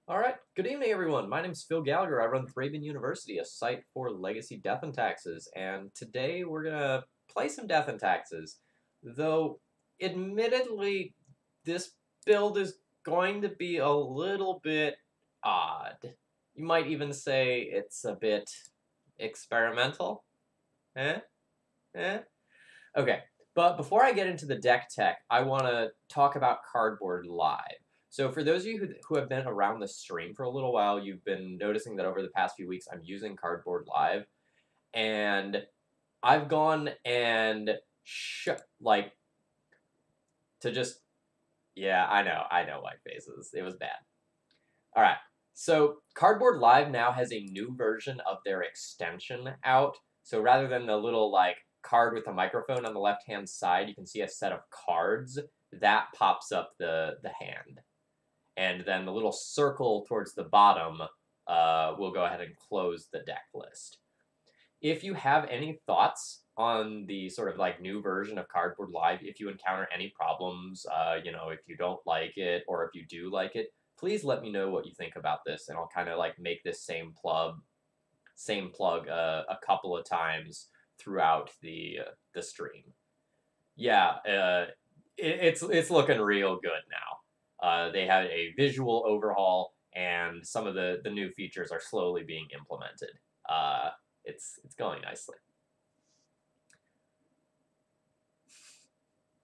Alright, good evening everyone. My name's Phil Gallagher. I run ThrabenU University, a site for legacy death and taxes, and today we're gonna play some death and taxes. Though, admittedly, this build is going to be a little bit odd. You might even say it's a bit experimental. Eh? Eh? Okay, but before I get into the deck tech, I want to talk about Cardboard Live. So for those of you who have been around the stream for a little while, you've been noticing that over the past few weeks I'm using Cardboard Live, and I've gone and like to just yeah, I know white faces. It was bad. All right. So Cardboard Live now has a new version of their extension out. So rather than the little like card with a microphone on the left hand side, you can see a set of cards that pops up the hand, and then the little circle towards the bottom will go ahead and close the deck list. If you have any thoughts on the sort of like new version of Cardboard Live, if you encounter any problems, if you don't like it or if you do like it, please let me know what you think about this, and I'll kind of like make this same plug a couple of times throughout the stream. Yeah, it's looking real good now. They had a visual overhaul, and some of the new features are slowly being implemented. It's going nicely.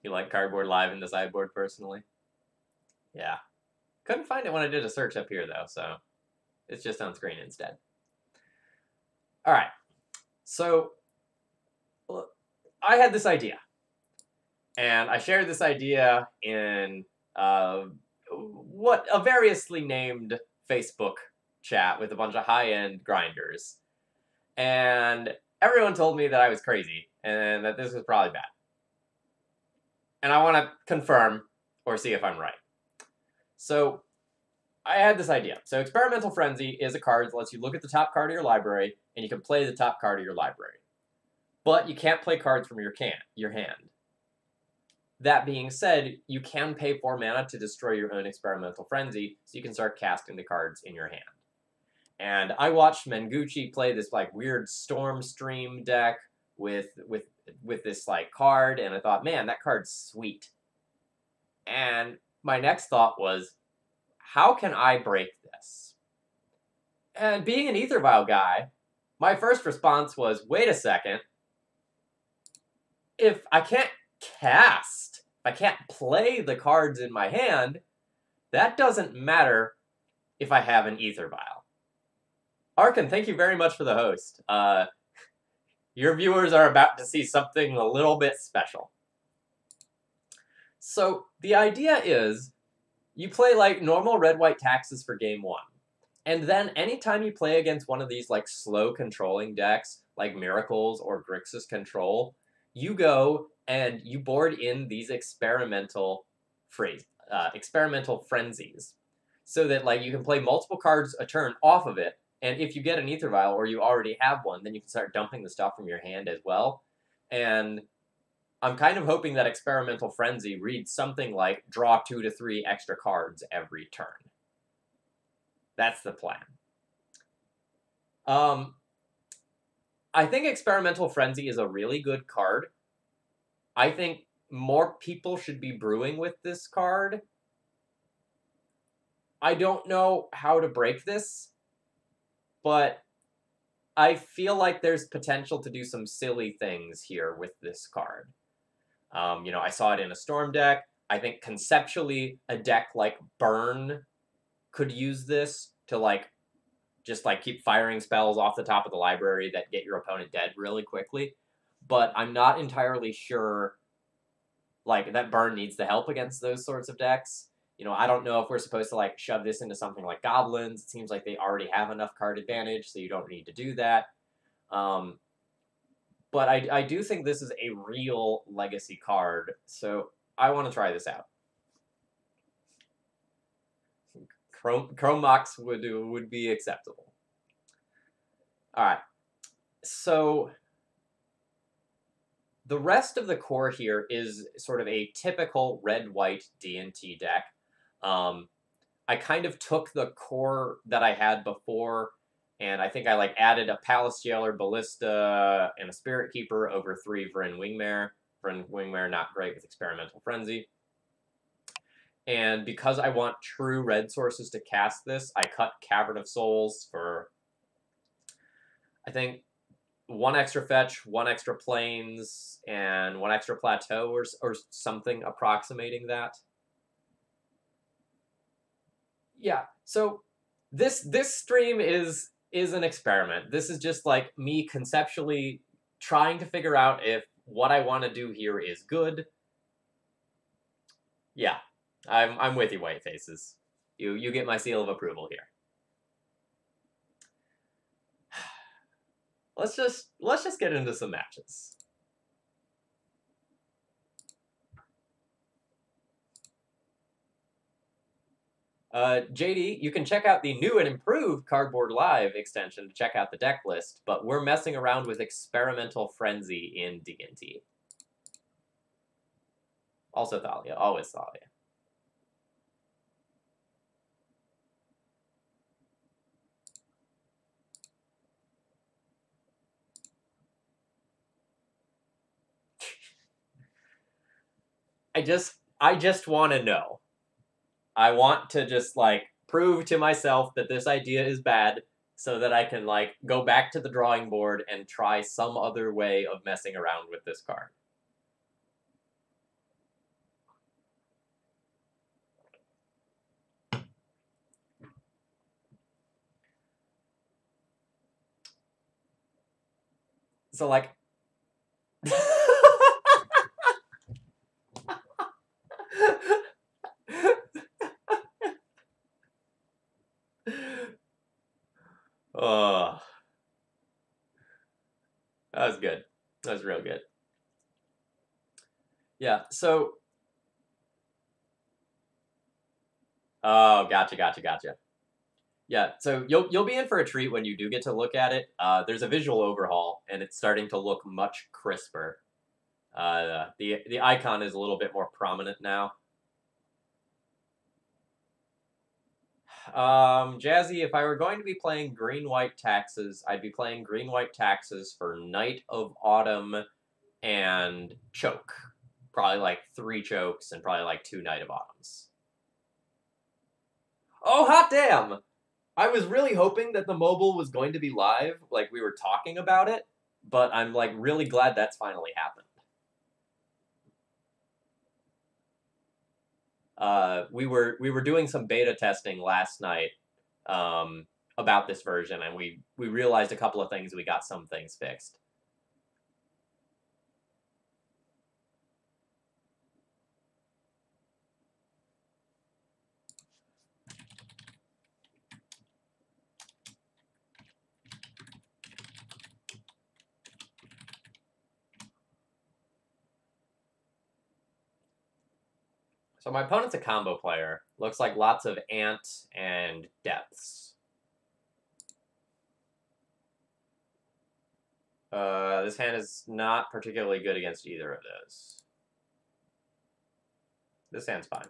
You like Cardboard Live in the sideboard personally? Yeah. Couldn't find it when I did a search up here though, so it's just on screen instead. All right. So I had this idea, and I shared this idea in what a variously named Facebook chat with a bunch of high-end grinders, and everyone told me that I was crazy and that this was probably bad. And I want to confirm or see if I'm right. So I had this idea. So Experimental Frenzy is a card that lets you look at the top card of your library, and you can play the top card of your library. But you can't play cards from your hand. That being said, you can pay 4 mana to destroy your own Experimental Frenzy, so you can start casting the cards in your hand. And I watched Mengucci play this like weird Storm Stream deck with this like card, and I thought, man, that card's sweet. And my next thought was, how can I break this? And being an Ether Vial guy, my first response was, wait a second. If I can't cast, if I can't play the cards in my hand, that doesn't matter if I have an Ether Vial. Arkin, thank you very much for the host. Your viewers are about to see something a little bit special. So the idea is you play like normal red-white taxes for game 1. And then anytime you play against one of these like slow controlling decks, like Miracles or Grixis Control, you go and you board in these experimental frenzies, so that like you can play multiple cards a turn off of it, and if you get an Ether Vial or you already have one, then you can start dumping the stuff from your hand as well. And I'm kind of hoping that Experimental Frenzy reads something like draw 2 to 3 extra cards every turn. That's the plan. I think Experimental Frenzy is a really good card. I think more people should be brewing with this card. I don't know how to break this, but I feel like there's potential to do some silly things here with this card. I saw it in a Storm deck. I think conceptually a deck like Burn could use this to like just like keep firing spells off the top of the library that get your opponent dead really quickly. But I'm not entirely sure like that Burn needs the help against those sorts of decks. I don't know if we're supposed to like shove this into something like Goblins. It seems like they already have enough card advantage, so you don't need to do that. But I do think this is a real legacy card, so I want to try this out. Chrome Mox would be acceptable. All right, so the rest of the core here is sort of a typical red-white D&T deck. I kind of took the core that I had before, and I think I like added a Palace Jailer, Ballista, and a Spirit Keeper over 3 Vryn Wingmare. Vryn Wingmare not great with Experimental Frenzy. And because I want true red sources to cast this, I cut Cavern of Souls for, I think, 1 extra fetch, 1 extra plains, and 1 extra plateau, or something approximating that. Yeah, so this stream is an experiment. This is just like me conceptually trying to figure out if what I want to do here is good. Yeah, I'm with you, White Faces. You get my seal of approval here. Let's just get into some matches. JD, you can check out the new and improved Cardboard Live extension to check out the deck list, but we're messing around with Experimental Frenzy in D&T. Also Thalia, always Thalia. I just want to know. I want to just, like, prove to myself that this idea is bad so that I can, like, go back to the drawing board and try some other way of messing around with this card. So, like... Oh, that was good. That was real good. Yeah, so... Oh, gotcha. Yeah, so you'll be in for a treat when you do get to look at it. There's a visual overhaul, and it's starting to look much crisper. The icon is a little bit more prominent now. Jazzy, if I were going to be playing green-white taxes, I'd be playing green-white taxes for Night of Autumn and Choke. Probably like 3 Chokes and probably like 2 Night of Autumns. Oh, hot damn! I was really hoping that the mobile was going to be live, like we were talking about it, but I'm like really glad that's finally happened. We were doing some beta testing last night about this version, and we realized a couple of things. We got some things fixed. So my opponent's a combo player. Looks like lots of Ant and Depths. This hand is not particularly good against either of those. This hand's fine.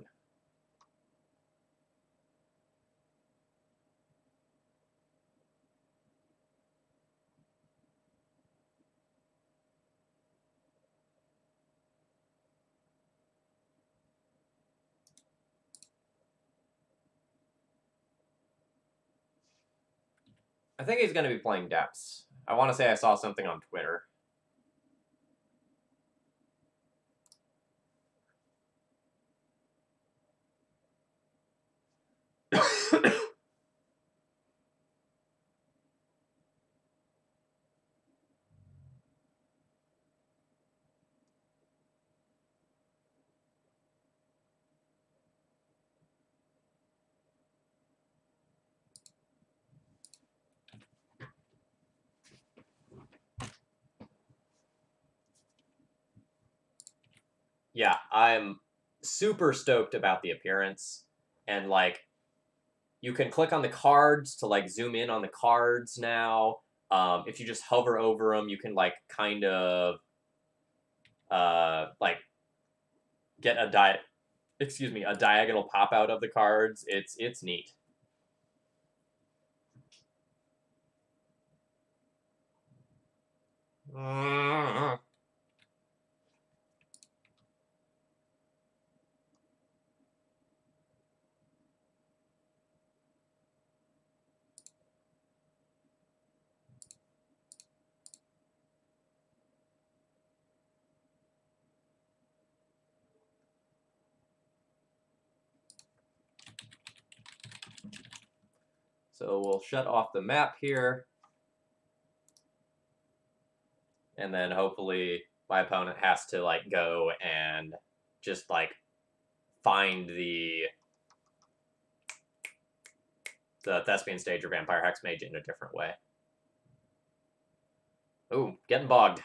I think he's going to be playing Depths. I want to say I saw something on Twitter. Yeah, I'm super stoked about the appearance. And, like, you can click on the cards to, like, zoom in on the cards now. If you just hover over them, you can, like, kind of, like, get a excuse me, a diagonal pop out of the cards. It's neat. So we'll shut off the map here. And then hopefully my opponent has to like go and just like find the Thespian Stage or Vampire Hexmage in a different way. Ooh, getting bogged.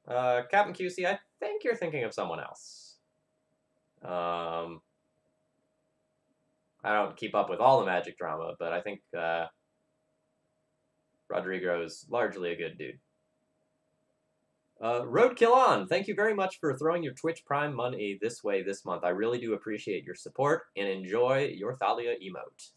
Captain QC, I think you're thinking of someone else. I don't keep up with all the Magic drama, but I think Rodrigo's largely a good dude. Roadkill on, thank you very much for throwing your Twitch Prime money this way this month. I really do appreciate your support and enjoy your Thalia emote.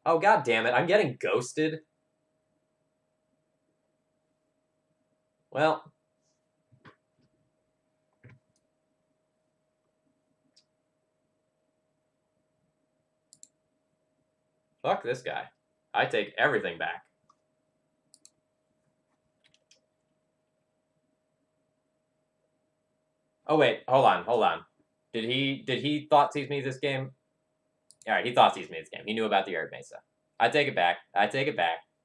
Oh, god damn it, I'm getting ghosted. Well. Fuck this guy. I take everything back. Oh wait, hold on. Did he thought sees me this game? Alright, he thought sees me this game. He knew about the Arid Mesa. I take it back.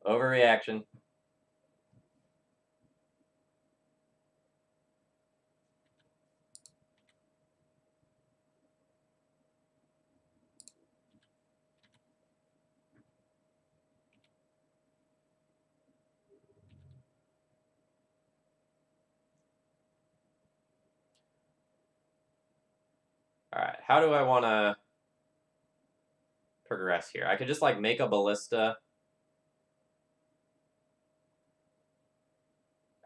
Overreaction. Alright, how do I want to progress here? I could just, like, make a ballista.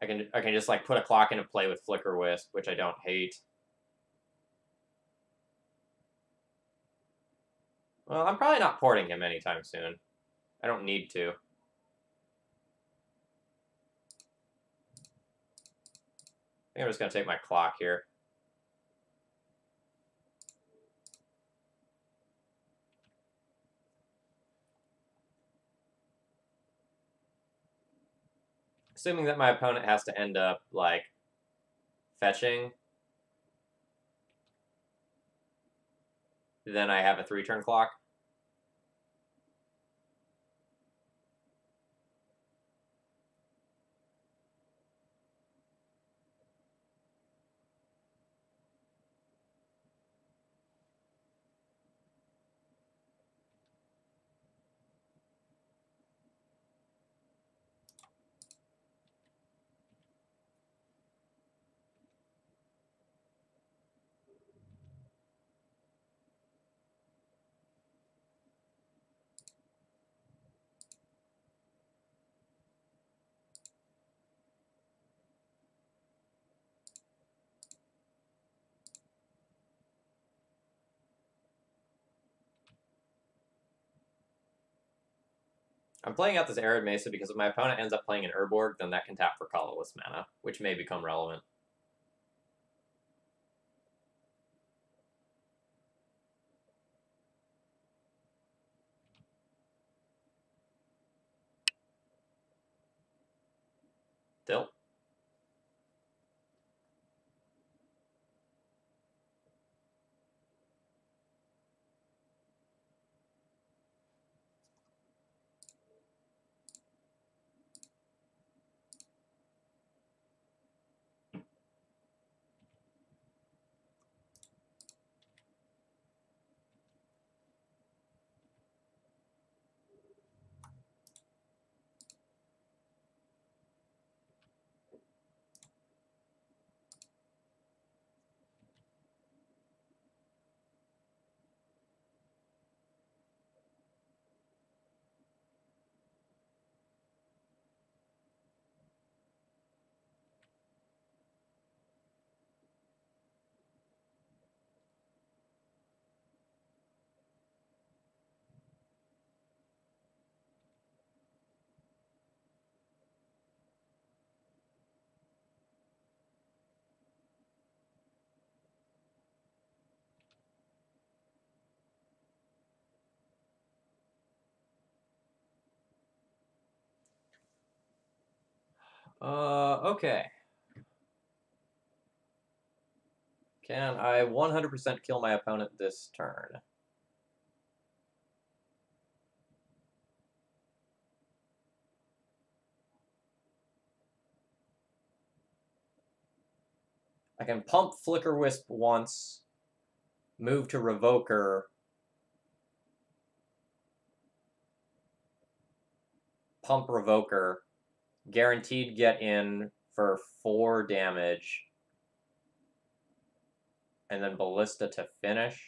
I can just, like, put a clock into play with Flicker Wisp, which I don't hate. Well, I'm probably not porting him anytime soon. I don't need to. I think I'm just going to take my clock here. Assuming that my opponent has to end up, like, fetching, then I have a 3-turn clock. I'm playing out this Arid Mesa because if my opponent ends up playing an Urborg, then that can tap for colorless mana, which may become relevant. Still. Okay. Can I 100% kill my opponent this turn? I can pump Flicker Wisp once, move to Revoker, pump Revoker, guaranteed get in for 4 damage, and then Ballista to finish.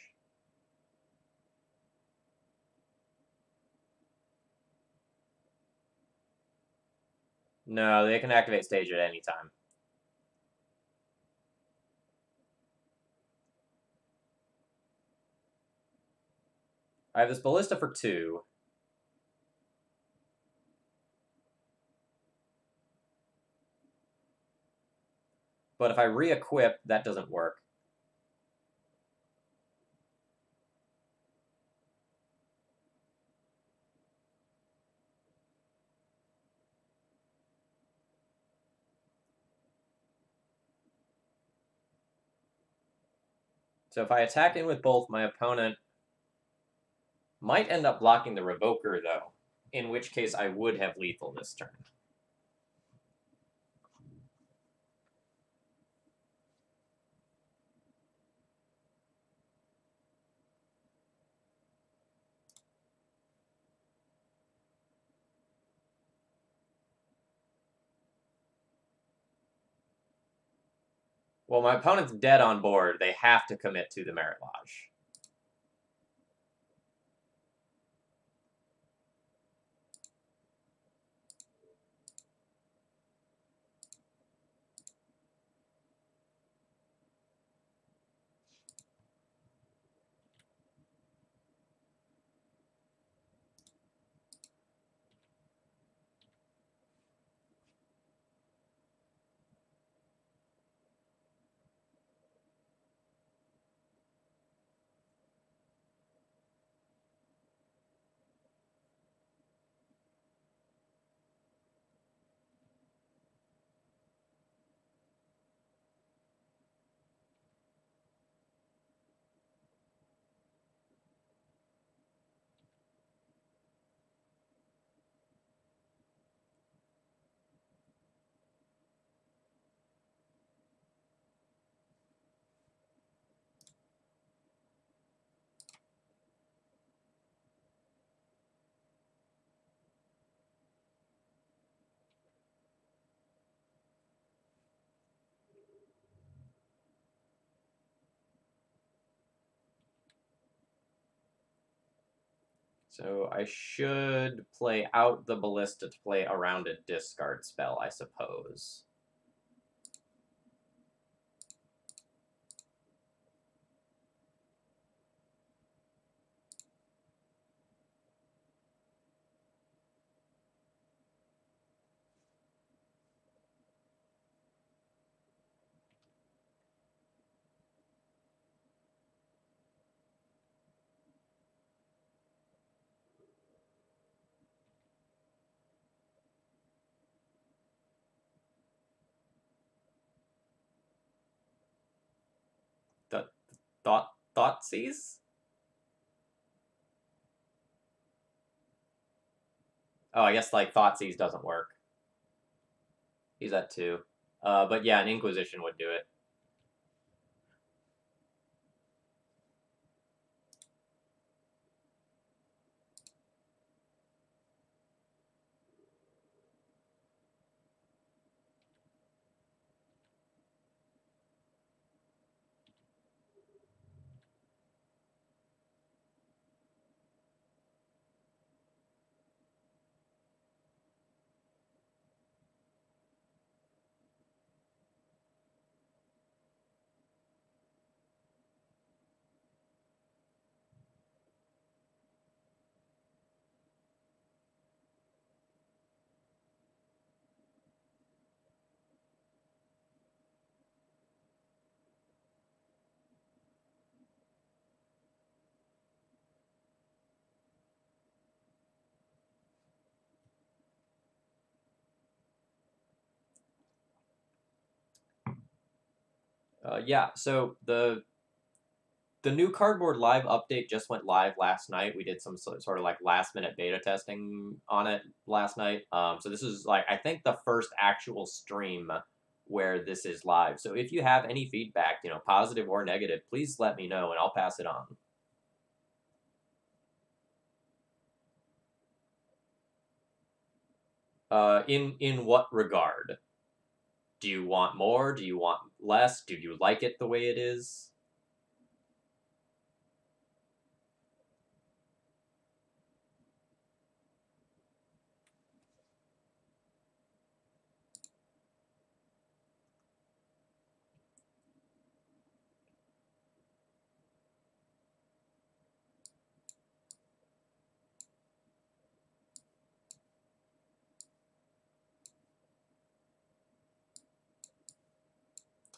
No, they can activate stage at any time. I have this Ballista for 2. But if I re-equip, that doesn't work. So if I attack in with both, my opponent might end up blocking the Revoker, though, in which case I would have lethal this turn. Well, my opponent's dead on board. They have to commit to the Merit Lodge. So I should play out the Ballista to play around a discard spell, I suppose. The Thoughtseize? Oh, I guess like Thoughtseize doesn't work. He's at 2. But yeah, an Inquisition would do it. Yeah, so the new Cardboard Live update just went live last night. We did some sort of like last minute beta testing on it last night. So this is like I think the first actual stream where this is live. So if you have any feedback, positive or negative, please let me know and I'll pass it on. In what regard? Do you want more? Do you want less? Do you like it the way it is?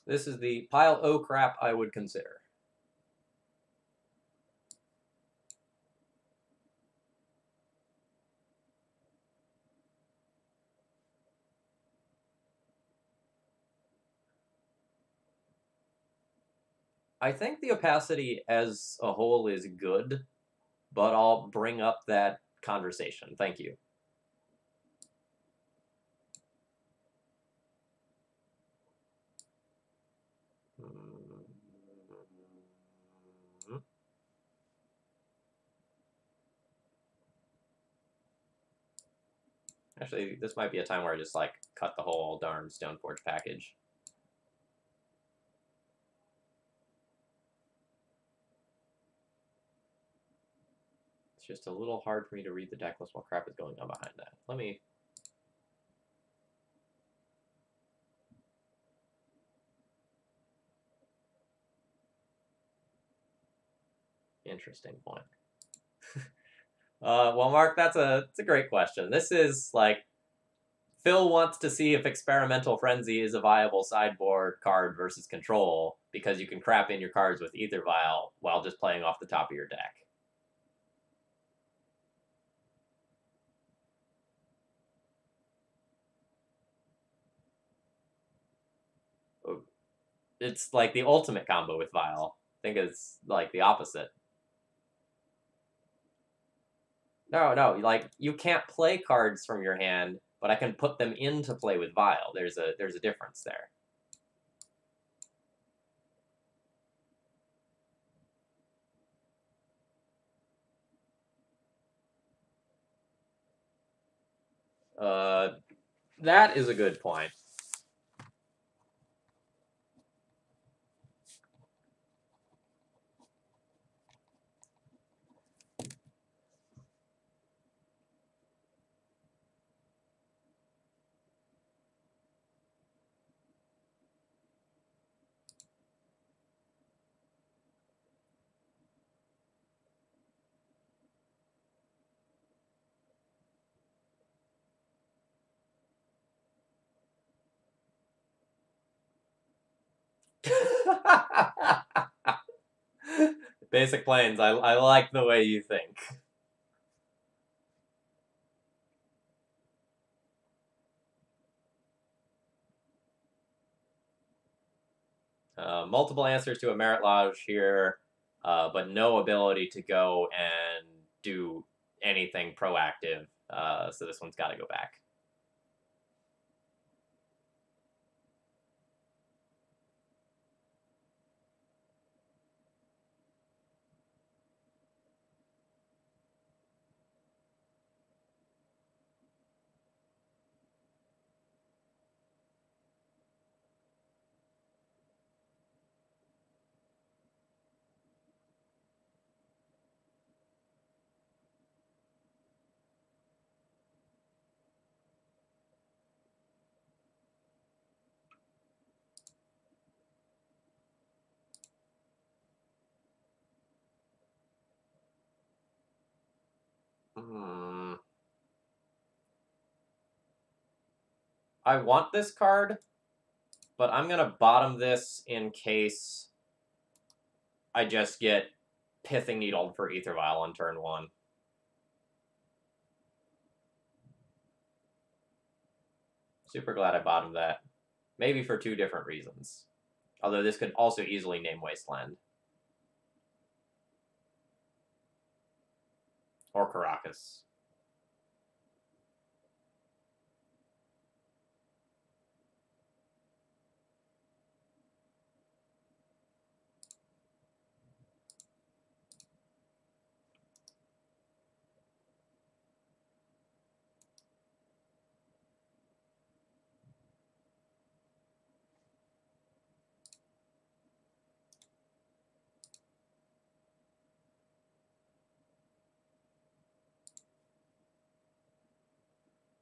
This is the pile o crap I would consider. I think the opacity as a whole is good, but I'll bring up that conversation. Thank you. Actually, this might be a time where I just like cut the whole darn Stoneforge package. It's just a little hard for me to read the deck list while crap is going on behind that. Let me... Interesting point. Well, Mark, that's a great question. This is like Phil wants to see if Experimental Frenzy is a viable sideboard card versus control because you can crap in your cards with Ether Vial while just playing off the top of your deck. It's like the ultimate combo with Vial. I think it's like the opposite. No, like you can't play cards from your hand, but I can put them into play with Vial. There's a difference there. That is a good point. Basic Plains, I like the way you think. Multiple answers to a Merit Lodge here, but no ability to go and do anything proactive. So this one's got to go back. I want this card, but I'm going to bottom this in case I just get Pithing Needled for Ether Vial on turn 1. Super glad I bottomed that. Maybe for 2 different reasons. Although this could also easily name Wasteland. Or Caracas.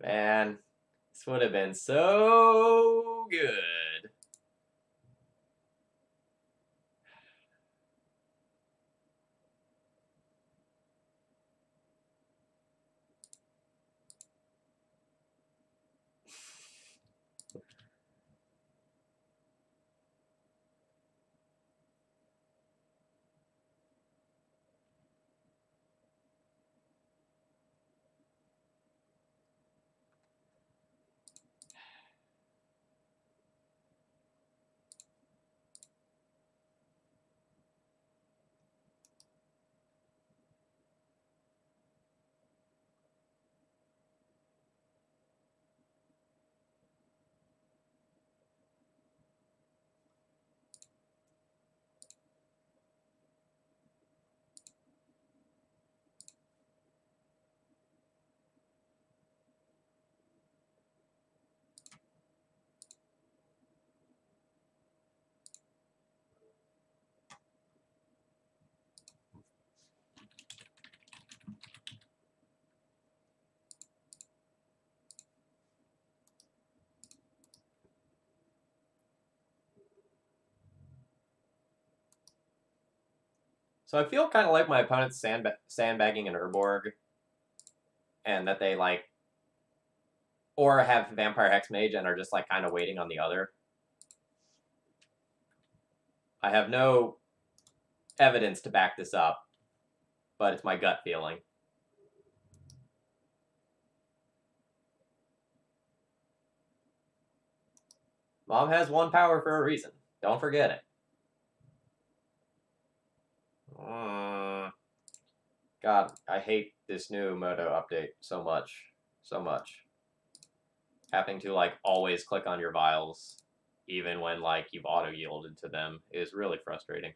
Man, this would have been so good. So I feel kind of like my opponent's sandbagging an Urborg, and that they like, or have Vampire Hexmage and are just like kind of waiting on the other. I have no evidence to back this up, but it's my gut feeling. Mom has 1 power for a reason. Don't forget it. God, I hate this new Moto update so much. So much. Having to, like, always click on your vials, even when, like, you've auto-yielded to them, is really frustrating.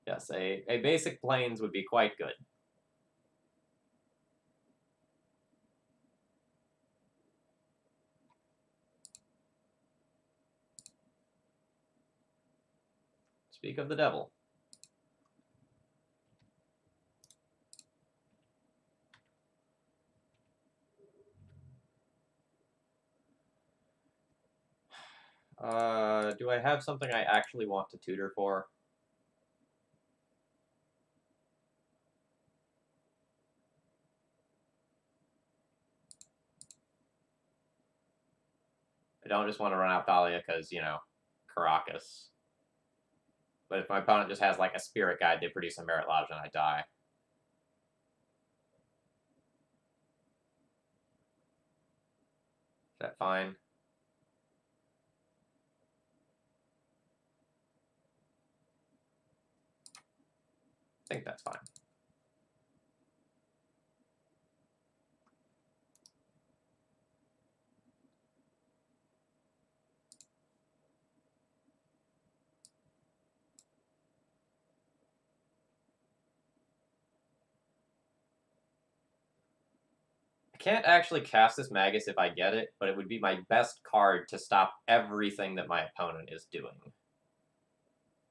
Yes, a basic plains would be quite good. Speak of the devil. Do I have something I actually want to tutor for? I don't just want to run out Thalia because, you know, Caracas. But if my opponent just has, like, a Spirit Guide, they produce a Merit Lodge and I die. Is that fine? I think that's fine. can't actually cast this Magus if I get it, but it would be my best card to stop everything that my opponent is doing.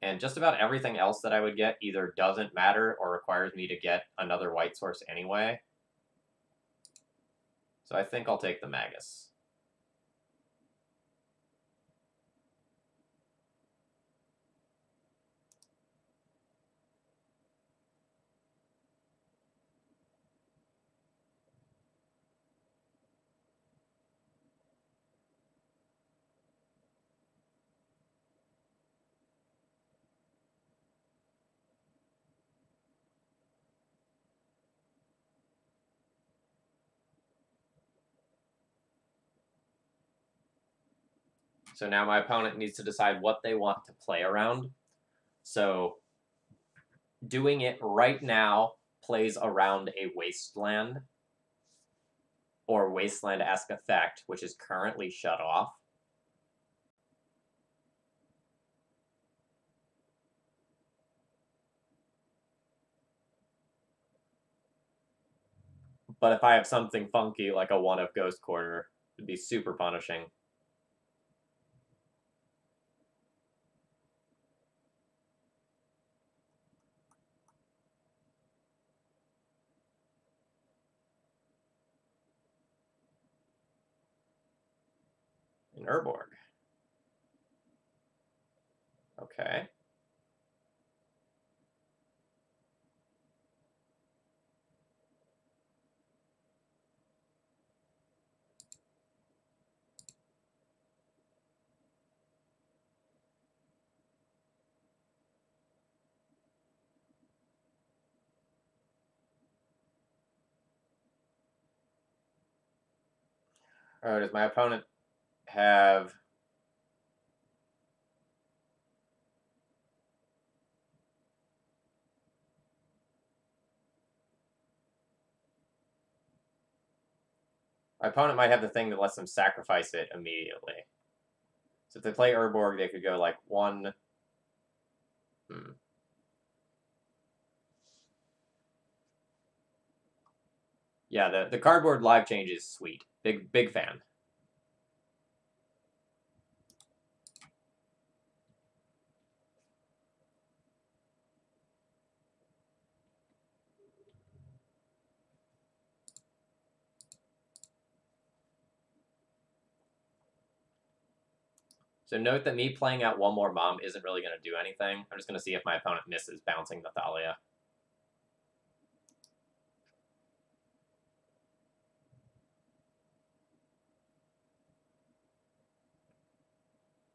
And just about everything else that I would get either doesn't matter or requires me to get another white source anyway. So I think I'll take the Magus. So now my opponent needs to decide what they want to play around. So doing it right now plays around a wasteland or wasteland-esque effect, which is currently shut off. But if I have something funky like a 1 of Ghost Quarter, it'd be super punishing. An Urborg. Okay. Alright, does my opponent have... My opponent might have the thing that lets them sacrifice it immediately. So if they play Urborg, they could go like 1... Yeah, the cardboard live change is sweet. Big fan. So note that me playing out one more Mom isn't really going to do anything. I'm just going to see if my opponent misses bouncing the Thalia.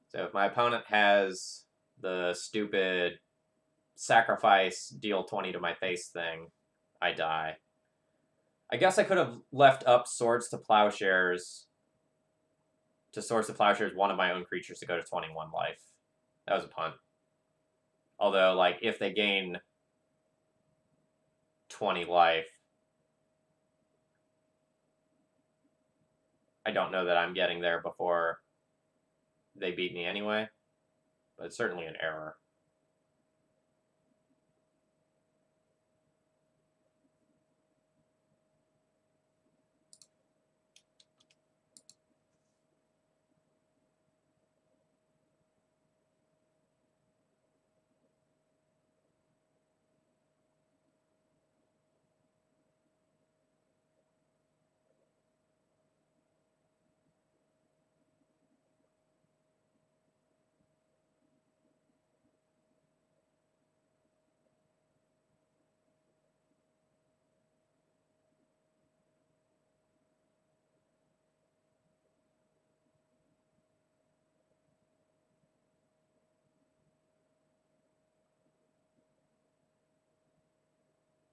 So if my opponent has the stupid sacrifice, deal 20 to my face thing, I die. I guess I could have left up Swords to Plowshares to Swords to Plowshares one of my own creatures to go to 21 life. That was a punt. Although, like, if they gain 20 life, I don't know that I'm getting there before they beat me anyway. But it's certainly an error.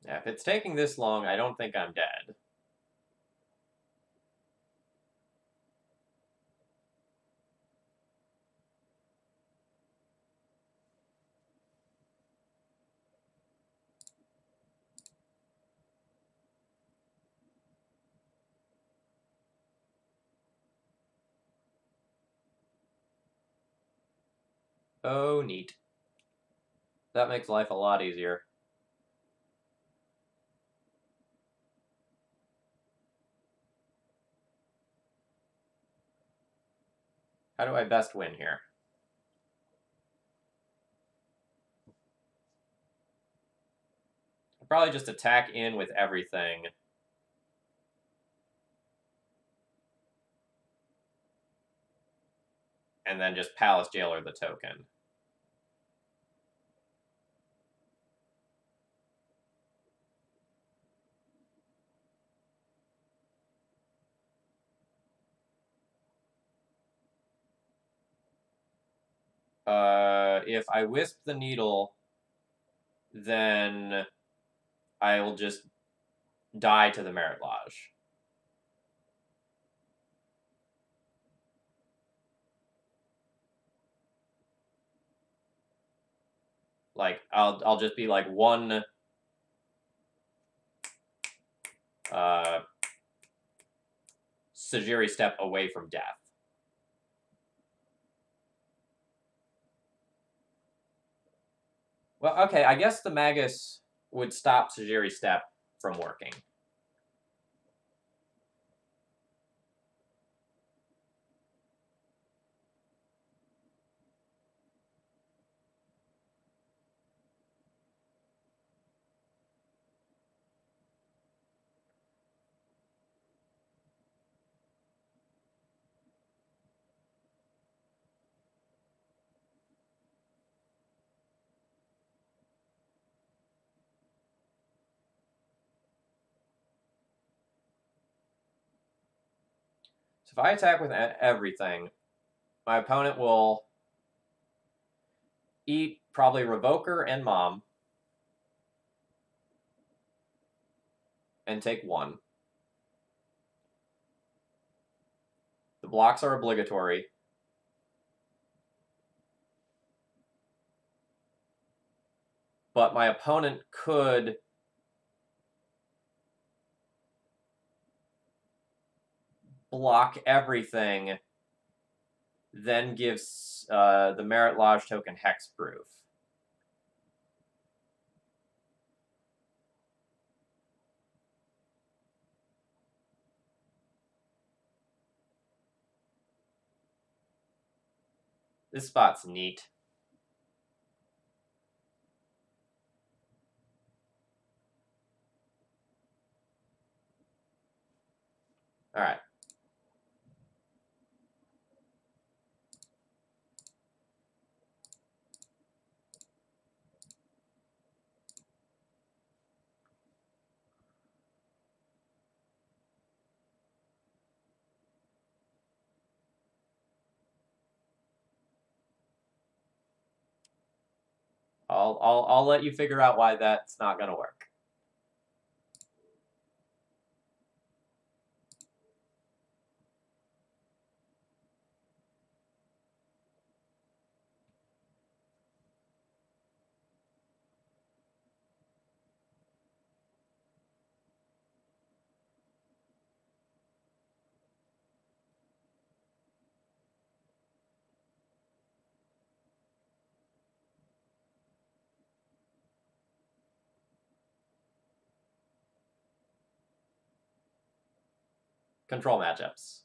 Yeah, if it's taking this long, I don't think I'm dead. Oh, neat. That makes life a lot easier. How do I best win here? I'll probably just attack in with everything. And then just Palace Jailer the token. If I wisp the needle, then I will just die to the Merit Lodge. Like, I'll just be like one Sajiri step away from death. Well, okay, I guess the Magus would stop Sajiri step from working. So if I attack with everything, my opponent will eat probably Revoker and Mom and take 1. The blocks are obligatory. But my opponent could block everything, then gives the Merit Lodge token hexproof. This spot's neat. All right. I'll let you figure out why that's not going to work. Control matchups.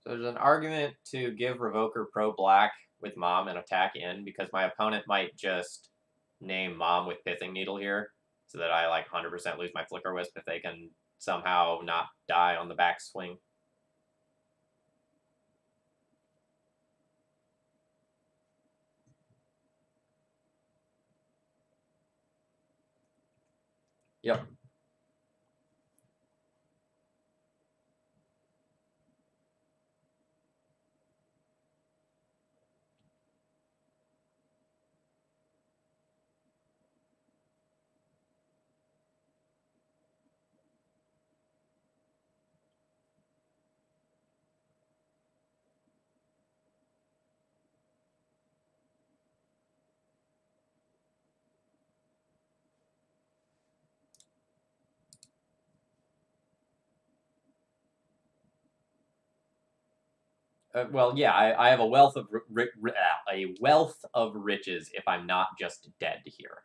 So there's an argument to give Revoker Pro Black with Mom and attack in, because my opponent might just name Mom with Pithing Needle here, so that I like 100% lose my Flicker Wisp if they can somehow not die on the backswing. Yep. Well, yeah, I have a wealth of a wealth of riches if I'm not just dead here.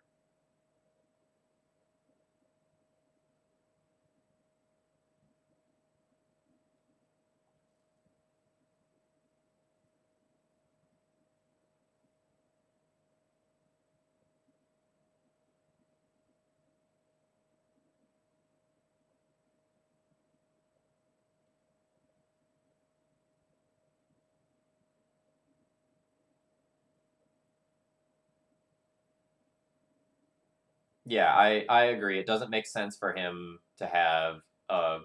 Yeah, I agree. It doesn't make sense for him to have a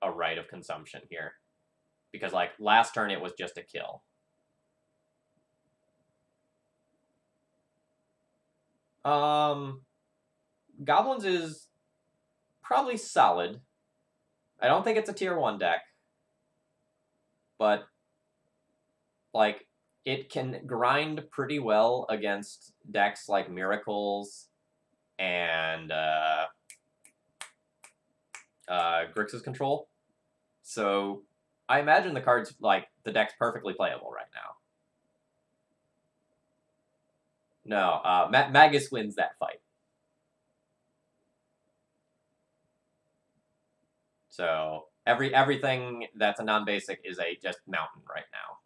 a right of consumption here, because like last turn it was just a kill. Goblins is probably solid. I don't think it's a tier 1 deck, but like it can grind pretty well against decks like Miracles and Grixis Control. So I imagine the card's like the deck's perfectly playable right now. No, Magus wins that fight. So everything that's a non-basic is a just mountain right now.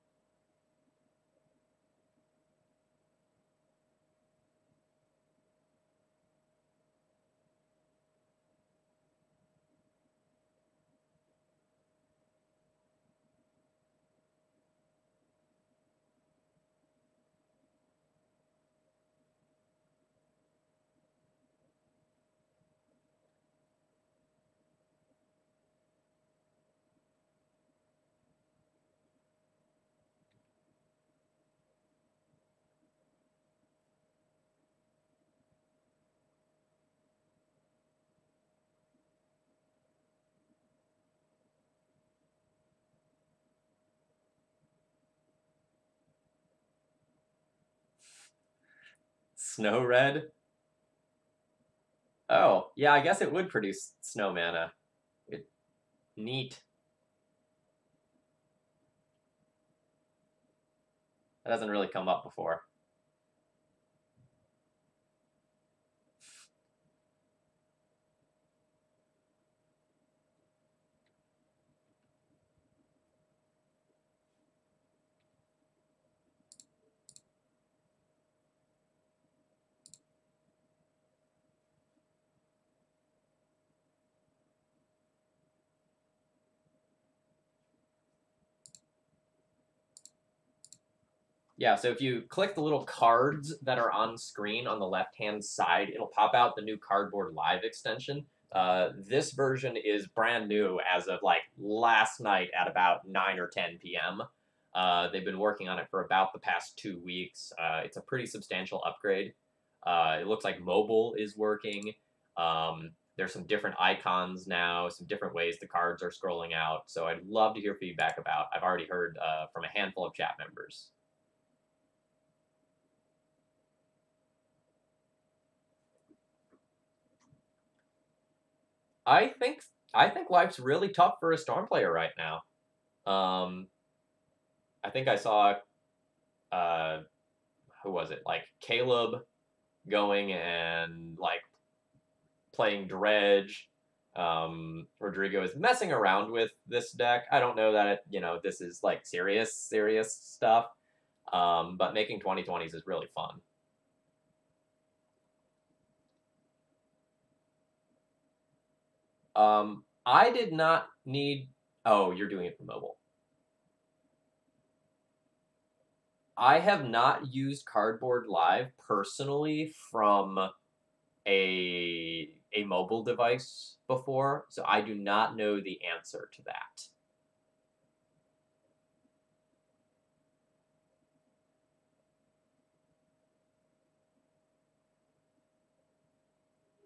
Snow Red. Oh, yeah, I guess it would produce snow mana. Neat. That hasn't really come up before. Yeah, so if you click the little cards that are on screen on the left-hand side, it'll pop out the new Cardboard Live extension. This version is brand new as of like last night at about 9 or 10 p.m. They've been working on it for about the past 2 weeks. It's a pretty substantial upgrade. It looks like mobile is working. There's some different icons now, some different ways the cards are scrolling out. So I'd love to hear feedback about. I've already heard from a handful of chat members. I think I think life's really tough for a Storm player right now. I think I saw uh, who was it? Like Caleb going and like playing Dredge. Rodrigo is messing around with this deck. I don't know that this is like serious stuff. But making 2020s is really fun. I did not need... Oh, you're doing it for mobile. I have not used Cardboard Live personally from a mobile device before, so I do not know the answer to that.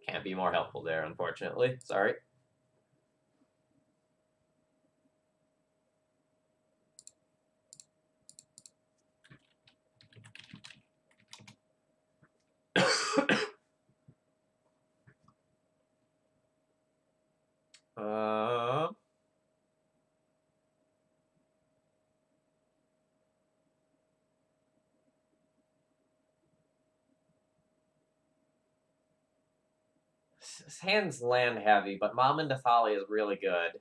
Can't be more helpful there, unfortunately. Sorry. His hand's land heavy, but Mom and Dathali is really good.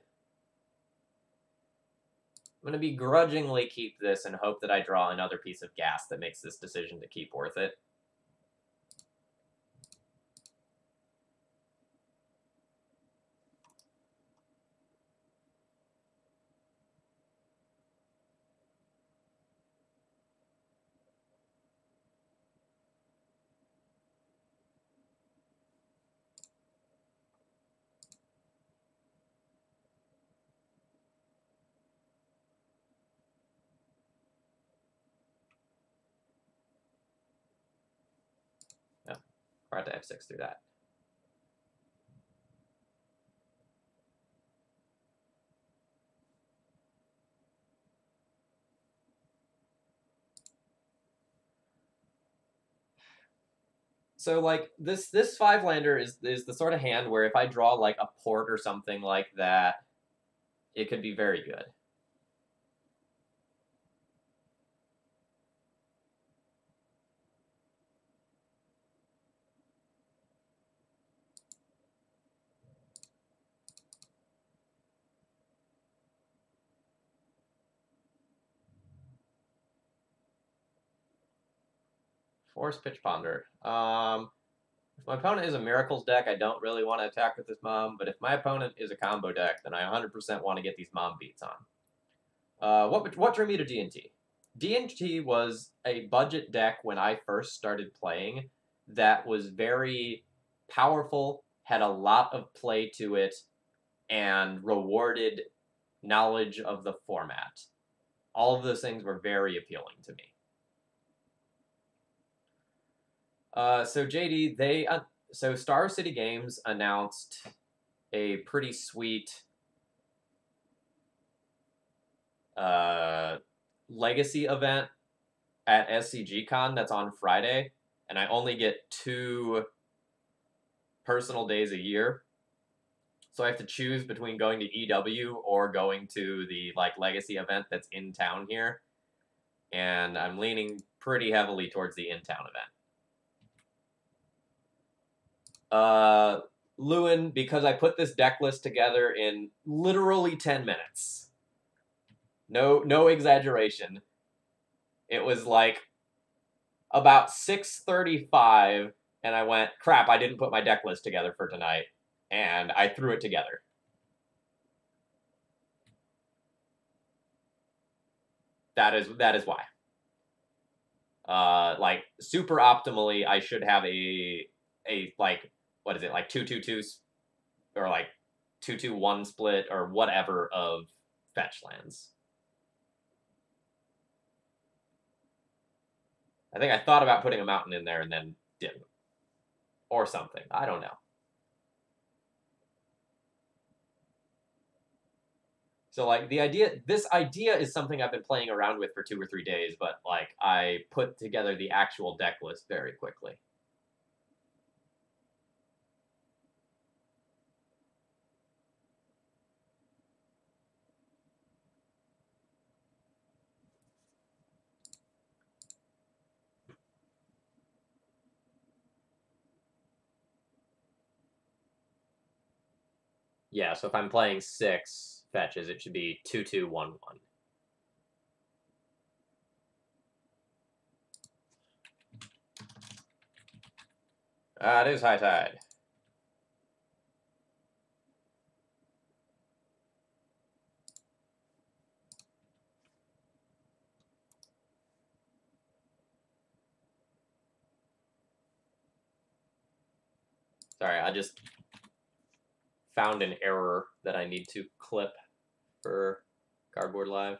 I'm going to begrudgingly keep this and hope that I draw another piece of gas that makes this decision to keep worth it. Yeah, we're at to F6 through that. So like this 5-lander is the sort of hand where if I draw like a port or something like that, it could be very good. Force Pitch Ponder. If my opponent is a Miracles deck, I don't really want to attack with this Mom, but if my opponent is a combo deck, then I 100% want to get these Mom beats on. What drew me to D&T? D&T was a budget deck when I first started playing that was very powerful, had a lot of play to it, and rewarded knowledge of the format. All of those things were very appealing to me. So JD, so Star City Games announced a pretty sweet legacy event at SCGCon that's on Friday, and I only get 2 personal days a year. So I have to choose between going to EW or going to the legacy event that's in town here. And I'm leaning pretty heavily towards the in-town event. Lewin, because I put this deck list together in literally 10 minutes. No exaggeration. It was like about 6:35, and I went, crap, I didn't put my deck list together for tonight. And I threw it together. That is why. Super optimally, I should have a what is it, 2/2/2 or 2/2/1 split or whatever of fetch lands. I think I thought about putting a mountain in there and then didn't. Or something. I don't know. So this idea is something I've been playing around with for 2 or 3 days, but I put together the actual deck list very quickly. Yeah, so if I'm playing 6 fetches, it should be 2-2-1-1. It is high tide. Sorry, I just found an error that I need to clip for Cardboard Live.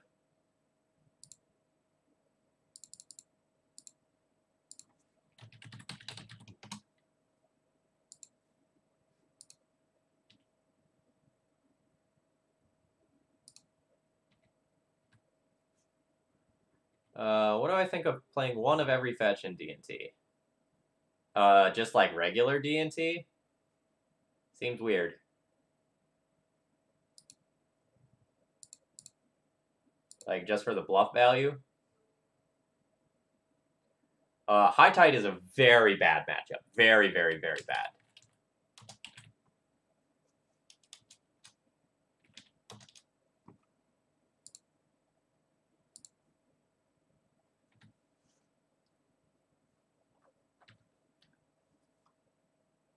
What do I think of playing one of every fetch in D&T? Just like regular D&T? Seems weird. Like, just for the bluff value? High Tide is a very bad matchup. Very, very, very bad.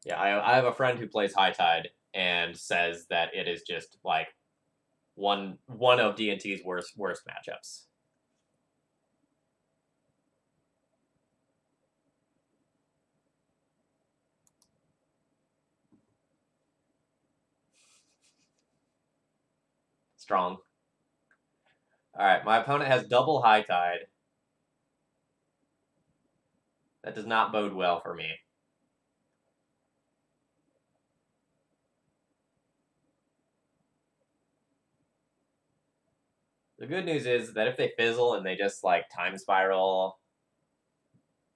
Yeah, I have a friend who plays High Tide and says that it is just, like, one of D&T's worst matchups. Strong. Alright, my opponent has double High Tide. That does not bode well for me. The good news is that if they fizzle and they just, like, time spiral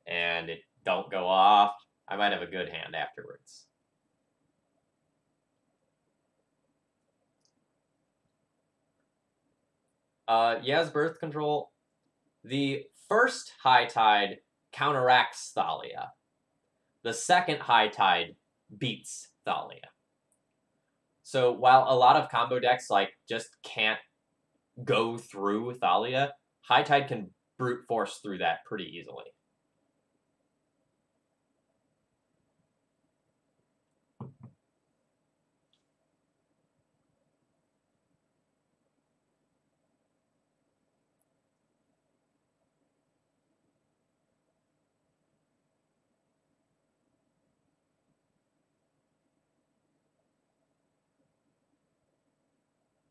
and it don't go off, I might have a good hand afterwards. Yes, Birth Control. The first High Tide counteracts Thalia. The second High Tide beats Thalia. So while a lot of combo decks, like, just can't go through Thalia, High Tide can brute force through that pretty easily.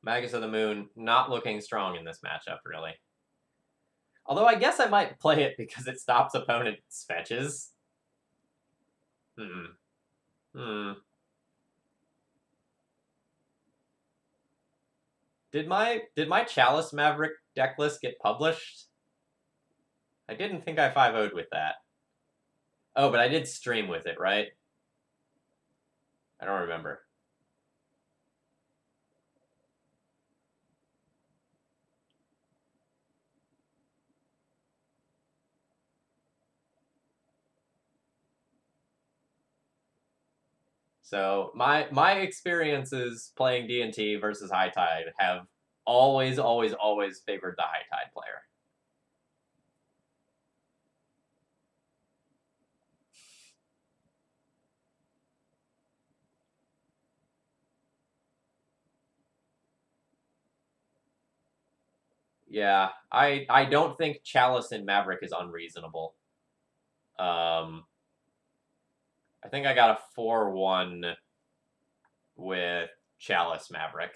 Magus of the Moon not looking strong in this matchup, really. Although I guess I might play it because it stops opponent's fetches. Did my Chalice Maverick deck list get published? I didn't think I 5-0'd with that. Oh, but I did stream with it, right? I don't remember. So my experiences playing D&T versus High Tide have always, always, always favored the High Tide player. Yeah, I don't think Chalice and Maverick is unreasonable. I think I got a 4-1 with Chalice Maverick.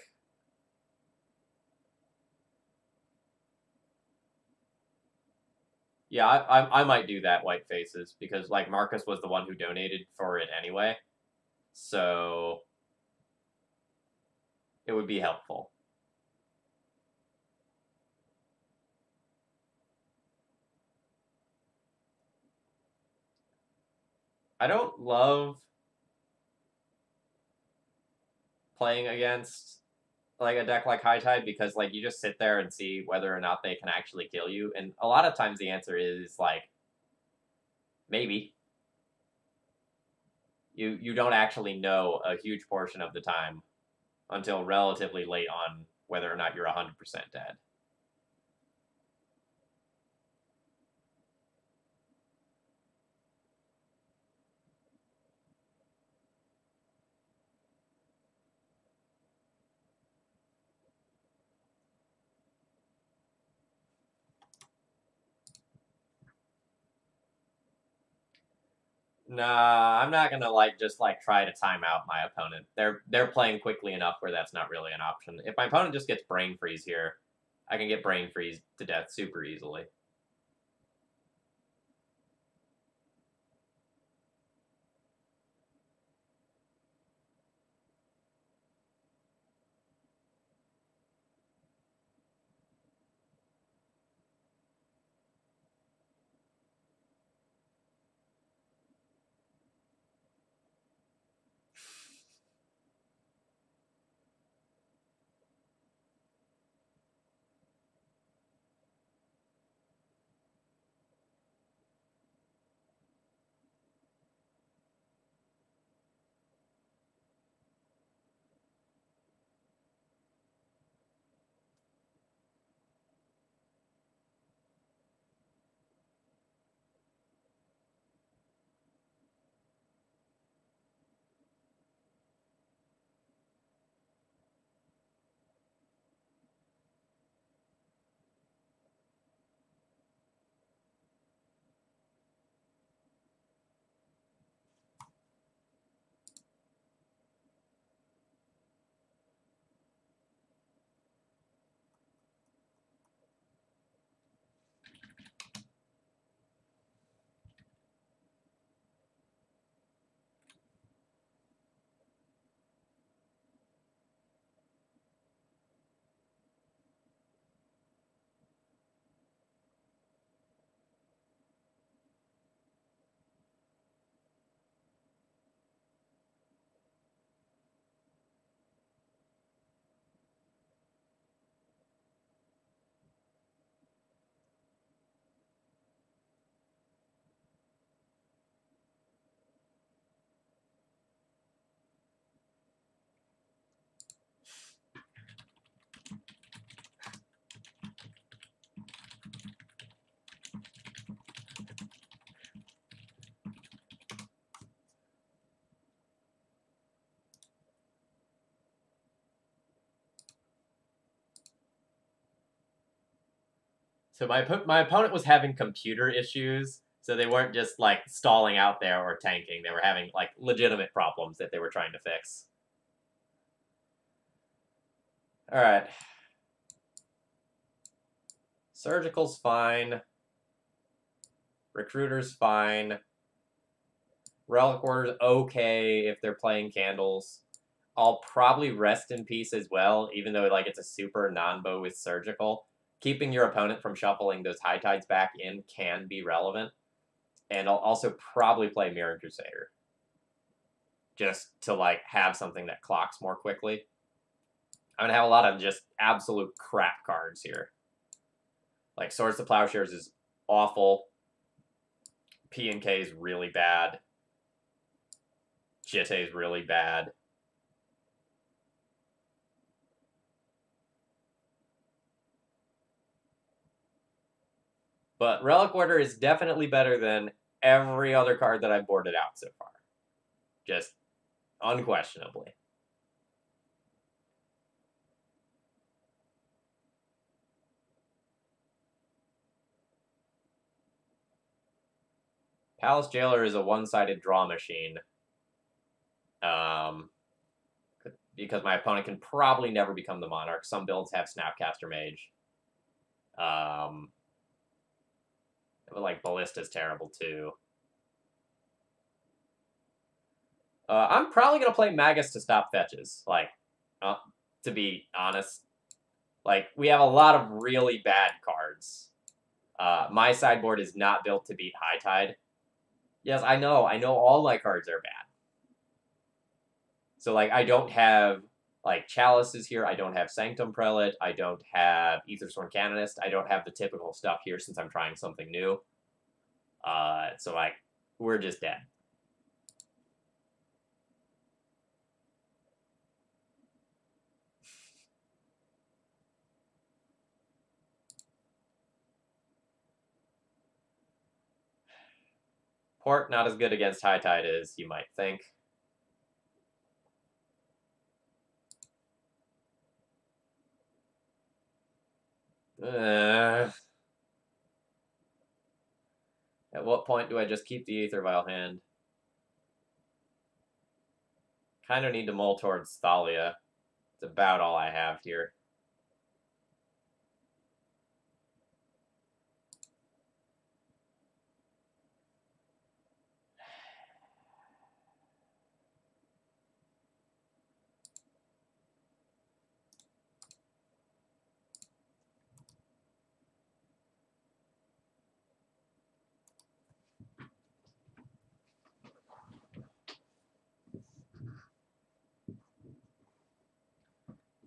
Yeah, I might do that, White Faces, because, like, Marcus was the one who donated for it anyway. So it would be helpful. I don't love playing against, like, a deck like High Tide because, like, you just sit there and see whether or not they can actually kill you. And a lot of times the answer is, like, maybe. You don't actually know a huge portion of the time until relatively late on whether or not you're 100% dead. Nah, I'm not gonna just try to time out my opponent. They're playing quickly enough where that's not really an option. If my opponent just gets brain freeze here, I can get brain freeze to death super easily. So my opponent was having computer issues, so they weren't just stalling out there or tanking. They were having legitimate problems that they were trying to fix. All right. Surgical's fine. Recruiter's fine. Relic Order's okay if they're playing candles. I'll probably rest in peace as well, even though it's a super non-bow with surgical. Keeping your opponent from shuffling those high tides back in can be relevant. And I'll also probably play Mirror Crusader. Just to have something that clocks more quickly. I'm gonna have a lot of just absolute crap cards here. Swords to Plowshares is awful. P&K is really bad. Jitte is really bad. But Relic Order is definitely better than every other card that I've boarded out so far. Just unquestionably. Palace Jailer is a one-sided draw machine. Because my opponent can probably never become the Monarch. Some builds have Snapcaster Mage. But Ballista's terrible too. I'm probably gonna play Magus to stop fetches. To be honest, we have a lot of really bad cards. My sideboard is not built to beat High Tide. Yes, I know all my cards are bad. So I don't have Chalices here. I don't have Sanctum Prelate. I don't have Aethersworn Canonist. I don't have the typical stuff here since I'm trying something new. So we're just dead. Port, not as good against high tide as you might think. At what point do I just keep the Aether Vial hand? Kind of need to mull towards Thalia. It's about all I have here.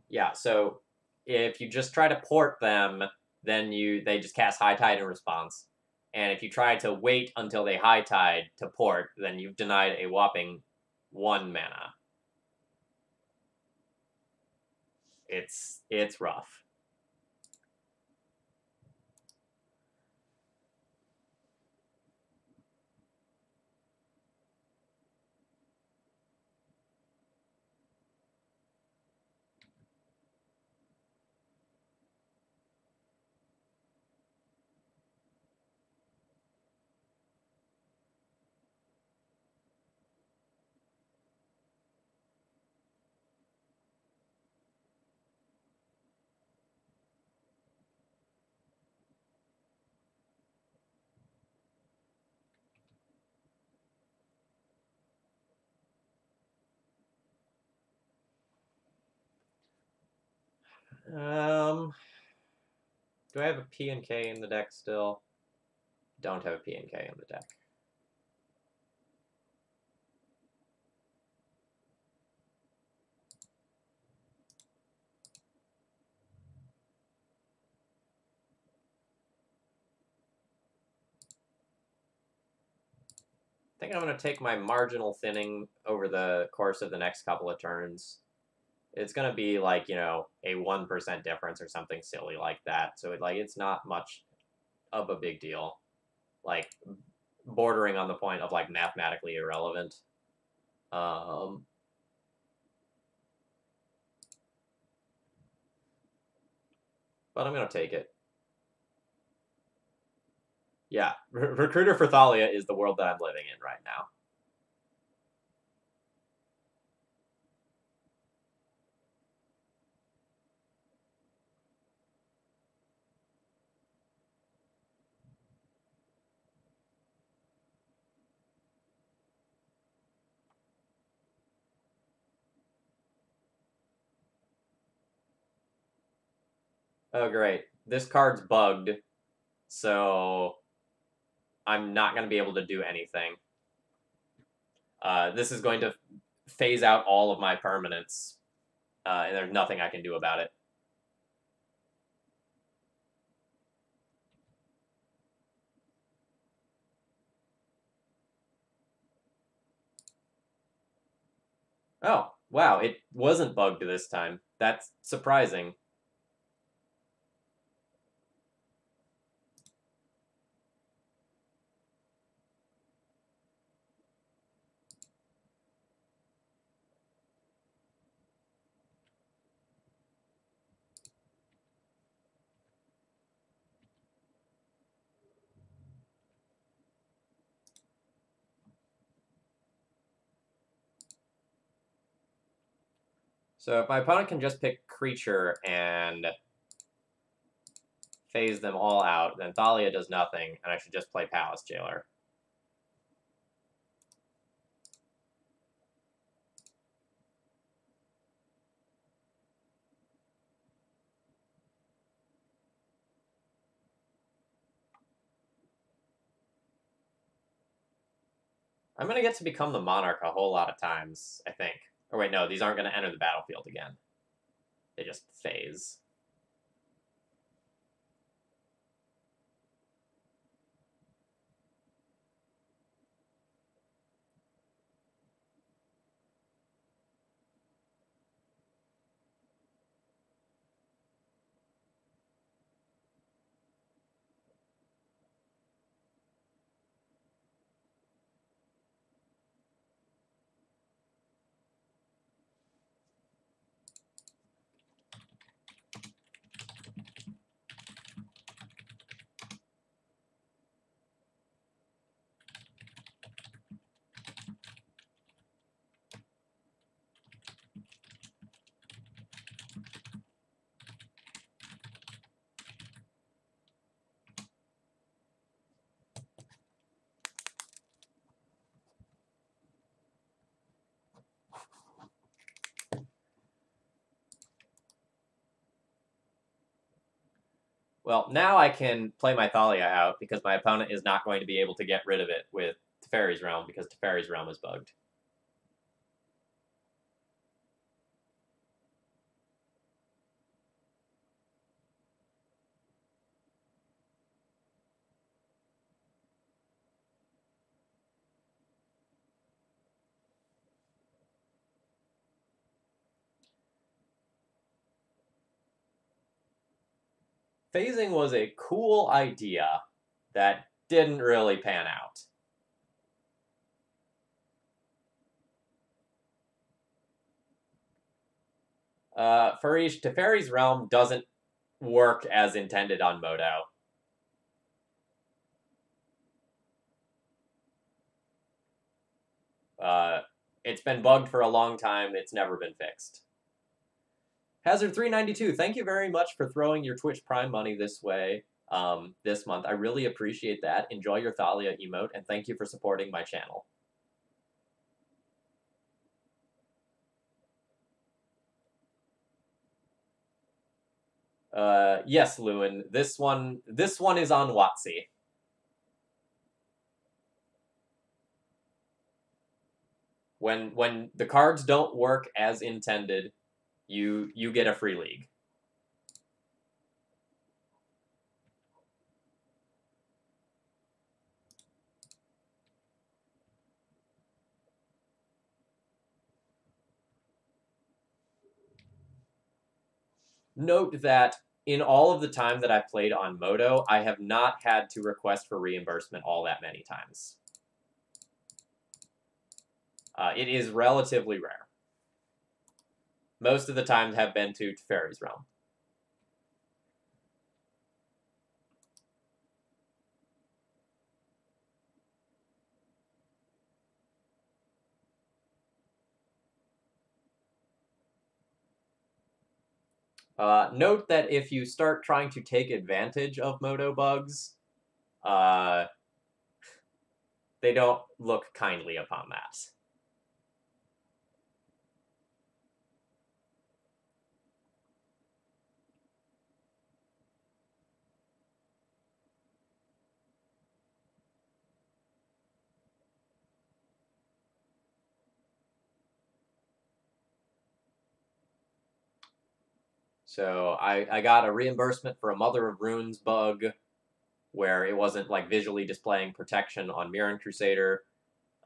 Yeah, so if you just try to port them, then they just cast High Tide in response. And if you try to wait until they High Tide to port, then you've denied a whopping 1 mana. It's rough. Do I have a P and K in the deck still? Don't have a P and K in the deck. I think I'm going to take my marginal thinning over the course of the next couple of turns. It's going to be like, you know, a 1% difference or something silly like that. So it's not much of a big deal. Like, bordering on the point of, like, mathematically irrelevant. But I'm going to take it. Yeah, Recruiter for Thalia is the world that I'm living in right now. Oh, great. This card's bugged, so I'm not going to be able to do anything. This is going to phase out all of my permanents, and there's nothing I can do about it. Oh, wow, it wasn't bugged this time. That's surprising. So if my opponent can just pick creature and phase them all out, then Thalia does nothing, and I should just play Palace Jailer. I'm going to get to become the Monarch a whole lot of times, I think. Or wait, no, these aren't going to enter the battlefield again. They just phase. Well, now I can play my Thalia out because my opponent is not going to be able to get rid of it with Teferi's Realm because Teferi's Realm is bugged. Phasing was a cool idea that didn't really pan out. Farish, Teferi's Realm doesn't work as intended on Modo. It's been bugged for a long time. It's never been fixed. Hazard392, thank you very much for throwing your Twitch Prime money this way this month. I really appreciate that. Enjoy your Thalia emote, and thank you for supporting my channel. Yes, Lewin. This one is on WotC. When the cards don't work as intended, you get a free league. Note that in all of the time that I've played on Modo, I have not had to request for reimbursement all that many times. It is relatively rare. Most of the times have been to Teferi's Realm. Note that if you start trying to take advantage of Modo bugs, they don't look kindly upon that. So I got a reimbursement for a Mother of Runes bug where it wasn't like visually displaying protection on Mirren Crusader.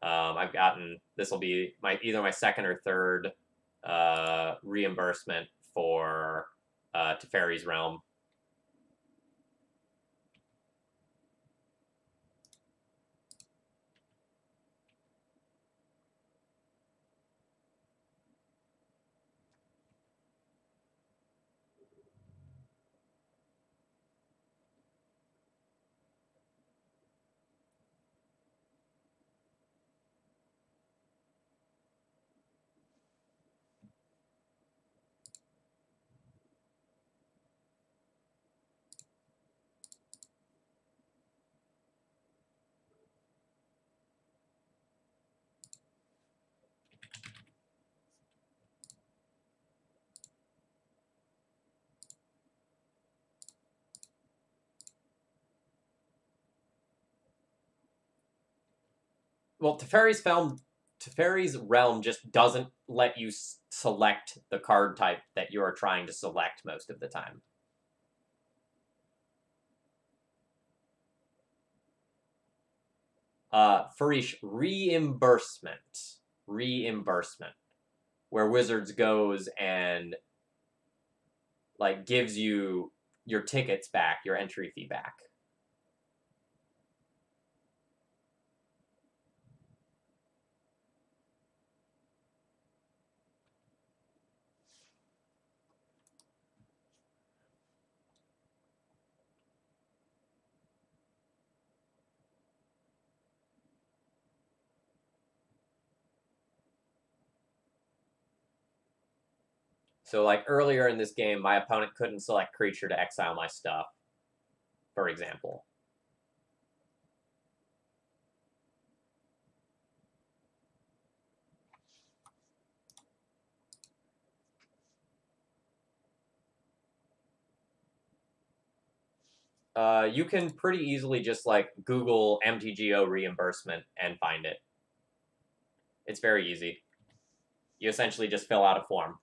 I've gotten, this will be either my second or third reimbursement for Teferi's Realm. Well, Teferi's Realm just doesn't let you select the card type that you're trying to select most of the time. Farish, reimbursement, where Wizards goes and like gives you your tickets back, your entry fee back. So, like, earlier in this game, my opponent couldn't select creature to exile my stuff, for example. You can pretty easily just like Google MTGO reimbursement and find it. It's very easy. You essentially just fill out a form.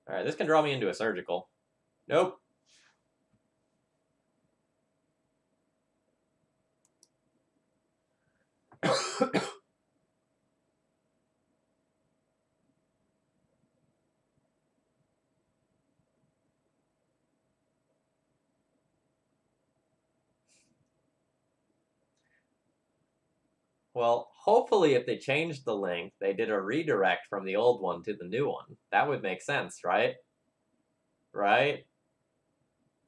All right, this can draw me into a surgical. Nope. Well, hopefully if they changed the link, they did a redirect from the old one to the new one. That would make sense, right? Right?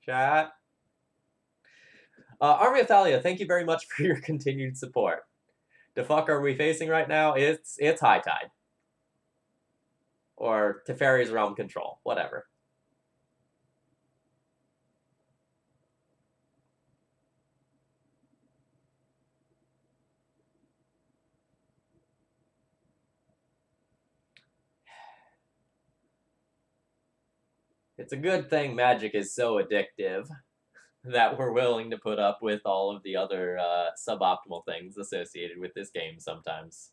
Chat? Army of Thalia, thank you very much for your continued support. The fuck are we facing right now? It's High Tide. Or Teferi's Realm Control. Whatever. It's a good thing Magic is so addictive that we're willing to put up with all of the other suboptimal things associated with this game sometimes.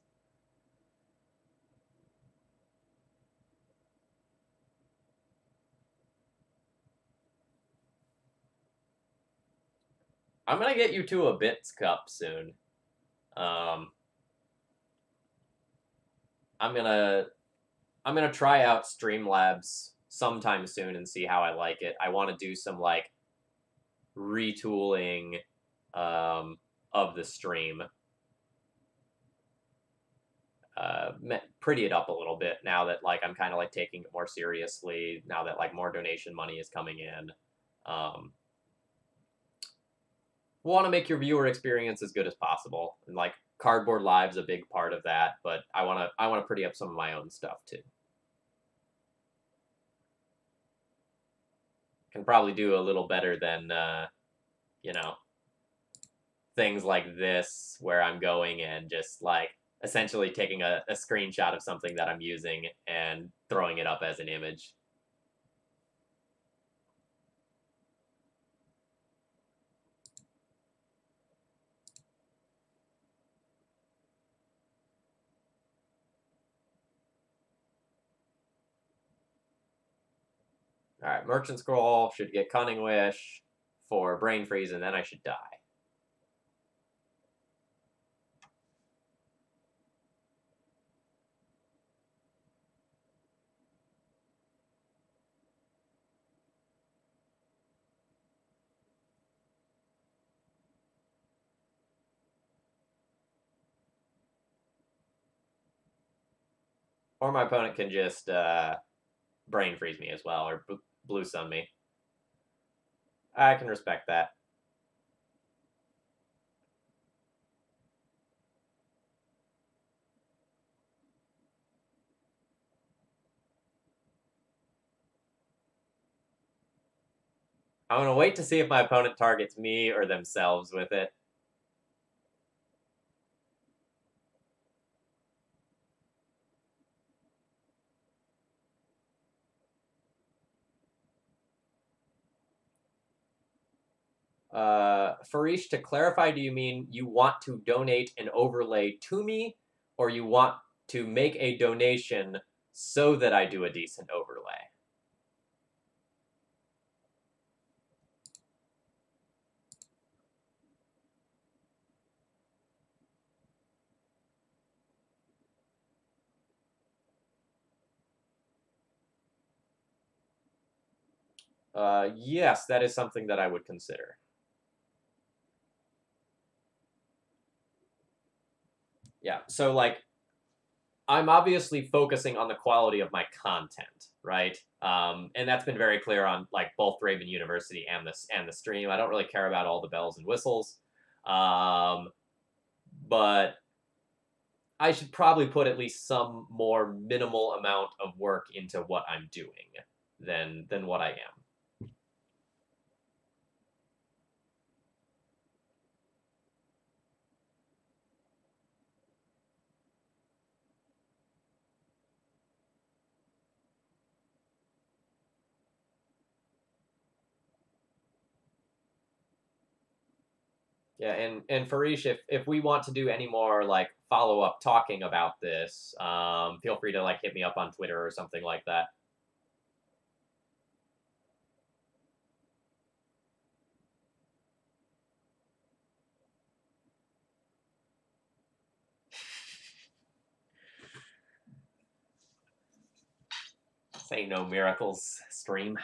I'm gonna get you to a Bits Cup soon. I'm gonna try out Streamlabs sometime soon and see how I like it. I want to do some like retooling of the stream. Pretty it up a little bit now that like I'm kind of like taking it more seriously now that like more donation money is coming in. Want to make your viewer experience as good as possible, and like Cardboard Live's a big part of that, but I want to pretty up some of my own stuff too. Can probably do a little better than you know, things like this where I'm going and just like essentially taking a screenshot of something that I'm using and throwing it up as an image. All right, Merchant Scroll should get Cunning Wish for Brain Freeze, and then I should die. Or my opponent can just Brain Freeze me as well, or Blue Sun me. I can respect that. I'm going to wait to see if my opponent targets me or themselves with it. Farish, to clarify, do you mean you want to donate an overlay to me, or you want to make a donation so that I do a decent overlay? Yes, that is something that I would consider. Yeah, so like, I'm obviously focusing on the quality of my content, right? And that's been very clear on like both Thraben University and the stream. I don't really care about all the bells and whistles, but I should probably put at least some more minimal amount of work into what I'm doing than what I am. Yeah, and Farish, if we want to do any more like follow up talking about this, feel free to like hit me up on Twitter or something like that. Say no miracles stream.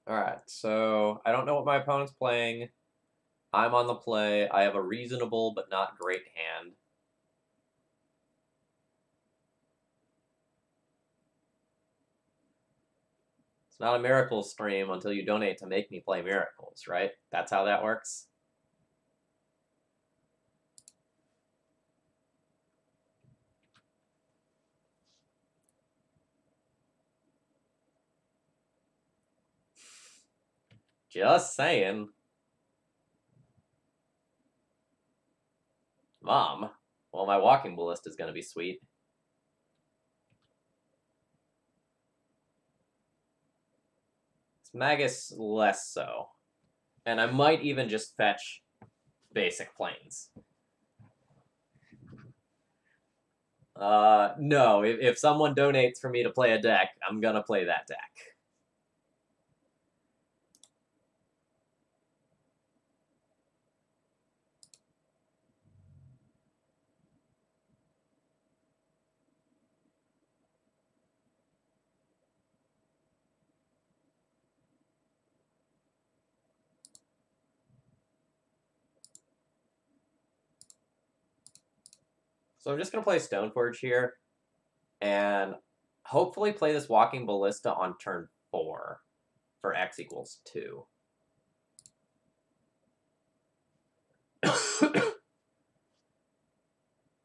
Alright, so I don't know what my opponent's playing. I'm on the play. I have a reasonable but not great hand. It's not a miracle stream until you donate to make me play miracles, right? That's how that works? Just saying. Mom. Well, my walking ballista is going to be sweet. It's Magus less so. And I might even just fetch basic planes. No, if someone donates for me to play a deck, I'm gonna play that deck. So I'm just gonna play Stoneforge here, and hopefully play this Walking Ballista on turn 4 for X equals 2.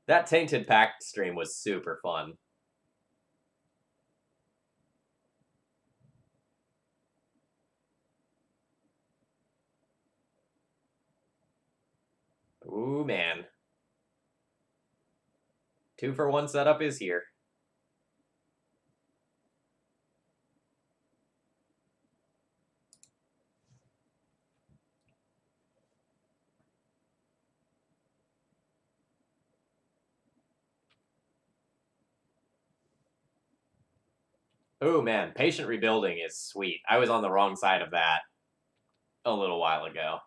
That Tainted Pact stream was super fun. Ooh, man. 2-for-1 setup is here. Ooh, man. Patient Rebuilding is sweet. I was on the wrong side of that a little while ago.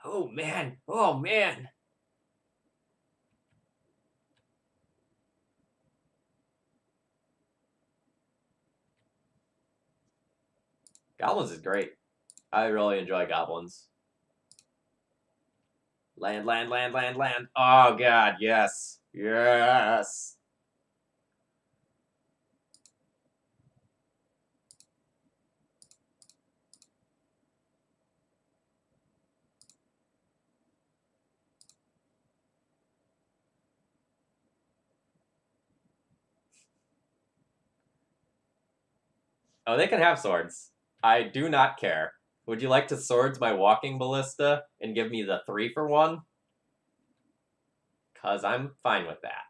Oh, man. Oh, man. Goblins is great. I really enjoy Goblins. Land, land, land, land, land. Oh, God, yes. Yes. Oh, they can have swords. I do not care. Would you like to swords my Walking Ballista and give me the 3-for-1? Because I'm fine with that.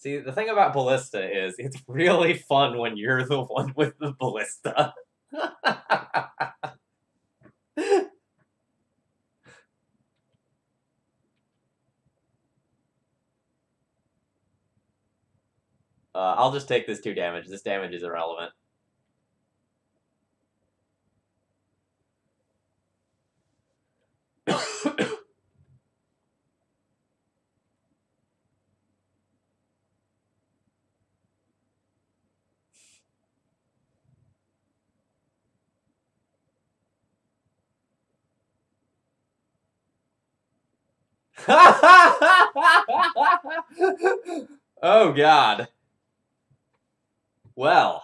See, the thing about Ballista is it's really fun when you're the one with the Ballista. I'll just take this 2 damage. This damage is irrelevant. Oh, God. Well.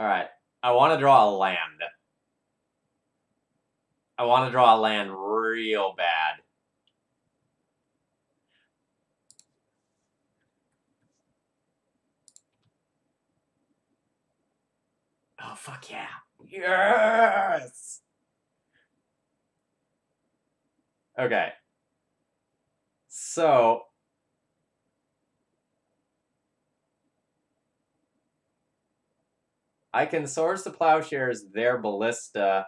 Alright. I want to draw a land. I want to draw a land real bad. Oh, fuck yeah. Yes! Okay. So, I can source the plowshares their ballista,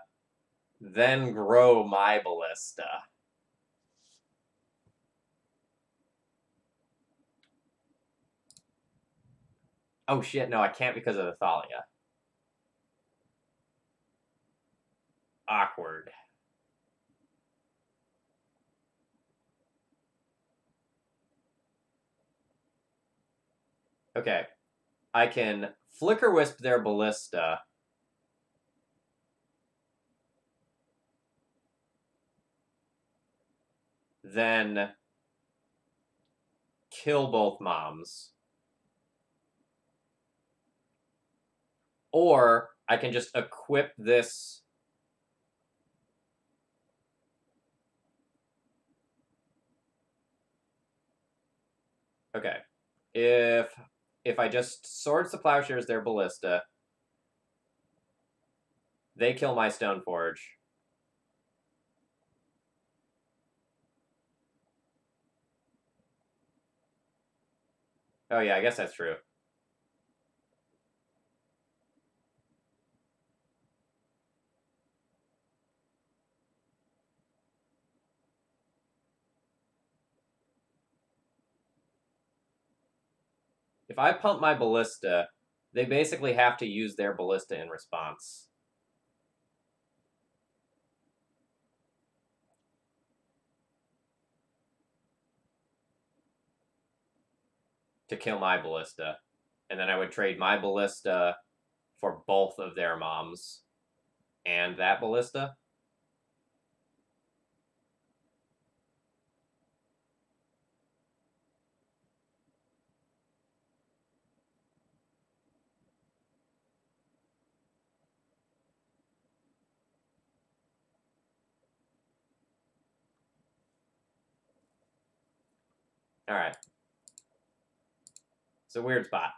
then grow my ballista. Oh shit, no, I can't because of the Thalia. Awkward. Okay. I can Flicker Wisp their ballista. Then kill both moms. Or I can just equip this. Okay. If I just Swords the Plowshares their ballista, they kill my Stoneforge. Oh yeah, I guess that's true. If I pump my ballista, they basically have to use their ballista in response. To kill my ballista. And then I would trade my ballista for both of their moms and that ballista. Alright. It's a weird spot.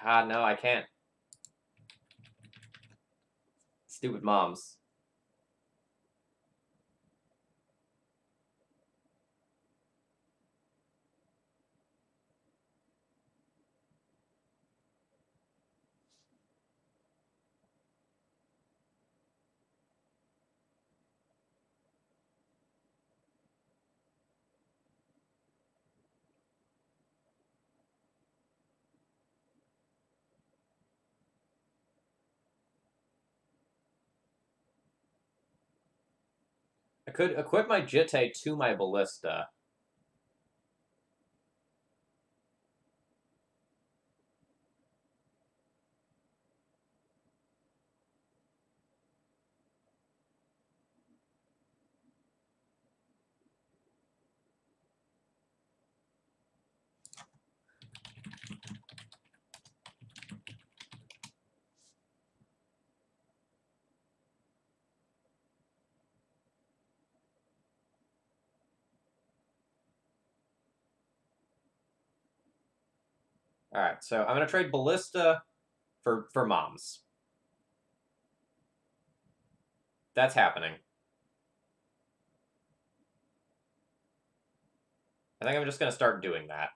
God, no, I can't. Stupid moms. I could equip my Jitte to my ballista. Alright, so I'm going to trade ballista for moms. That's happening. I think I'm just going to start doing that.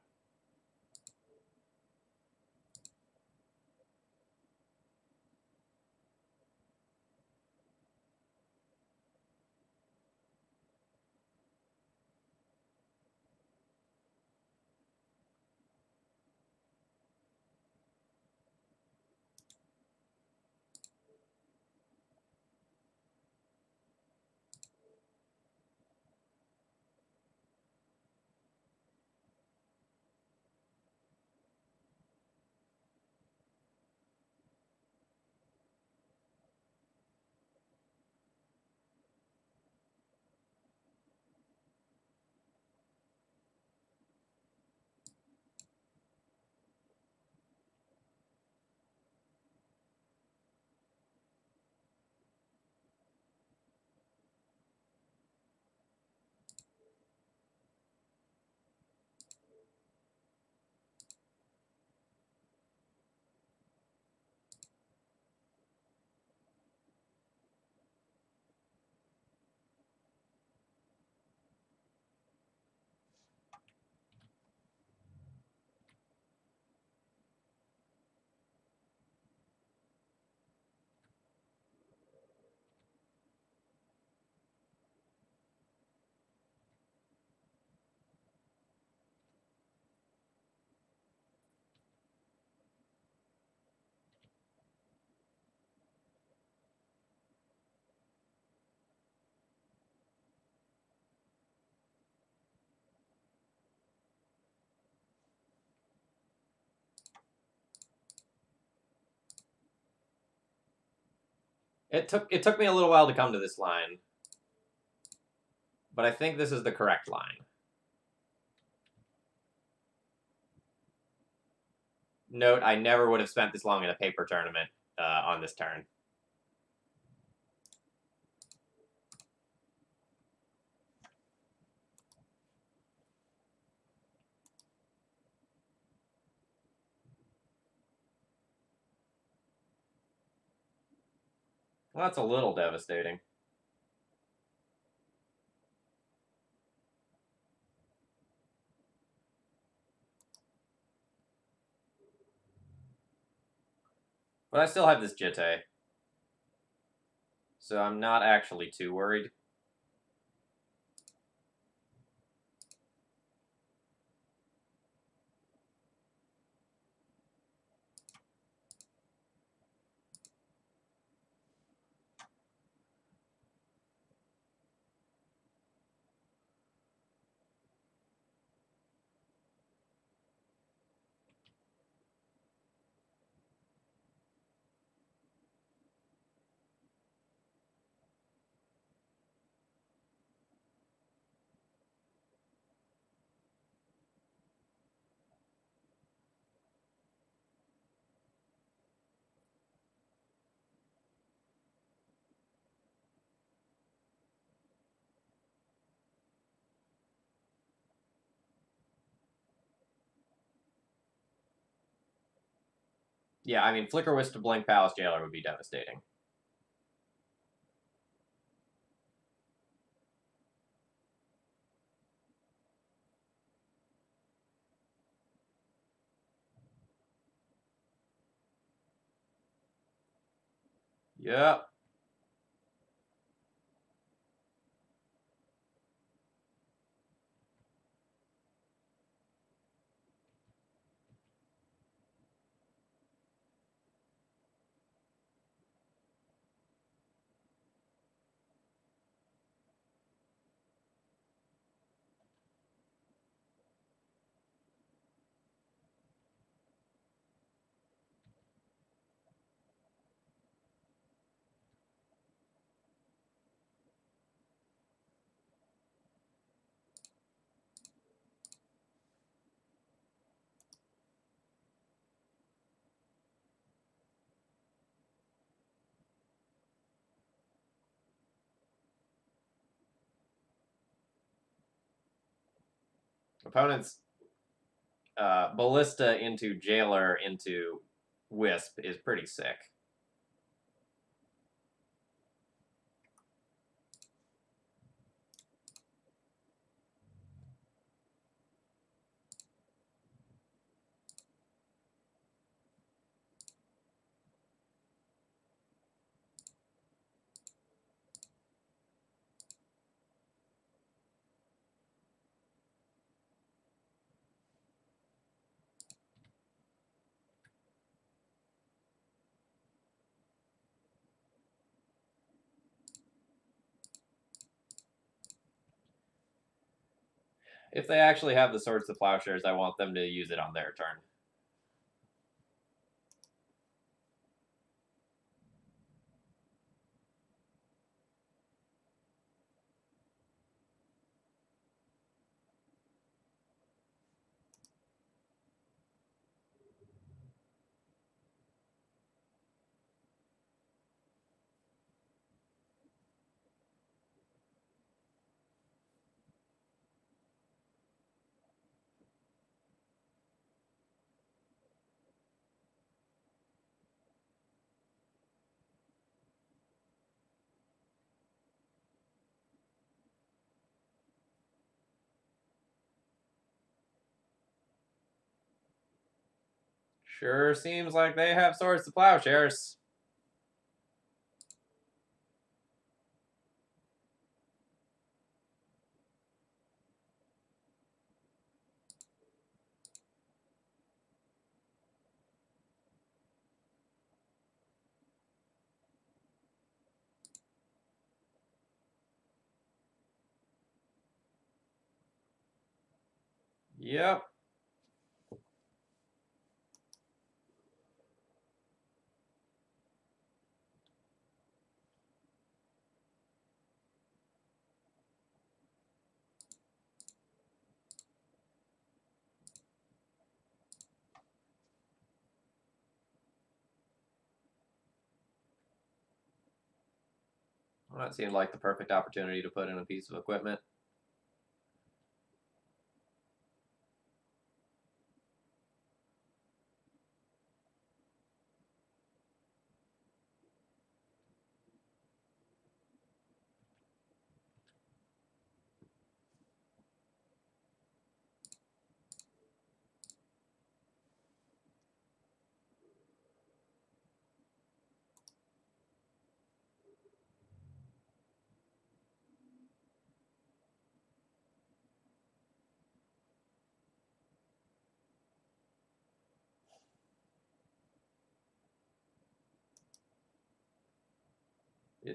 It took me a little while to come to this line, but I think this is the correct line. Note, I never would have spent this long in a paper tournament on this turn. Well, that's a little devastating. But I still have this Jitte, so I'm not actually too worried. Yeah, I mean, Flicker Wisp to Blink Palace Jailer would be devastating. Yep. Opponents Ballista into Jailer into Wisp is pretty sick. If they actually have the Swords to Plowshares, I want them to use it on their turn. Sure seems like they have Swords to Plowshares. Yep. Well, that seemed like the perfect opportunity to put in a piece of equipment.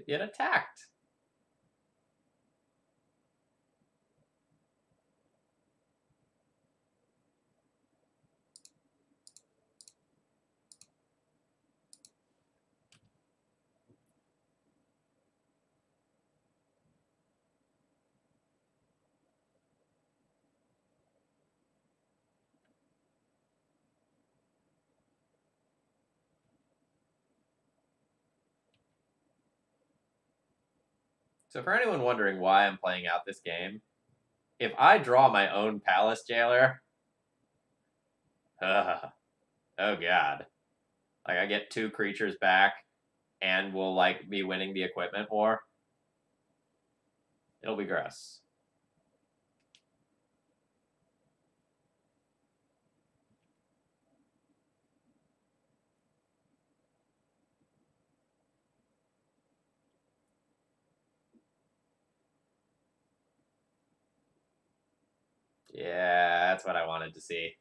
It attacked. So for anyone wondering why I'm playing out this game, if I draw my own Palace Jailer, oh god. Like, I get 2 creatures back, and we'll, like, be winning the equipment war. It'll be gross. Yeah, that's what I wanted to see.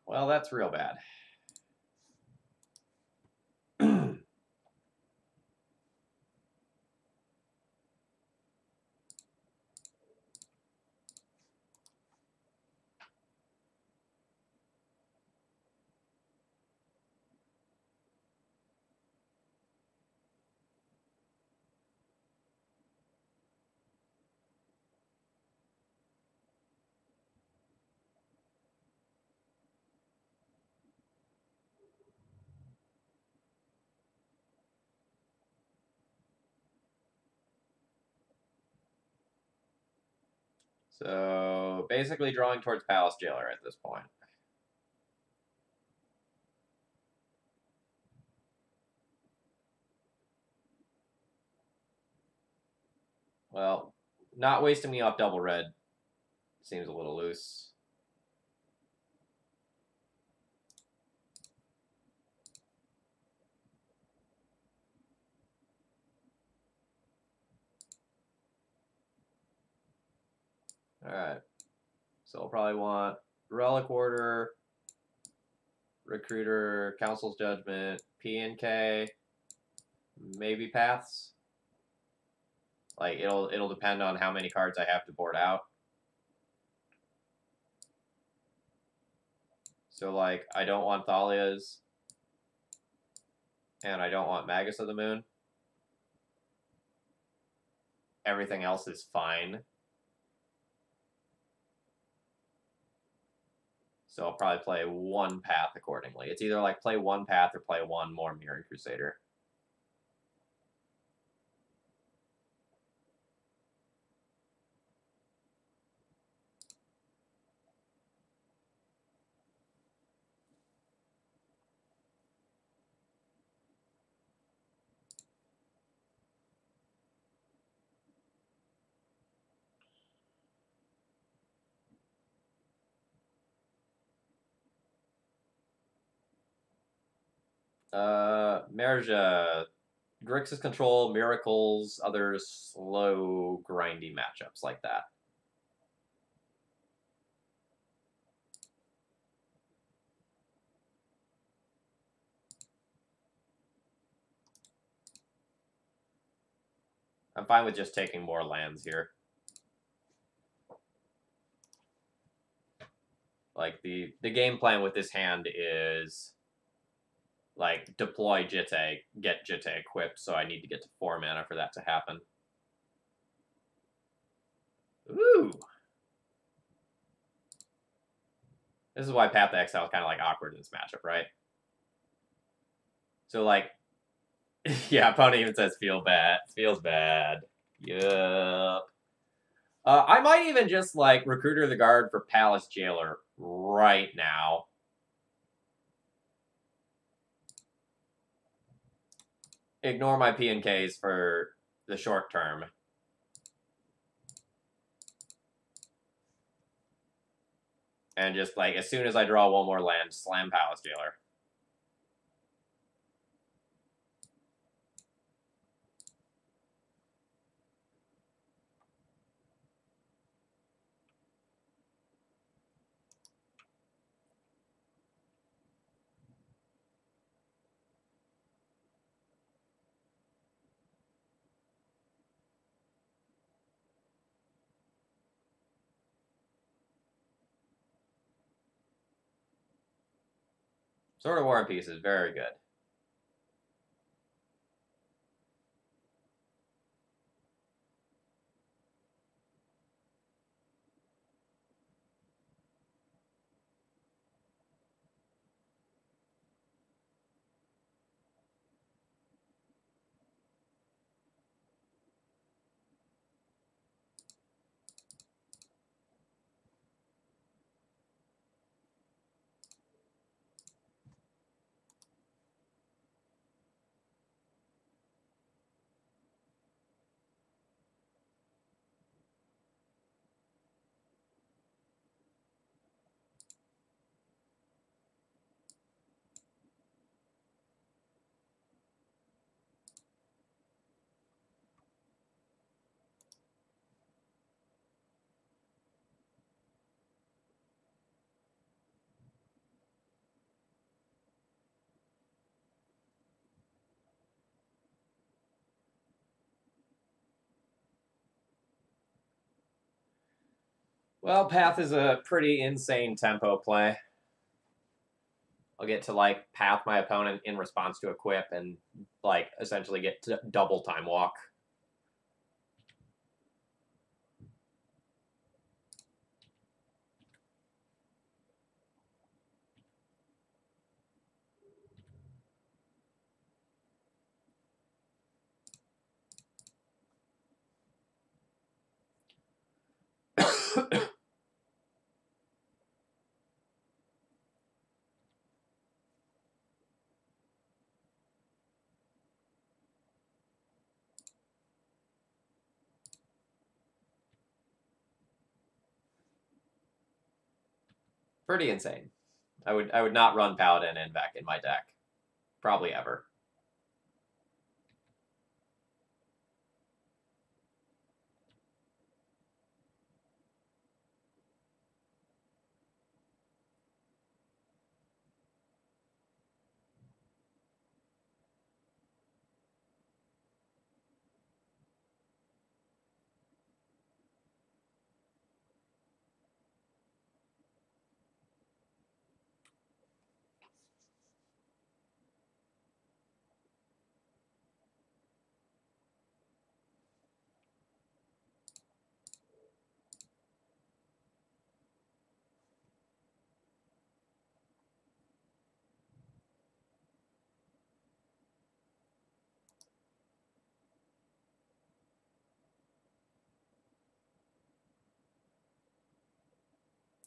Well, that's real bad. So basically drawing towards Palace Jailer at this point. Well, not wasting me off double red seems a little loose. Alright. So I'll probably want Relic Order, Recruiter, Council's Judgment, PNK, maybe Paths. Like it'll depend on how many cards I have to board out. So like I don't want Thalia's, and I don't want Magus of the Moon. Everything else is fine. So I'll probably play one path accordingly. It's either like play one path or play one more Mirroring Crusader. Merja, Grixis control, miracles, other slow, grindy matchups like that. I'm fine with just taking more lands here. Like the game plan with this hand is like deploy Jitte, get Jitte equipped, so I need to get to 4 mana for that to happen. Ooh. This is why Path to Exile is kind of like awkward in this matchup, right? So like, yeah, opponent even says feel bad. Feels bad. Yup. I might even just like Recruiter the Guard for Palace Jailer right now. Ignore my PNKs for the short term. And just like, as soon as I draw one more land, slam Palace Jailer. Sword of War and Peace is very good. Well, Path is a pretty insane tempo play. I'll get to like path my opponent in response to equip and like essentially get to double time walk. Pretty insane. I would not run Paladin and back in my deck. Probably ever.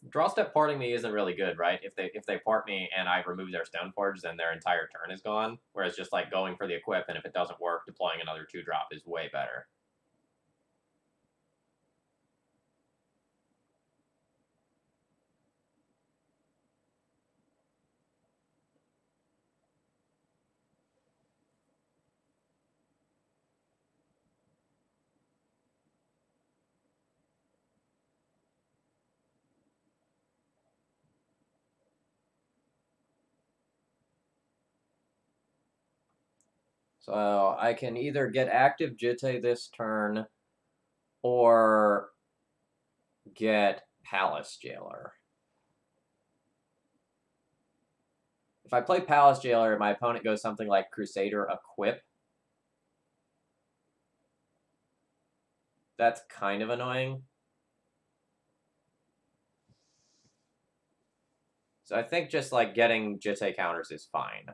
Draw step parting me isn't really good, right? If they part me and I remove their Stoneforge, then their entire turn is gone. Whereas just like going for the equip, and if it doesn't work, deploying another 2-drop is way better. So I can either get active Jitte this turn, or get Palace Jailer. If I play Palace Jailer, my opponent goes something like Crusader Equip. That's kind of annoying. So I think just like getting Jitte counters is fine.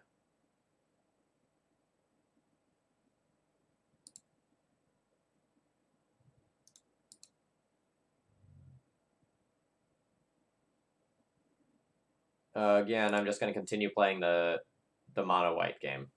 Again, I'm just going to continue playing the mono white game.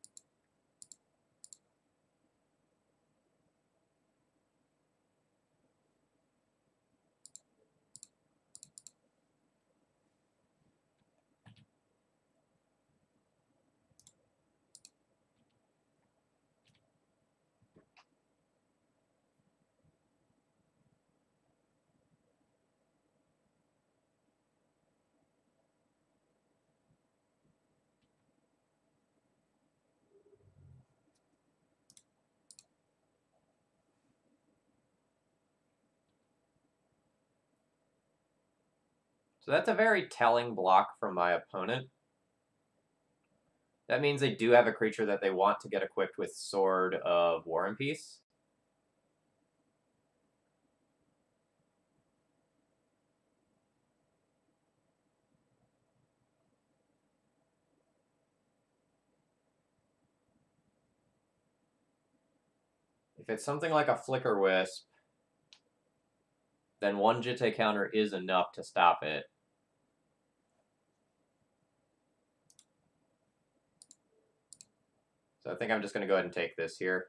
So that's a very telling block from my opponent. That means they do have a creature that they want to get equipped with Sword of War and Peace. If it's something like a Flicker Wisp, then one Jitte counter is enough to stop it. So I think I'm just going to go ahead and take this here.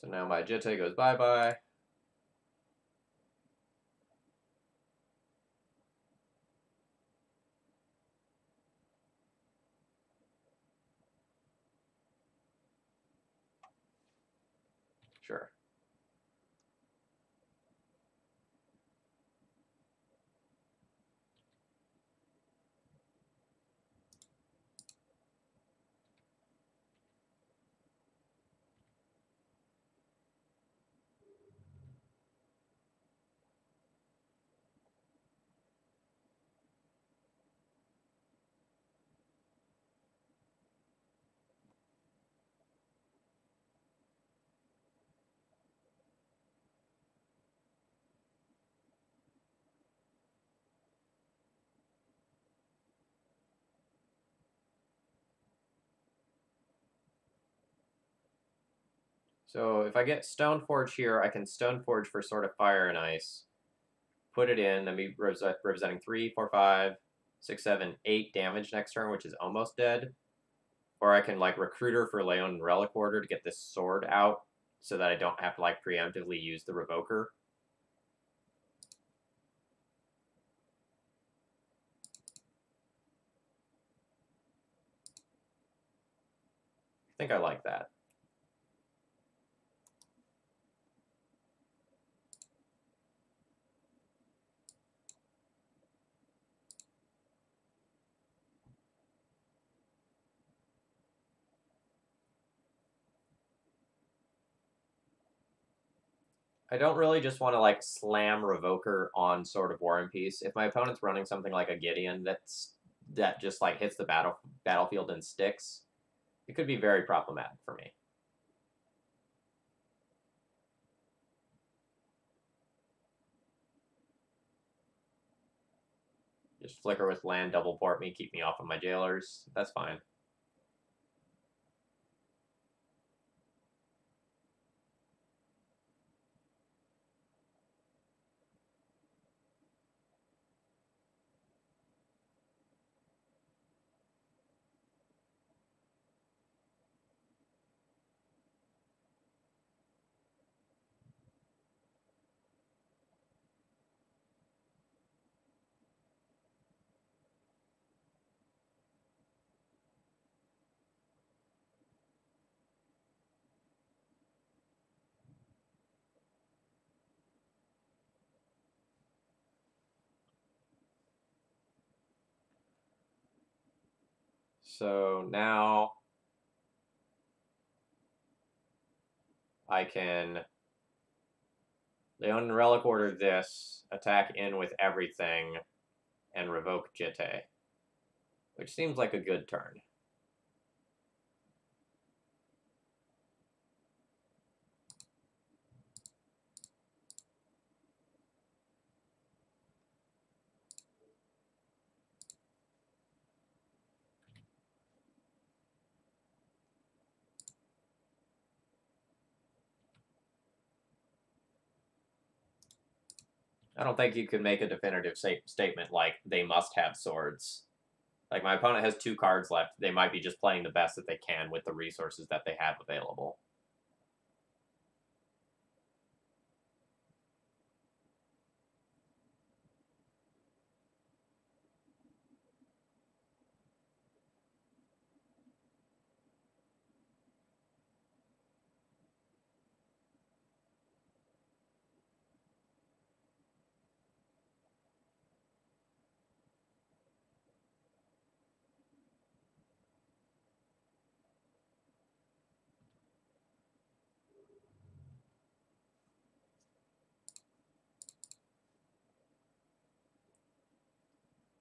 So now my Jitte goes bye-bye. Sure. So if I get Stoneforge here, I can Stoneforge for Sword of Fire and Ice. Put it in, and be representing 3, 4, 5, 6, 7, 8 damage next turn, which is almost dead. Or I can like Recruiter for Leon Relic Order to get this sword out so that I don't have to like preemptively use the Revoker. I think I like that. I don't really just want to like slam Revoker on Sword of War and Peace. If my opponent's running something like a Gideon that just like hits the battlefield and sticks, it could be very problematic for me. Just flicker with land, double port me, keep me off of my jailers. That's fine. So now I can Leon Relic Order this, attack in with everything, and revoke Jitte, which seems like a good turn. I don't think you can make a definitive statement like they must have swords. Like my opponent has 2 cards left. They might be just playing the best that they can with the resources that they have available.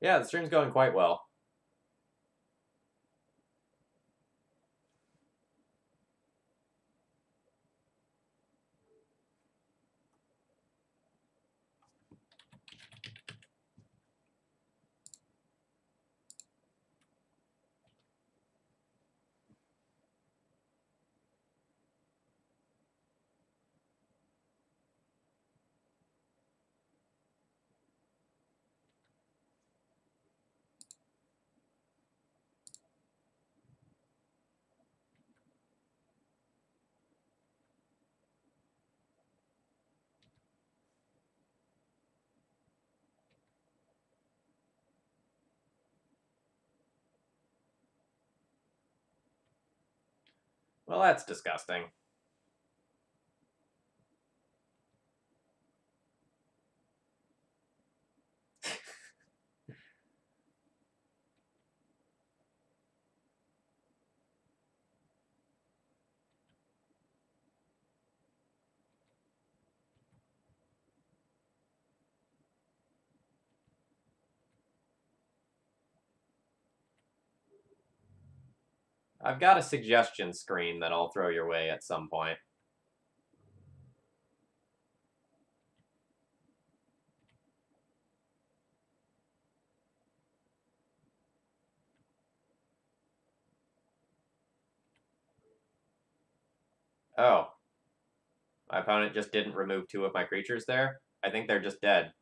Yeah, the stream's going quite well. Well, that's disgusting. I've got a suggestion screen that I'll throw your way at some point. Oh, My opponent just didn't remove 2 of my creatures there. I think they're just dead.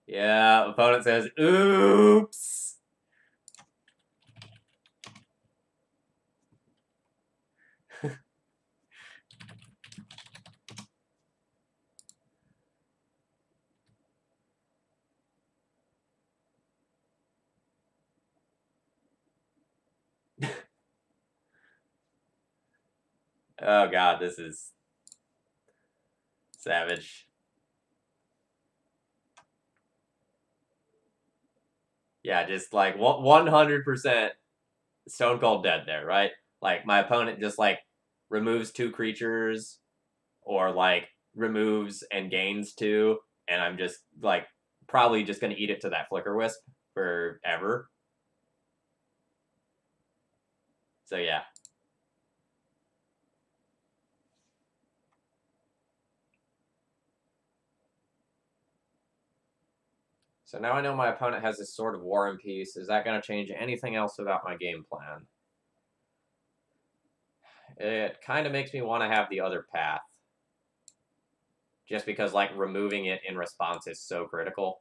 Yeah, opponent says, oops! Oh god, this is savage. Yeah, just like 100% Stone Cold dead there, right? Like my opponent just like removes 2 creatures or like removes and gains 2, and I'm just like probably just gonna eat it to that Flicker Wisp forever. So yeah. So now I know my opponent has this Sword of War and Peace. Is that going to change anything else about my game plan? It kind of makes me want to have the other path. Just because, like, removing it in response is so critical.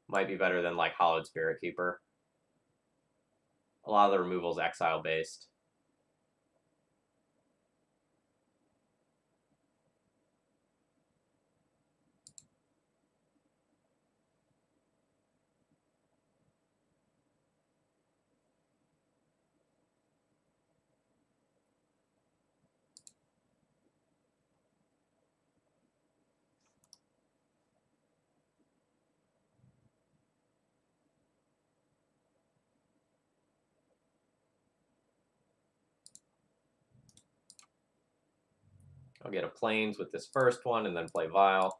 Might be better than, like, Hollowed Spirit Keeper. A lot of the removal's exile-based. I'll get a Plains with this first one and then play Vile.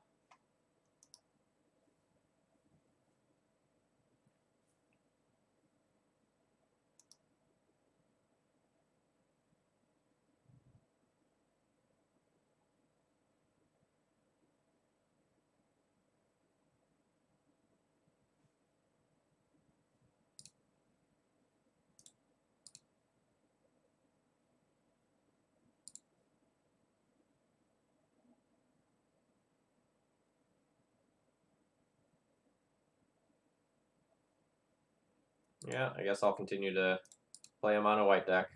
Yeah, I guess I'll continue to play him on a white deck.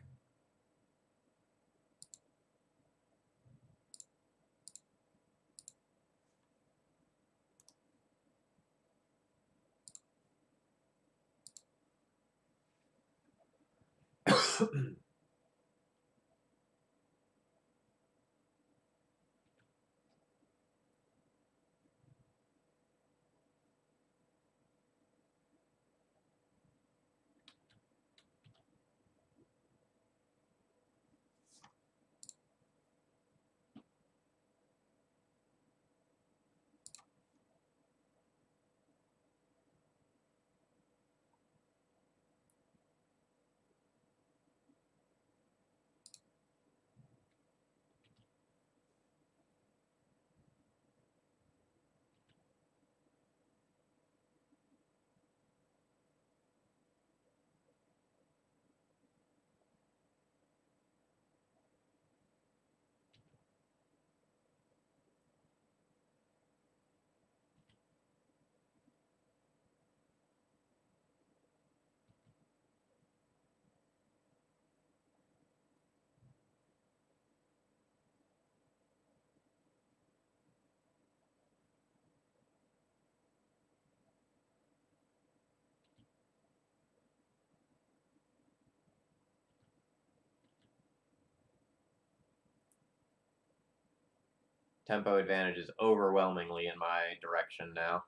Tempo advantage is overwhelmingly in my direction now.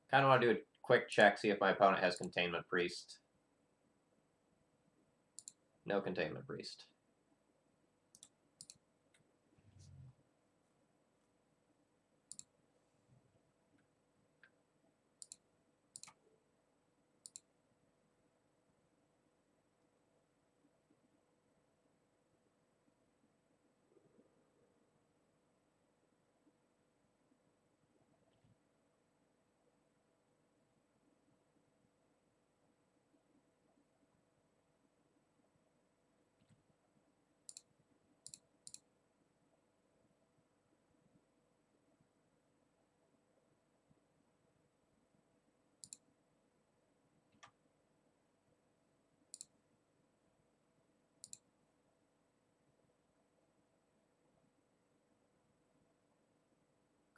Kind of want to do a quick check, see if my opponent has Containment Priest. No Containment Priest.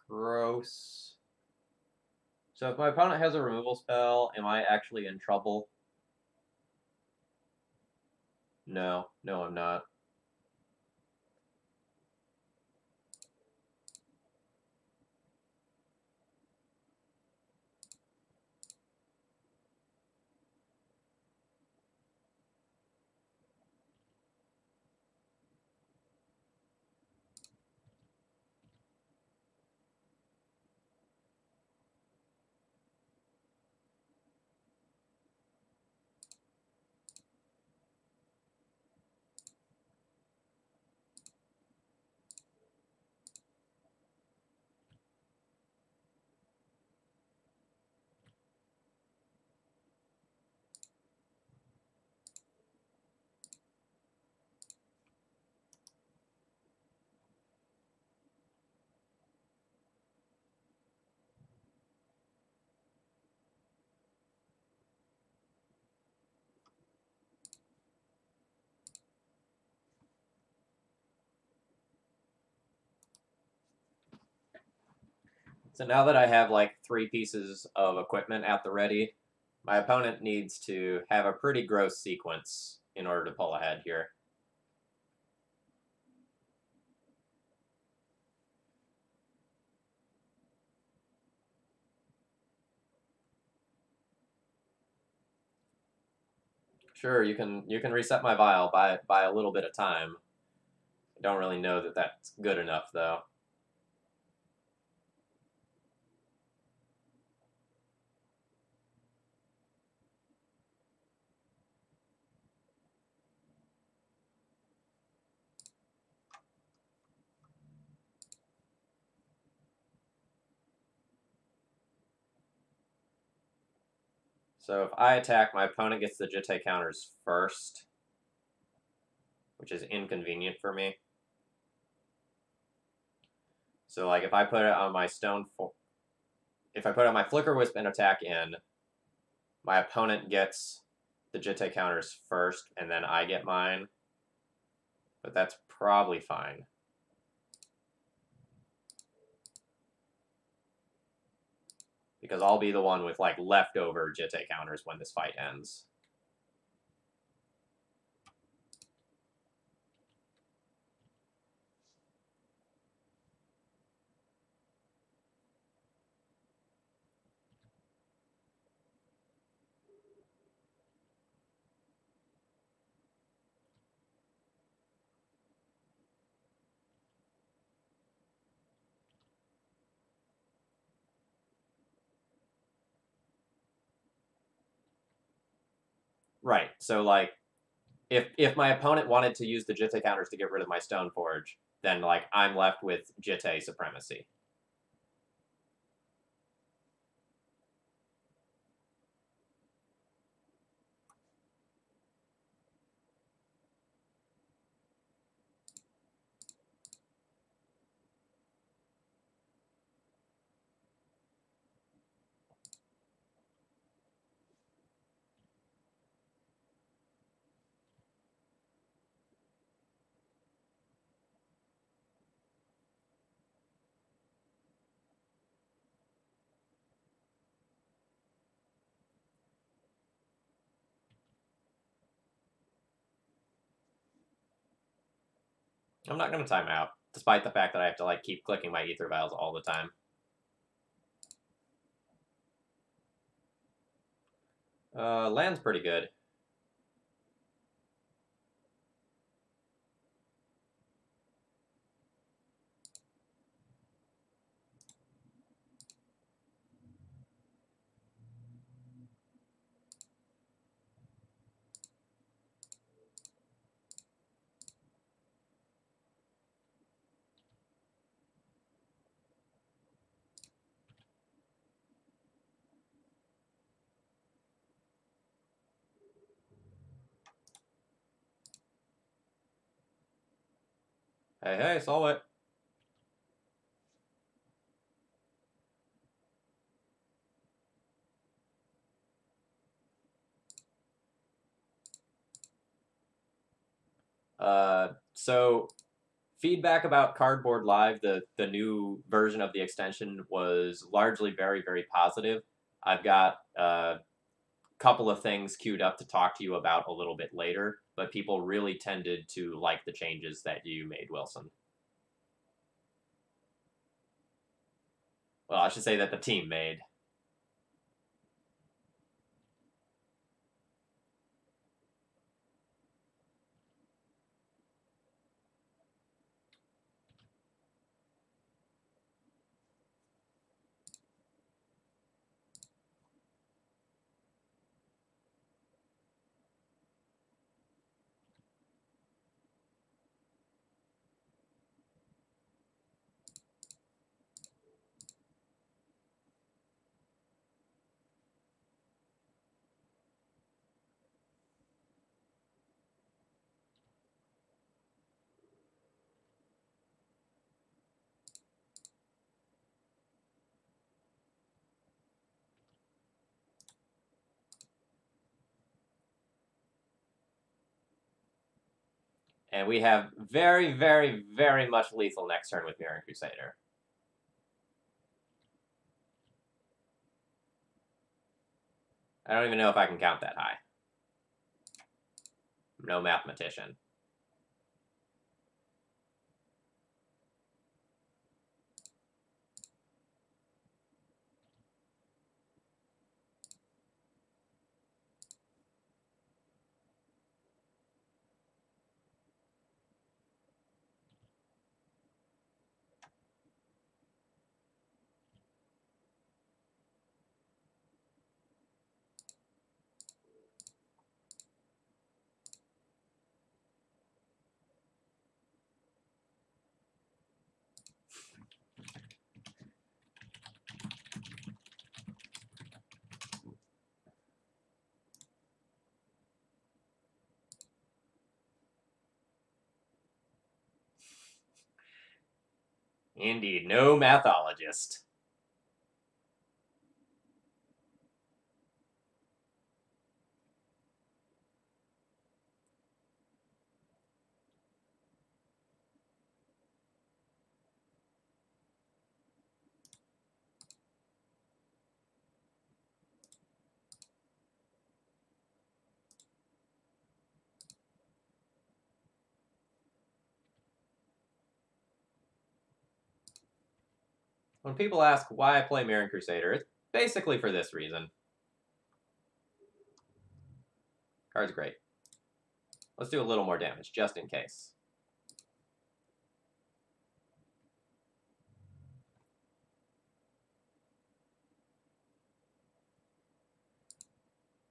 Gross. So if my opponent has a removal spell, am I actually in trouble? No. No, I'm not. So now that I have like 3 pieces of equipment at the ready, my opponent needs to have a pretty gross sequence in order to pull ahead here. Sure, you can reset my vial by a little bit of time. I don't really know that that's good enough though. So if I attack, my opponent gets the Jitte counters first, which is inconvenient for me. So like if I put it on my if I put on my Flicker Wisp and attack in, my opponent gets the Jitte counters first, and then I get mine. But that's probably fine. Because I'll be the one with like leftover Jitte counters when this fight ends. Right. So like if my opponent wanted to use the Jitte counters to get rid of my Stoneforge, then like I'm left with Jitte supremacy. I'm not going to time out, despite the fact that I have to like keep clicking my Ether Vials all the time. Land's pretty good. Hey, hey, solve it. So feedback about Cardboard Live, the new version of the extension, was largely very, very positive. I've got a couple of things queued up to talk to you about a little bit later, but people really tended to like the changes that you made, Wilson. Well, I should say that the team made. And we have very, very, very much lethal next turn with Mirror Crusader. I don't even know if I can count that high. I'm no mathematician. Indeed, no mathologist. When people ask why I play Mirror Crusader, it's basically for this reason. Card's great. Let's do a little more damage, just in case.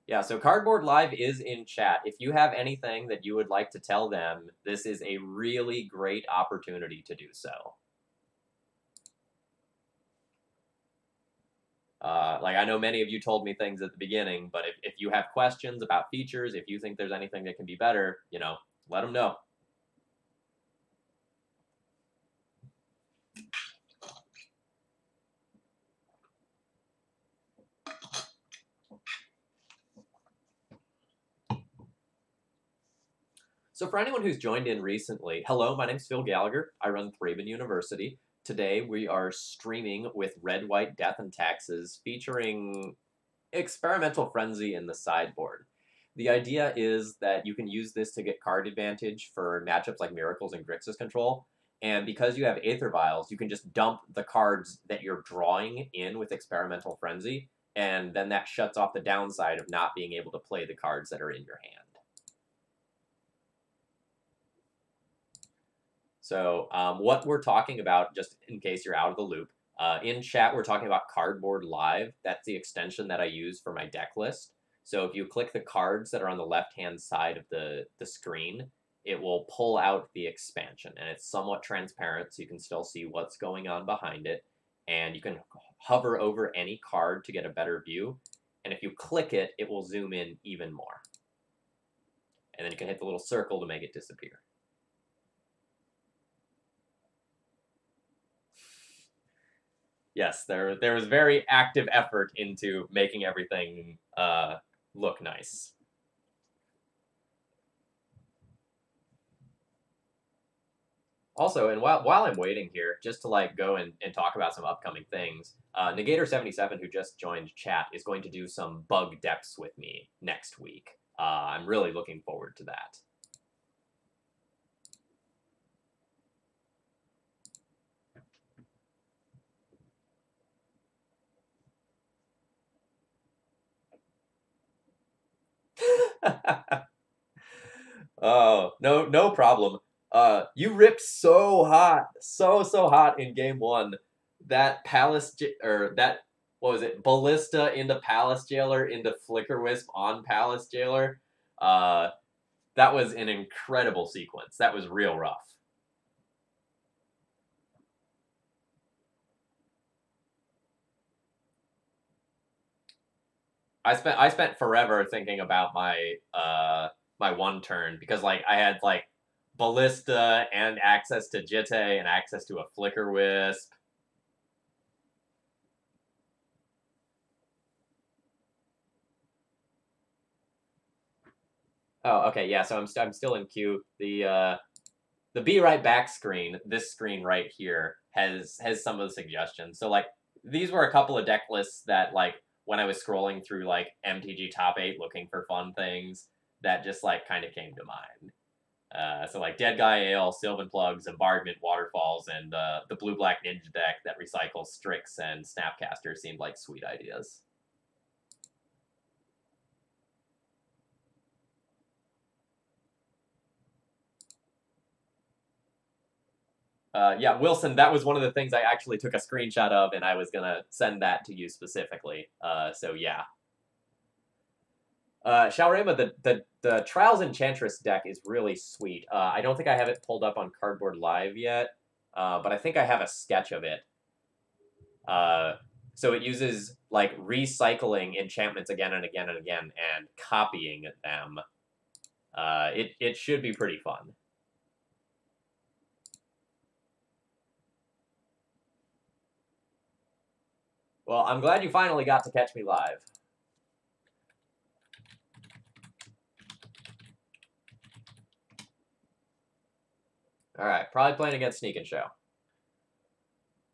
Yeah, so Cardboard Live is in chat. If you have anything that you would like to tell them, this is a really great opportunity to do so. Like, I know many of you told me things at the beginning, but if you have questions about features, if you think there's anything that can be better, you know, let them know. So for anyone who's joined in recently, hello, my name's Phil Gallagher. I run ThrabenU University. Today we are streaming with Red, White, Death, and Taxes, featuring Experimental Frenzy in the sideboard. The idea is that you can use this to get card advantage for matchups like Miracles and Grixis control. And because you have Aether Vials, you can just dump the cards that you're drawing in with Experimental Frenzy, and then that shuts off the downside of not being able to play the cards that are in your hand. So what we're talking about, just in case you're out of the loop, in chat we're talking about Cardboard Live. That's the extension that I use for my deck list. So if you click the cards that are on the left-hand side of the screen, it will pull out the expansion. And it's somewhat transparent, so you can still see what's going on behind it. And you can hover over any card to get a better view. And if you click it, it will zoom in even more. And then you can hit the little circle to make it disappear. Yes, there was very active effort into making everything look nice. Also, and while I'm waiting here, just to like go and talk about some upcoming things, Negator77, who just joined chat, is going to do some bug depths with me next week. I'm really looking forward to that. Oh, no problem. You ripped so hot, so hot in game one. That or that, what was it? Ballista into Palace Jailer into Flicker Wisp on Palace Jailer. Uh, that was an incredible sequence. That was real rough. I spent forever thinking about my one turn because like I had like Ballista and access to Jitte and access to a Flicker Wisp. Oh, okay, yeah. So I'm still in queue. The Be Right Back screen, this screen right here, has some of the suggestions. So like these were a couple of deck lists that like when I was scrolling through like MTG Top 8 looking for fun things that just like kind of came to mind. So like Dead Guy Ale, Sylvan Plugs, Embargment, Waterfalls, and the Blue Black Ninja deck that recycles Strix and Snapcaster seemed like sweet ideas. Yeah, Wilson, that was one of the things I actually took a screenshot of, and I was gonna send that to you specifically. So yeah. Shaurema, the Trials Enchantress deck is really sweet. I don't think I have it pulled up on Cardboard Live yet, but I think I have a sketch of it. So it uses like recycling enchantments again and again and again and copying them. It should be pretty fun. Well, I'm glad you finally got to catch me live. All right, probably playing against Sneak and Show.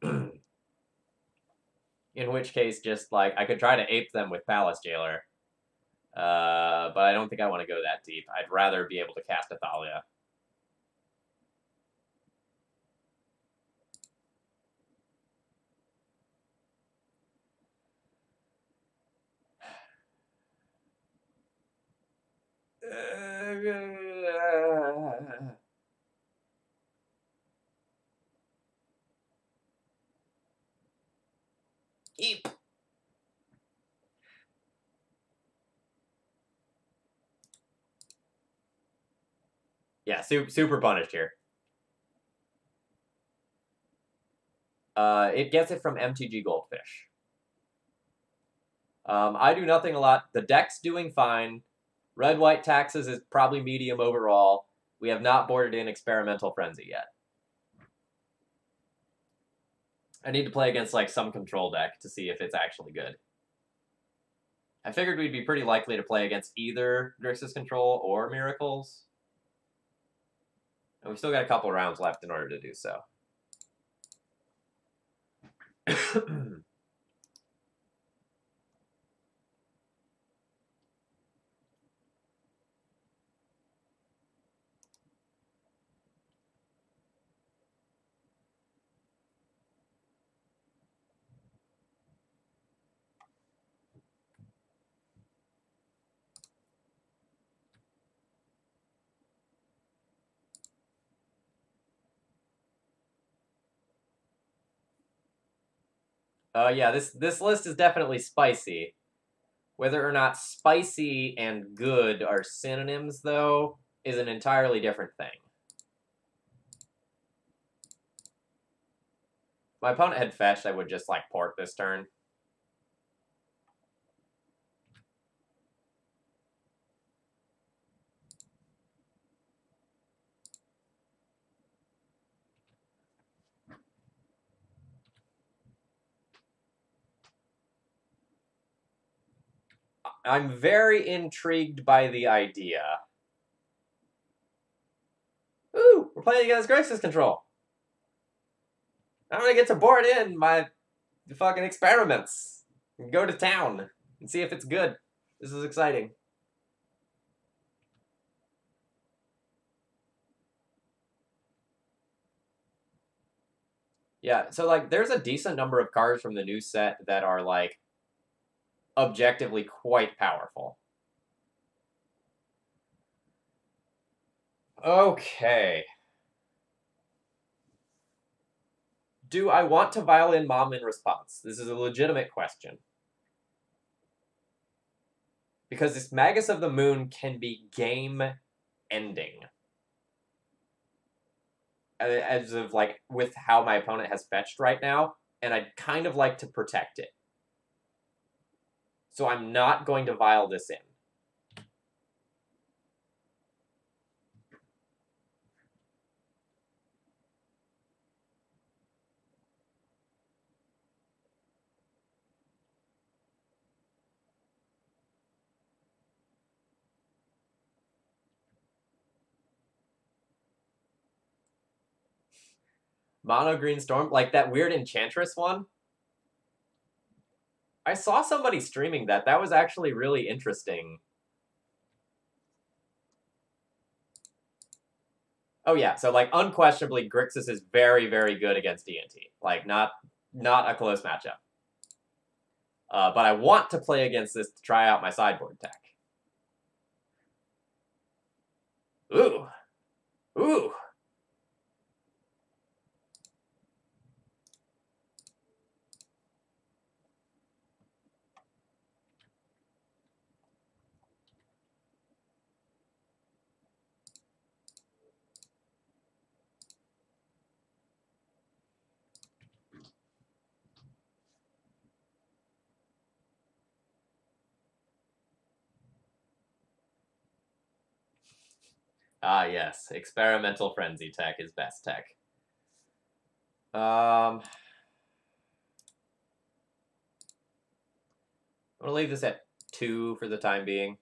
In which case, just like I could try to ape them with Palace Jailer, but I don't think I want to go that deep. I'd rather be able to cast Athalia. Eep. Yeah, super punished here. It gets it from MTG Goldfish. I do nothing a lot. The deck's doing fine. Red-white taxes is probably medium overall. We have not boarded in Experimental Frenzy yet. I need to play against like some control deck to see if it's actually good. I figured we'd be pretty likely to play against either Grixis Control or Miracles. And we've still got a couple rounds left in order to do so. Yeah, this list is definitely spicy. Whether or not spicy and good are synonyms, though, is an entirely different thing. If my opponent had fetched, I would just, like, port this turn. I'm very intrigued by the idea. Ooh, we're playing against Grixis Control. I'm gonna get to board in my fucking experiments and go to town and see if it's good. This is exciting. Yeah, so like there's a decent number of cards from the new set that are like objectively quite powerful. Okay. Do I want to violin mom in response? This is a legitimate question. Because this Magus of the Moon can be game ending. As of like with how my opponent has fetched right now, and I'd kind of like to protect it. So I'm not going to vial this in. Mono Green Storm, like that weird Enchantress one. I saw somebody streaming that. That was actually really interesting. Oh yeah, so like unquestionably, Grixis is very, very good against D&T. Like not a close matchup. But I want to play against this to try out my sideboard tech. Ooh, ooh. Ah yes, Experimental Frenzy tech is best tech. I'm gonna leave this at 2 for the time being.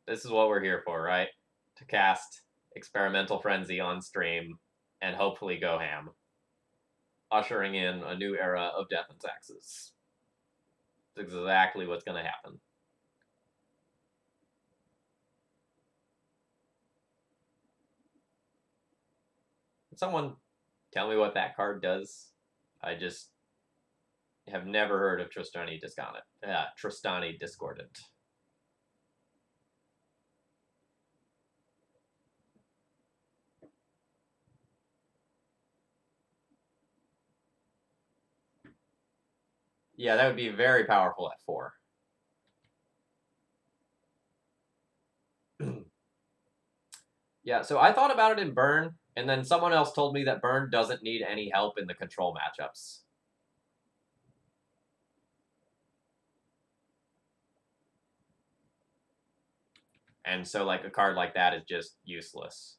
This is what we're here for, right? To cast Experimental Frenzy on stream and hopefully go ham. Ushering in a new era of death and taxes. That's exactly what's going to happen. Can someone tell me what that card does? I just have never heard of Tristani Discordant. Yeah, that would be very powerful at 4. Yeah, so I thought about it in Burn, and then someone else told me that Burn doesn't need any help in the control matchups. And so, like, a card like that is just useless.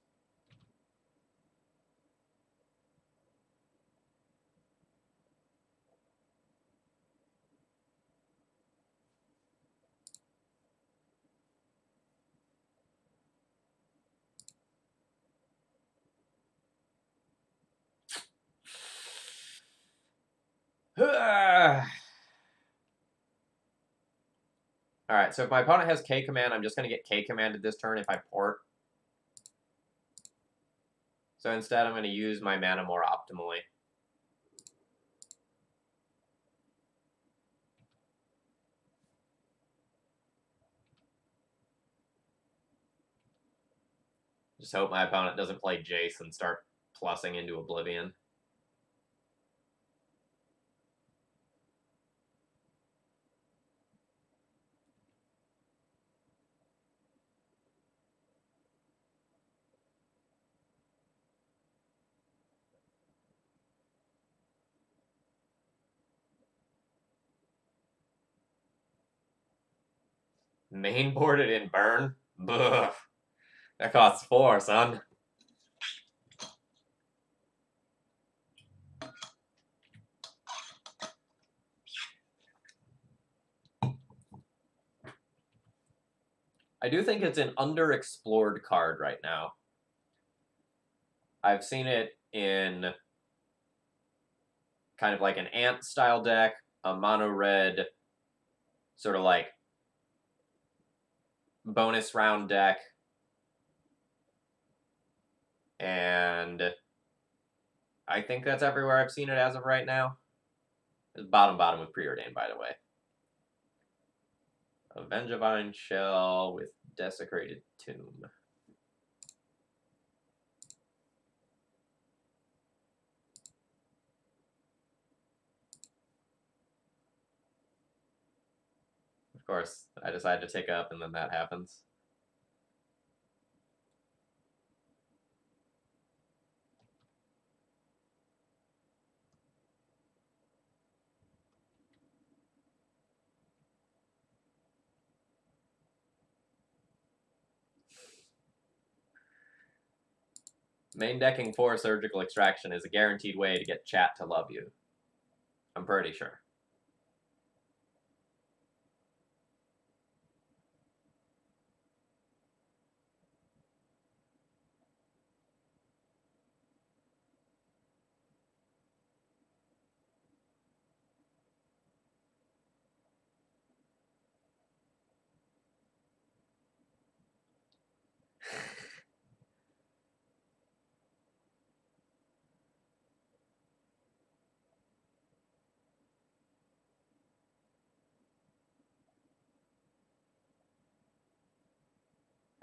Alright, so if my opponent has K command, I'm just going to get K commanded this turn if I port. So instead, I'm going to use my mana more optimally. Just hope my opponent doesn't play Jace and start plussing into Oblivion. Mainboarded in burn? Buh. That costs 4, son. I do think it's an underexplored card right now. I've seen it in kind of like an Ant style deck, a mono red sort of like bonus round deck, and I think that's everywhere I've seen it as of right now. It's bottom with preordained, by the way. A Vengevine Shell with Desecrated Tomb. Of course, I decide to take up, and then that happens. Main decking 4 Surgical Extraction is a guaranteed way to get chat to love you. I'm pretty sure.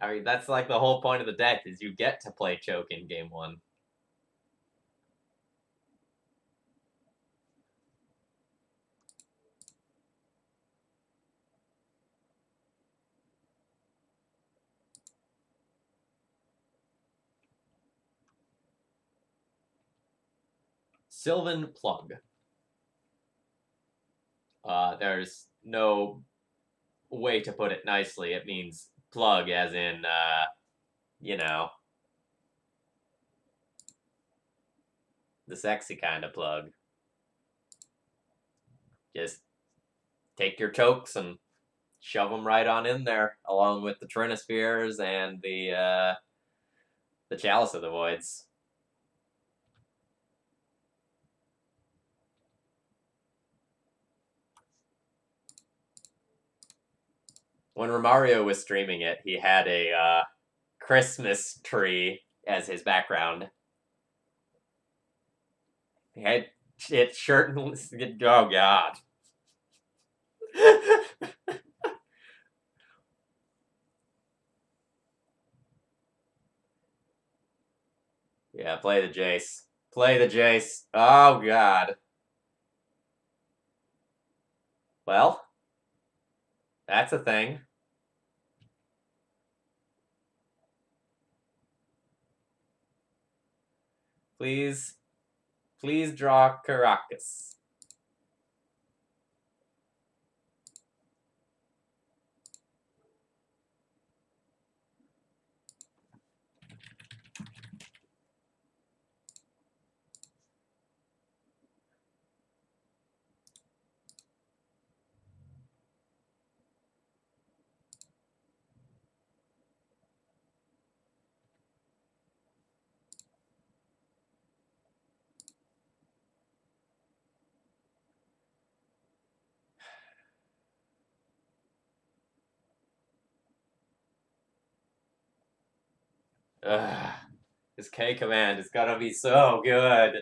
I mean, that's like the whole point of the deck, is you get to play Choke in game 1. Sylvan Plug. There's no way to put it nicely. It means plug as in, you know, the sexy kind of plug. Just take your chokes and shove them right on in there, along with the Trinispheres and the Chalice of the Voids. When Romario was streaming it, he had a Christmas tree as his background. He had it shirtless. Oh, God. Yeah, play the Jace. Play the Jace. Oh, God. Well, that's a thing. Please draw Caracas. Ugh. This K command is gonna be so good.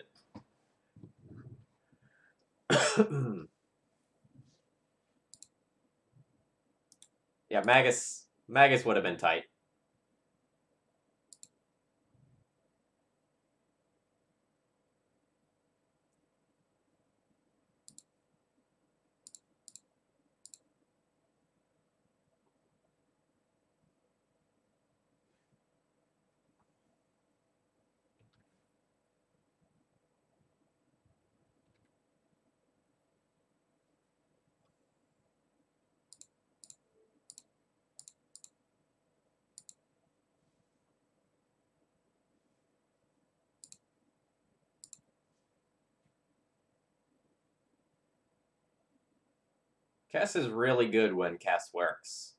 Yeah, Magus would have been tight. Kess is really good when Kess works.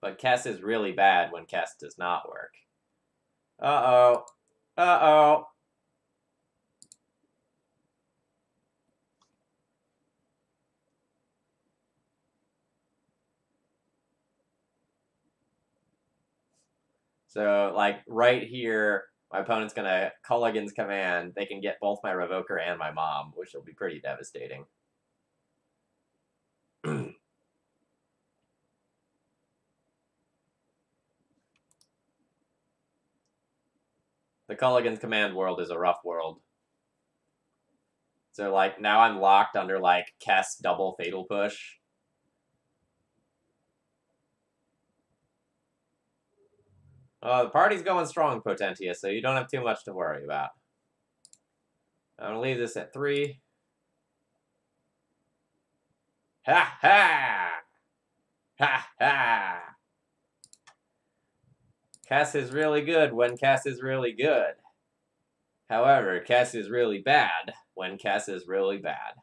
But Kess is really bad when Kess does not work. Uh-oh. Uh-oh. So, like, right here, my opponent's gonna Culligan's Command. They can get both my Revoker and my Mom, which will be pretty devastating. The Culligan's Command world is a rough world. So, like, now I'm locked under, like, Kess double Fatal Push. The party's going strong, Potentia, so you don't have too much to worry about. I'm gonna leave this at 3. Ha ha! Ha ha! Kess is really good when Kess is really good. However, Kess is really bad when Kess is really bad.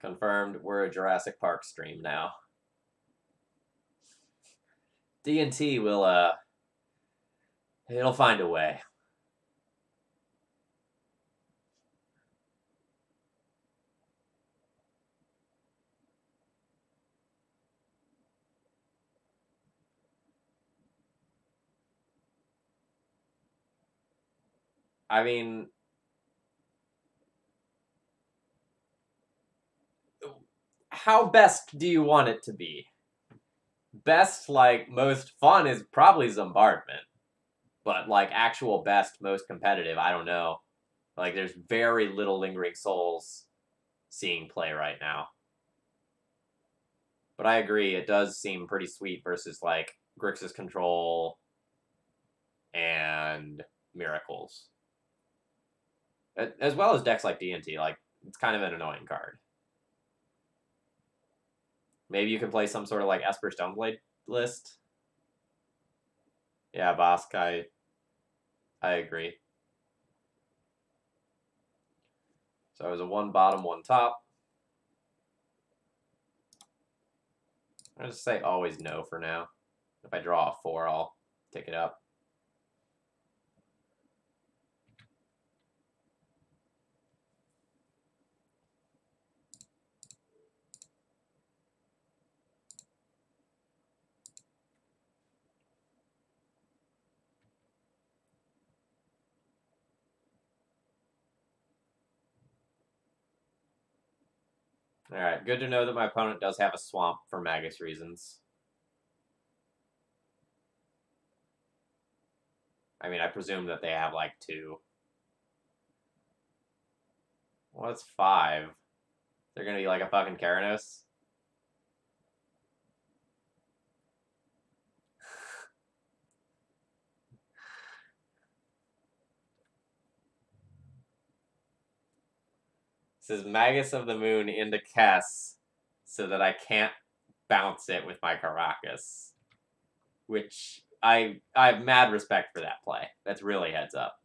Confirmed, we're a Jurassic Park stream now. D&T will, it'll find a way. I mean, how best do you want it to be? Best, like, most fun is probably Zombardment. But, like, actual best, most competitive, I don't know. Like, there's very little Lingering Souls seeing play right now. But I agree, it does seem pretty sweet versus, like, Grixis Control and Miracles. As well as decks like D&T, like, it's kind of an annoying card. Maybe you can play some sort of, like, Esper Stoneblade list. Yeah, Bosk, I agree. So it was a 1 bottom, 1 top. I'm going to say always no for now. If I draw a 4, I'll take it up. Alright, good to know that my opponent does have a swamp for Magus reasons. I mean, I presume that they have, like, 2. Well, that's 5. They're gonna be like a fucking Keranos? This is Magus of the Moon into Kess so that I can't bounce it with my Caracas. Which, I have mad respect for that play. That's really heads up.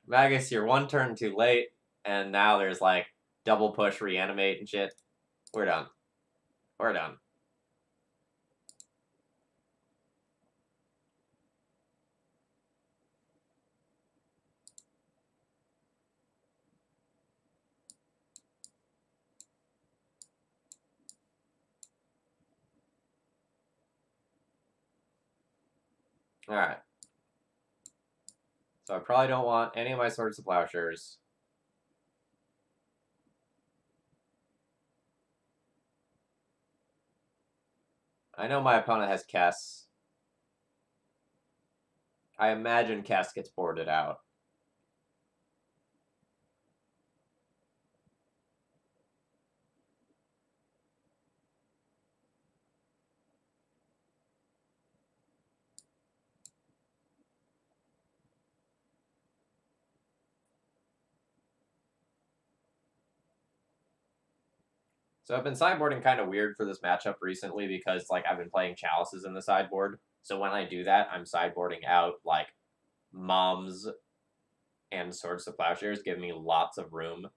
Magus, you're 1 turn too late, and now there's, like, double push, reanimate, and shit. We're done. We're done. Alright. So I probably don't want any of my Swords of Plowshares. I know my opponent has Kess. I imagine Kess gets boarded out. So I've been sideboarding kind of weird for this matchup recently because like I've been playing chalices in the sideboard. So when I do that, I'm sideboarding out like moms and swords to plowshares, giving me lots of room.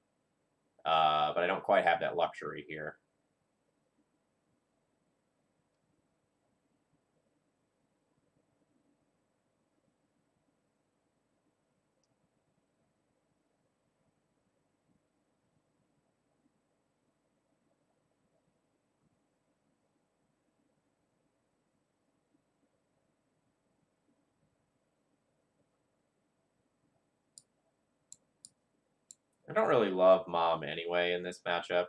But I don't quite have that luxury here. I don't really love mom anyway in this matchup.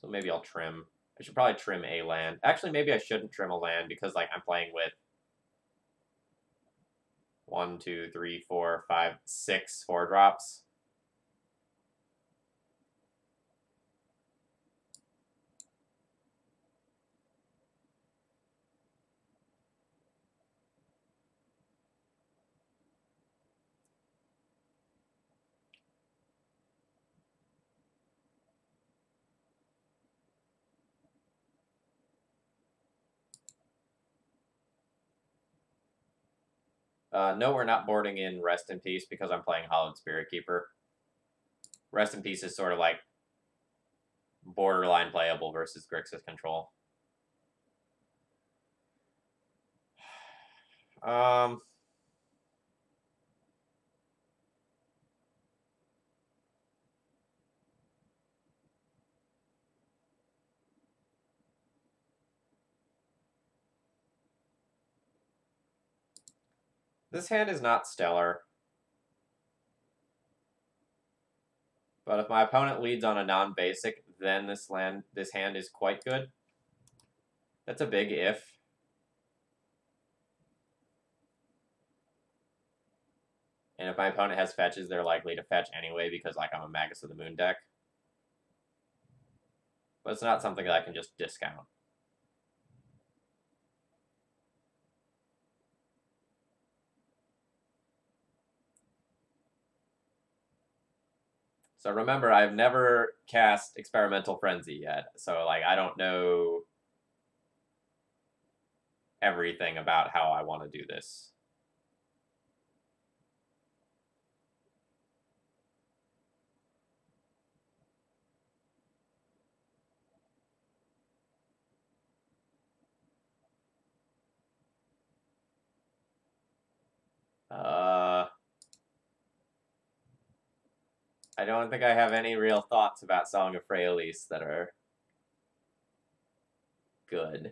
So maybe I'll trim. I should probably trim a land. Actually, maybe I shouldn't trim a land because like I'm playing with 1, 2, 3, 4, 5, 6 4-drops. No, we're not boarding in Rest in Peace because I'm playing Hallowed Spirit Keeper. Rest in Peace is sort of like borderline playable versus Grixis control. Um, this hand is not stellar. But if my opponent leads on a non-basic, then this hand is quite good. That's a big if. And if my opponent has fetches, they're likely to fetch anyway because like I'm a Magus of the Moon deck. But it's not something that I can just discount. So remember, I've never cast Experimental Frenzy yet. So like I don't know everything about how I want to do this. I don't think I have any real thoughts about Song of Freyalise that are good.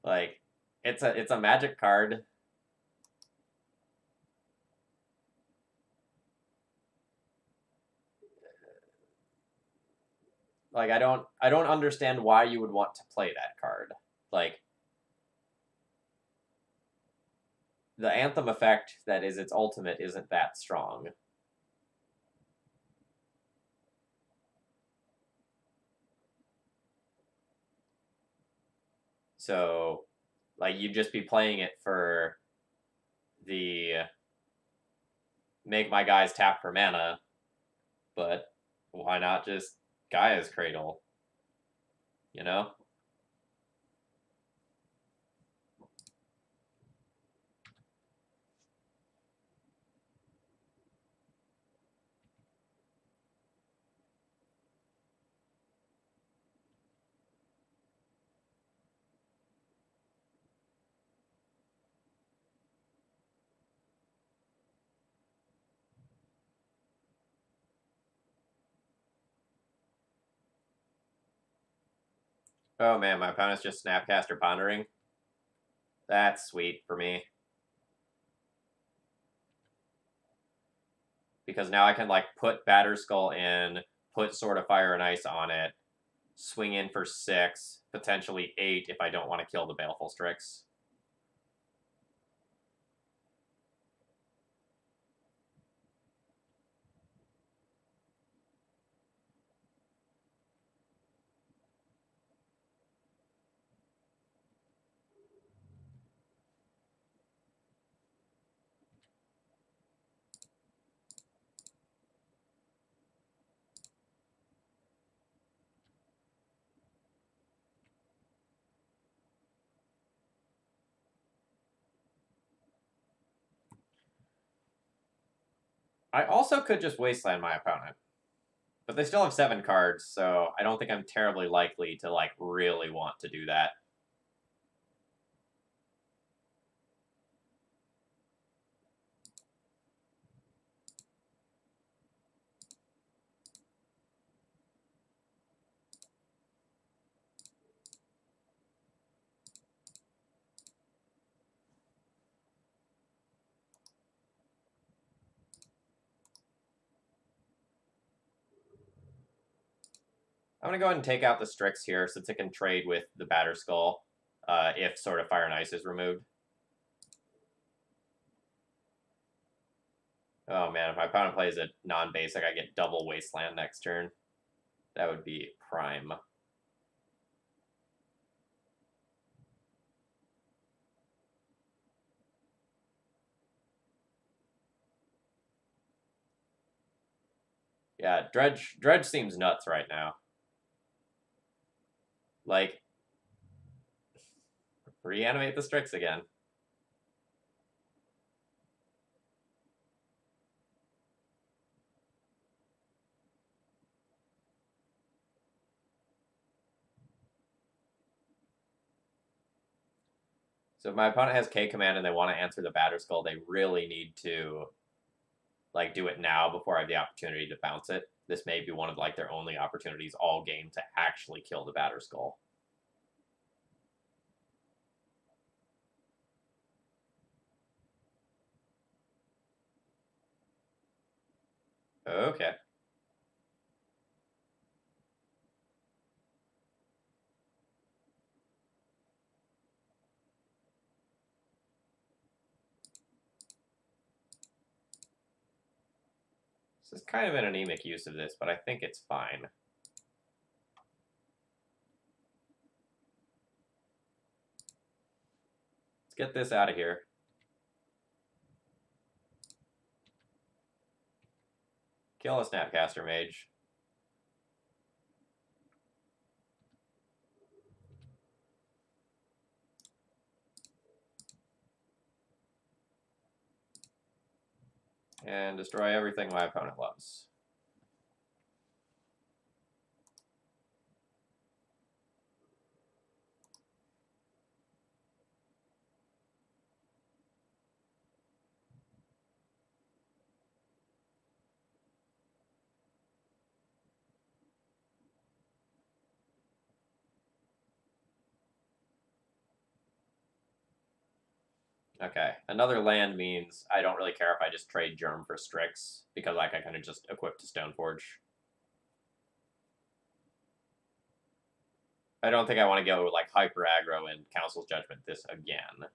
Like, it's a magic card. Like, I don't understand why you would want to play that card. Like, the Anthem effect that is its ultimate isn't that strong. So, like, you'd just be playing it for the make my guys tap for mana, but why not just Gaia's Cradle? You know? Oh man, my opponent's just Snapcaster Pondering. That's sweet for me. Because now I can like put Batterskull in, put Sword of Fire and Ice on it, swing in for 6, potentially 8 if I don't want to kill the Baleful Strix. I also could just wasteland my opponent. But they still have 7 cards, so I don't think I'm terribly likely to, like, really want to do that. I'm going to go ahead and take out the Strix here, since it can trade with the Batterskull if Sword of Fire and Ice is removed. Oh man, if my opponent plays a non-basic, I get double Wasteland next turn. That would be prime. Yeah, Dredge seems nuts right now. Like, reanimate the Strix again. So if my opponent has K command and they want to answer the Batterskull, they really need to like do it now before I have the opportunity to bounce it. This may be one of like their only opportunities all game to actually kill the Batterskull. Okay. This is kind of an anemic use of this, but I think it's fine. Let's get this out of here. Kill a Snapcaster Mage. And destroy everything my opponent loves. Okay, another land means I don't really care if I just trade Germ for Strix, because like I kind of just equip to Stoneforge. I don't think I want to go like hyper aggro and Council's Judgment this again.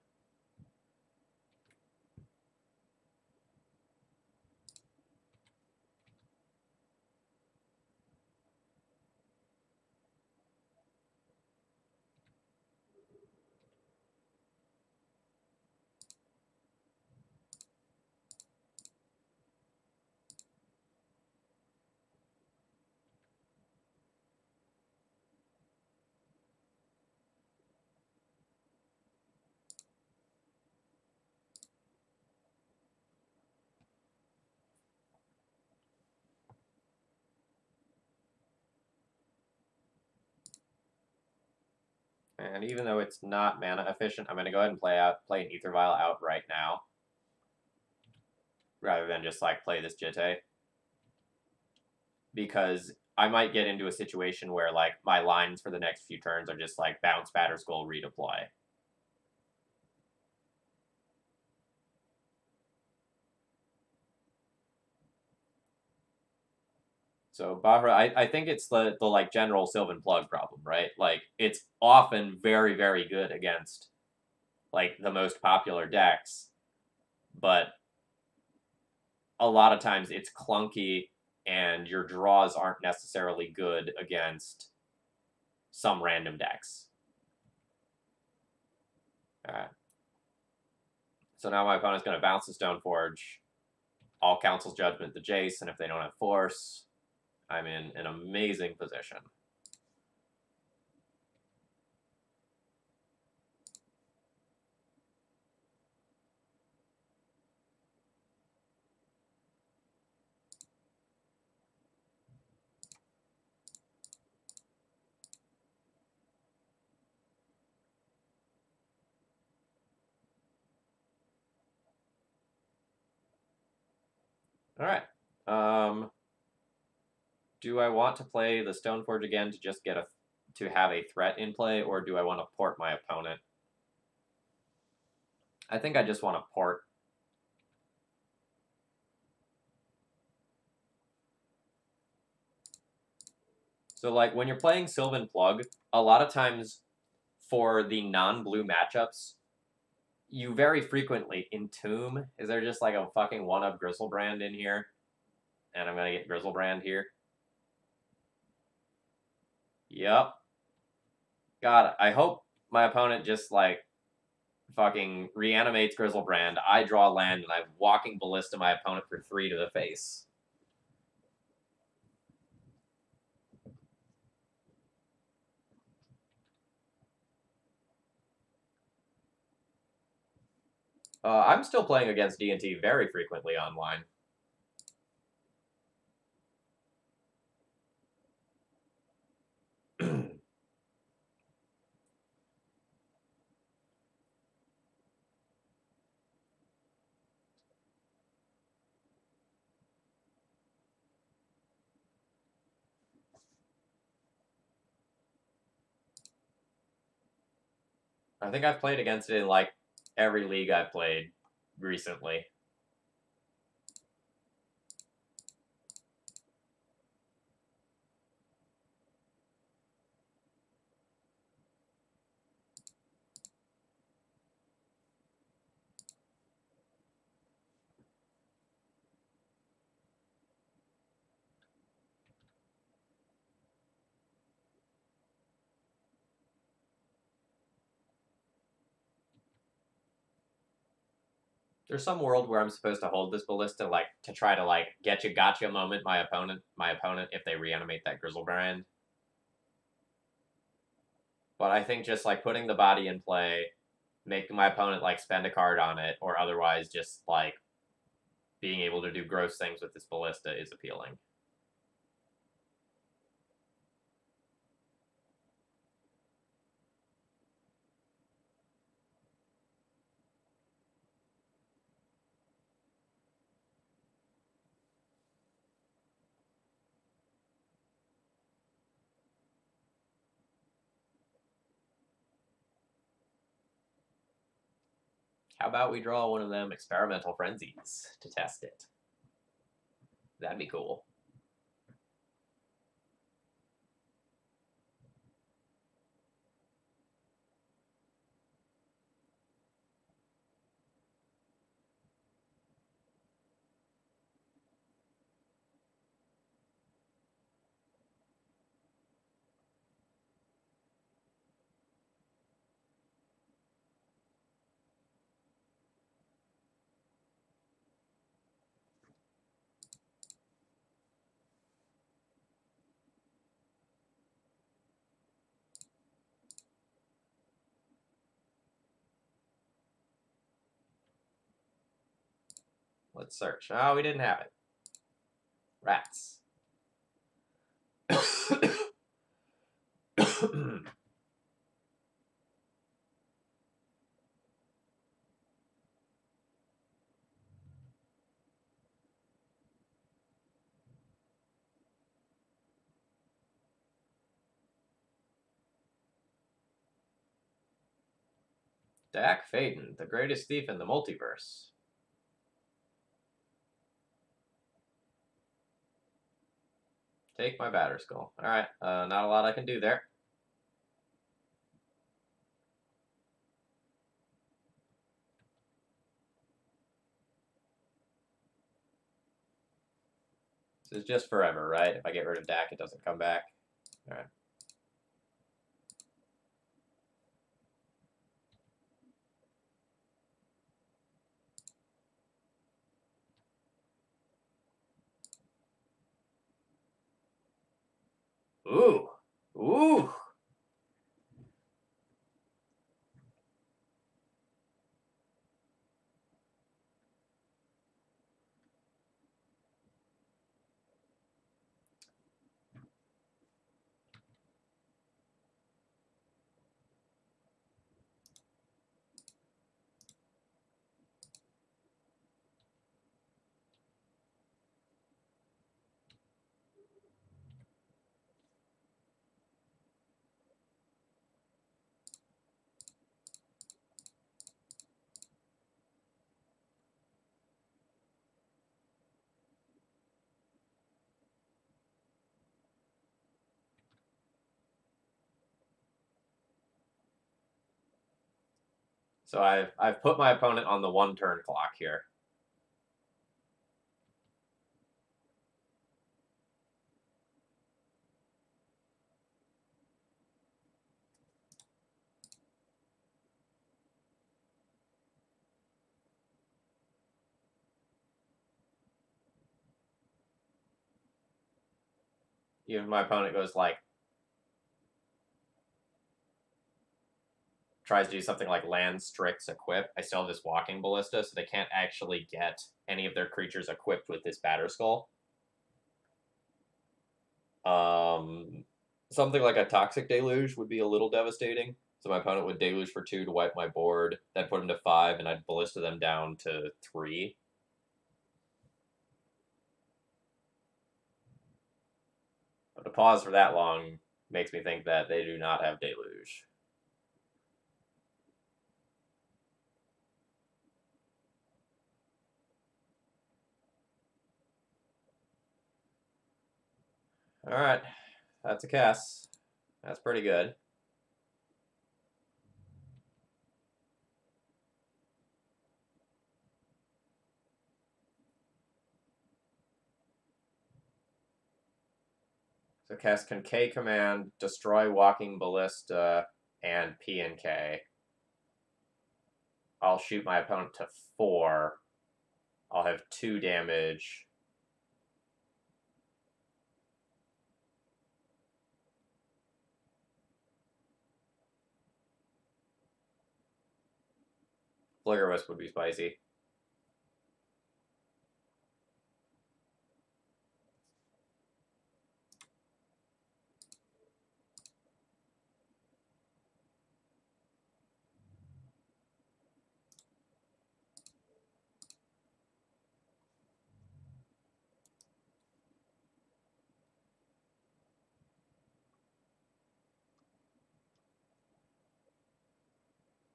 And even though it's not mana efficient, I'm going to go ahead and play an Ether Vial out right now, rather than just like play this Jitte, because I might get into a situation where like my lines for the next few turns are just like bounce, Batterskull, redeploy. So Bahra, I think it's the like general Sylvan Plug problem, right? Like it's often very, very good against like the most popular decks, but a lot of times it's clunky and your draws aren't necessarily good against some random decks. Alright. So now my opponent's going to bounce the Stoneforge. I'll Council's Judgment the Jace, and if they don't have Force, I'm in an amazing position. All right. Do I want to play the Stoneforge again to just get to have a threat in play, or do I want to port my opponent? I think I just want to port. So, like, when you're playing Sylvan Plug, a lot of times for the non-blue matchups, you very frequently entomb. Is there just like a fucking one-up Griselbrand in here? And I'm gonna get Griselbrand here. Yep. God, I hope my opponent just, like, fucking reanimates Griselbrand. I draw land, and I'm walking Ballista my opponent for 3 to the face. I'm still playing against D&T very frequently online. I think I've played against it in, like, every league I've played recently. There's some world where I'm supposed to hold this Ballista, like, to try to, like, get you gotcha moment my opponent, if they reanimate that Griselbrand. But I think just, like, putting the body in play, making my opponent, like, spend a card on it, or otherwise just, like, being able to do gross things with this Ballista is appealing. How about we draw one of them Experimental Frenzies to test it? That'd be cool. Let's search. Oh, we didn't have it. Rats. Dak Faden, the greatest thief in the multiverse. Take my batter skull. Alright, not a lot I can do there. This is just forever, right? If I get rid of Dak, it doesn't come back. Alright. Ooh. Ooh. So I've put my opponent on the 1-turn clock here. Even my opponent goes like, tries to do something like land, Strix, equip. I still have this walking ballista, so they can't actually get any of their creatures equipped with this batter skull. Something like a toxic deluge would be a little devastating. So my opponent would deluge for 2 to wipe my board, then put them to 5, and I'd ballista them down to 3. But to pause for that long makes me think that they do not have deluge. Alright, that's a cast. That's pretty good. So cast can K command, destroy walking ballista, and P and K. I'll shoot my opponent to 4. I'll have 2 damage. Flicker Wisp would be spicy.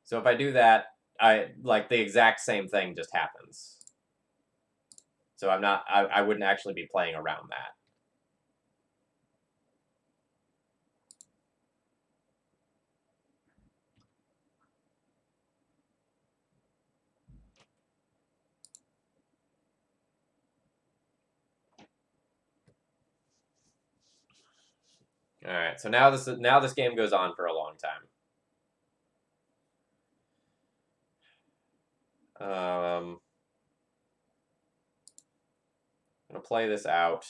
So if I do that, like the exact same thing just happens. So I wouldn't actually be playing around that. All right, so now this game goes on for a long time. I'm gonna play this out.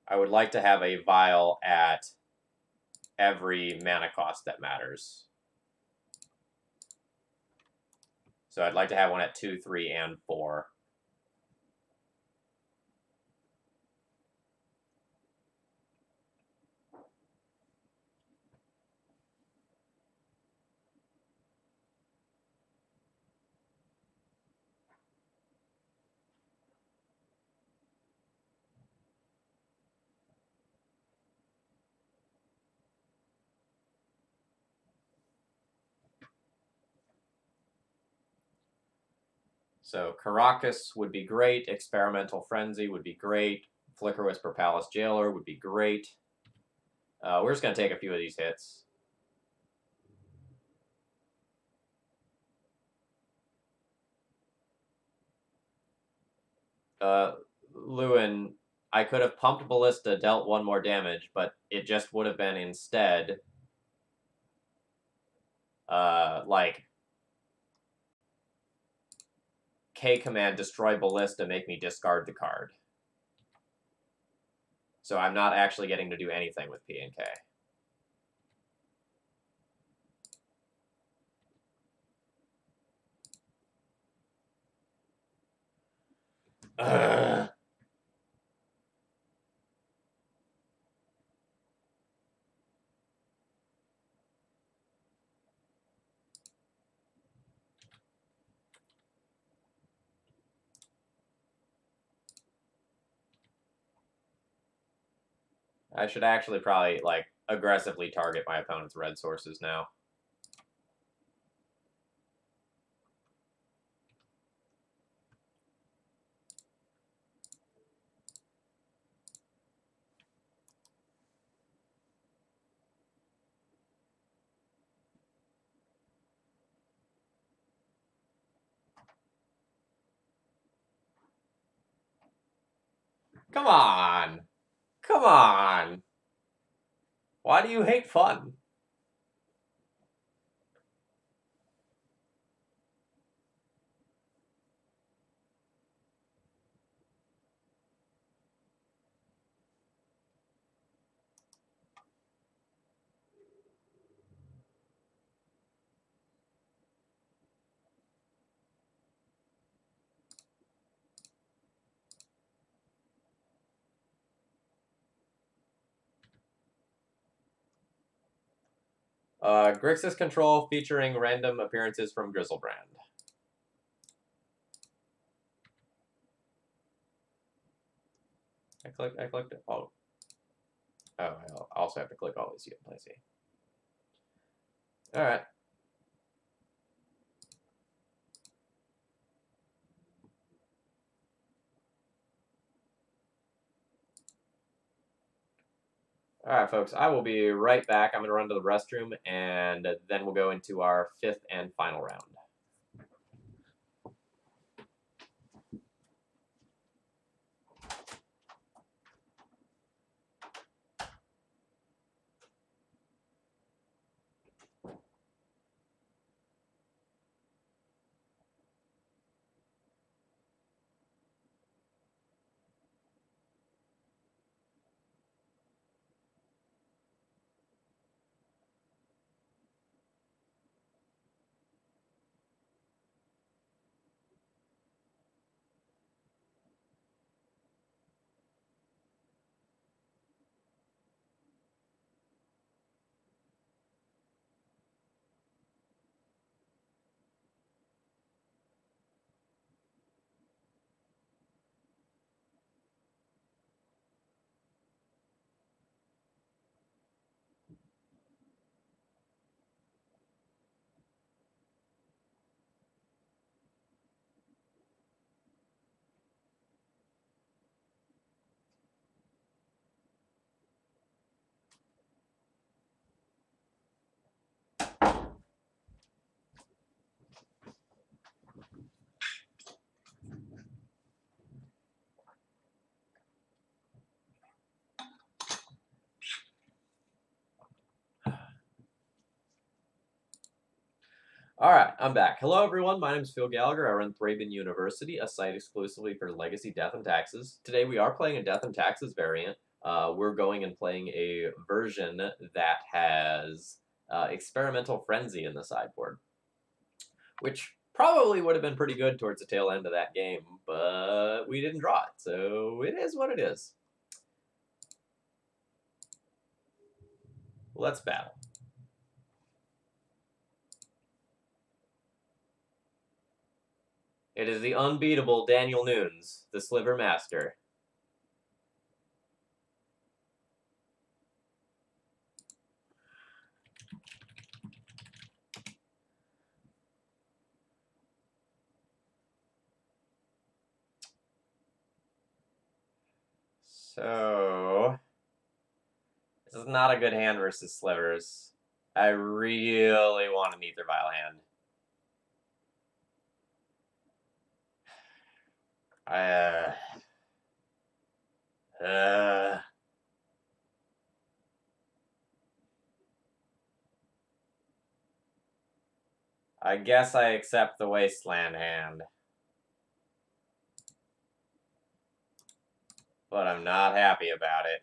I would like to have a vial at every mana cost that matters. So I'd like to have one at 2, 3, and 4. So Caracas would be great. Experimental Frenzy would be great. Flicker Whisper Palace Jailer would be great. We're just going to take a few of these hits. Lewin, I could have pumped Ballista, dealt 1 more damage, but it just would have been instead, like, K command, destroy Ballista, make me discard the card. So I'm not actually getting to do anything with P and K. Ugh. I should actually probably, like, aggressively target my opponent's red sources now. Come on. Come on. Why do you hate fun? Grixis control featuring random appearances from Grizzlebrand. I clicked it. Oh, I also have to click all these. I see. All right. All right, folks. I will be right back. I'm going to run to the restroom, and then we'll go into our 5th and final round. All right, I'm back. Hello, everyone. My name is Phil Gallagher. I run ThrabenU University, a site exclusively for legacy death and taxes. Today, we are playing a death and taxes variant. We're going and playing a version that has Experimental Frenzy in the sideboard, which probably would have been pretty good towards the tail end of that game, but we didn't draw it, so it is what it is. Let's battle. It is the unbeatable Daniel Nunes, the Sliver Master. So, this is not a good hand versus slivers. I really want an Ether Vial hand. I guess I accept the Wasteland hand. But I'm not happy about it.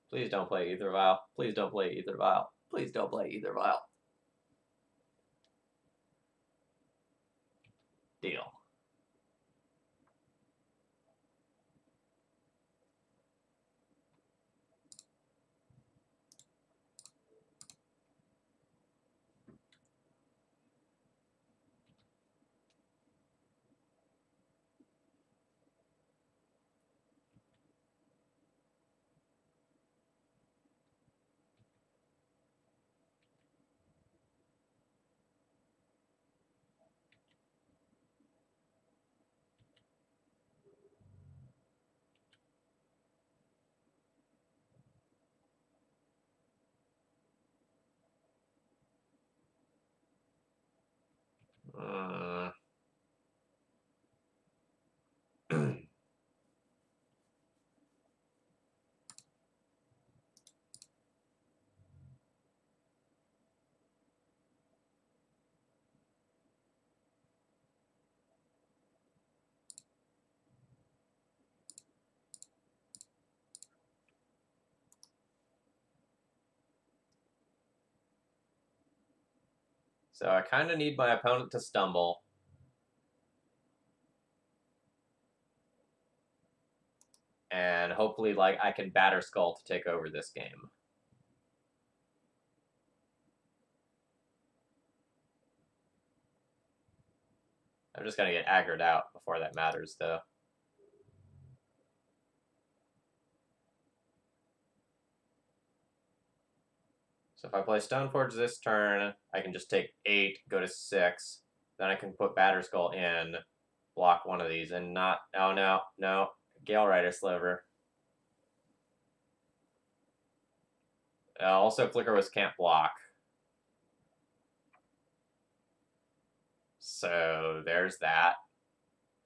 Please don't play Ether Vial. Please don't play Ether Vial. Please don't play Ether Vial. Deal. So I kind of need my opponent to stumble. And hopefully, like, I can batter Skull to take over this game. I'm just gonna get aggroed out before that matters, though. So if I play Stoneforge this turn, I can just take 8, go to 6. Then I can put Batter Skull in, block one of these, and not... Oh, no. Gale Rider Sliver. Also, Flickerwisp can't block. So there's that.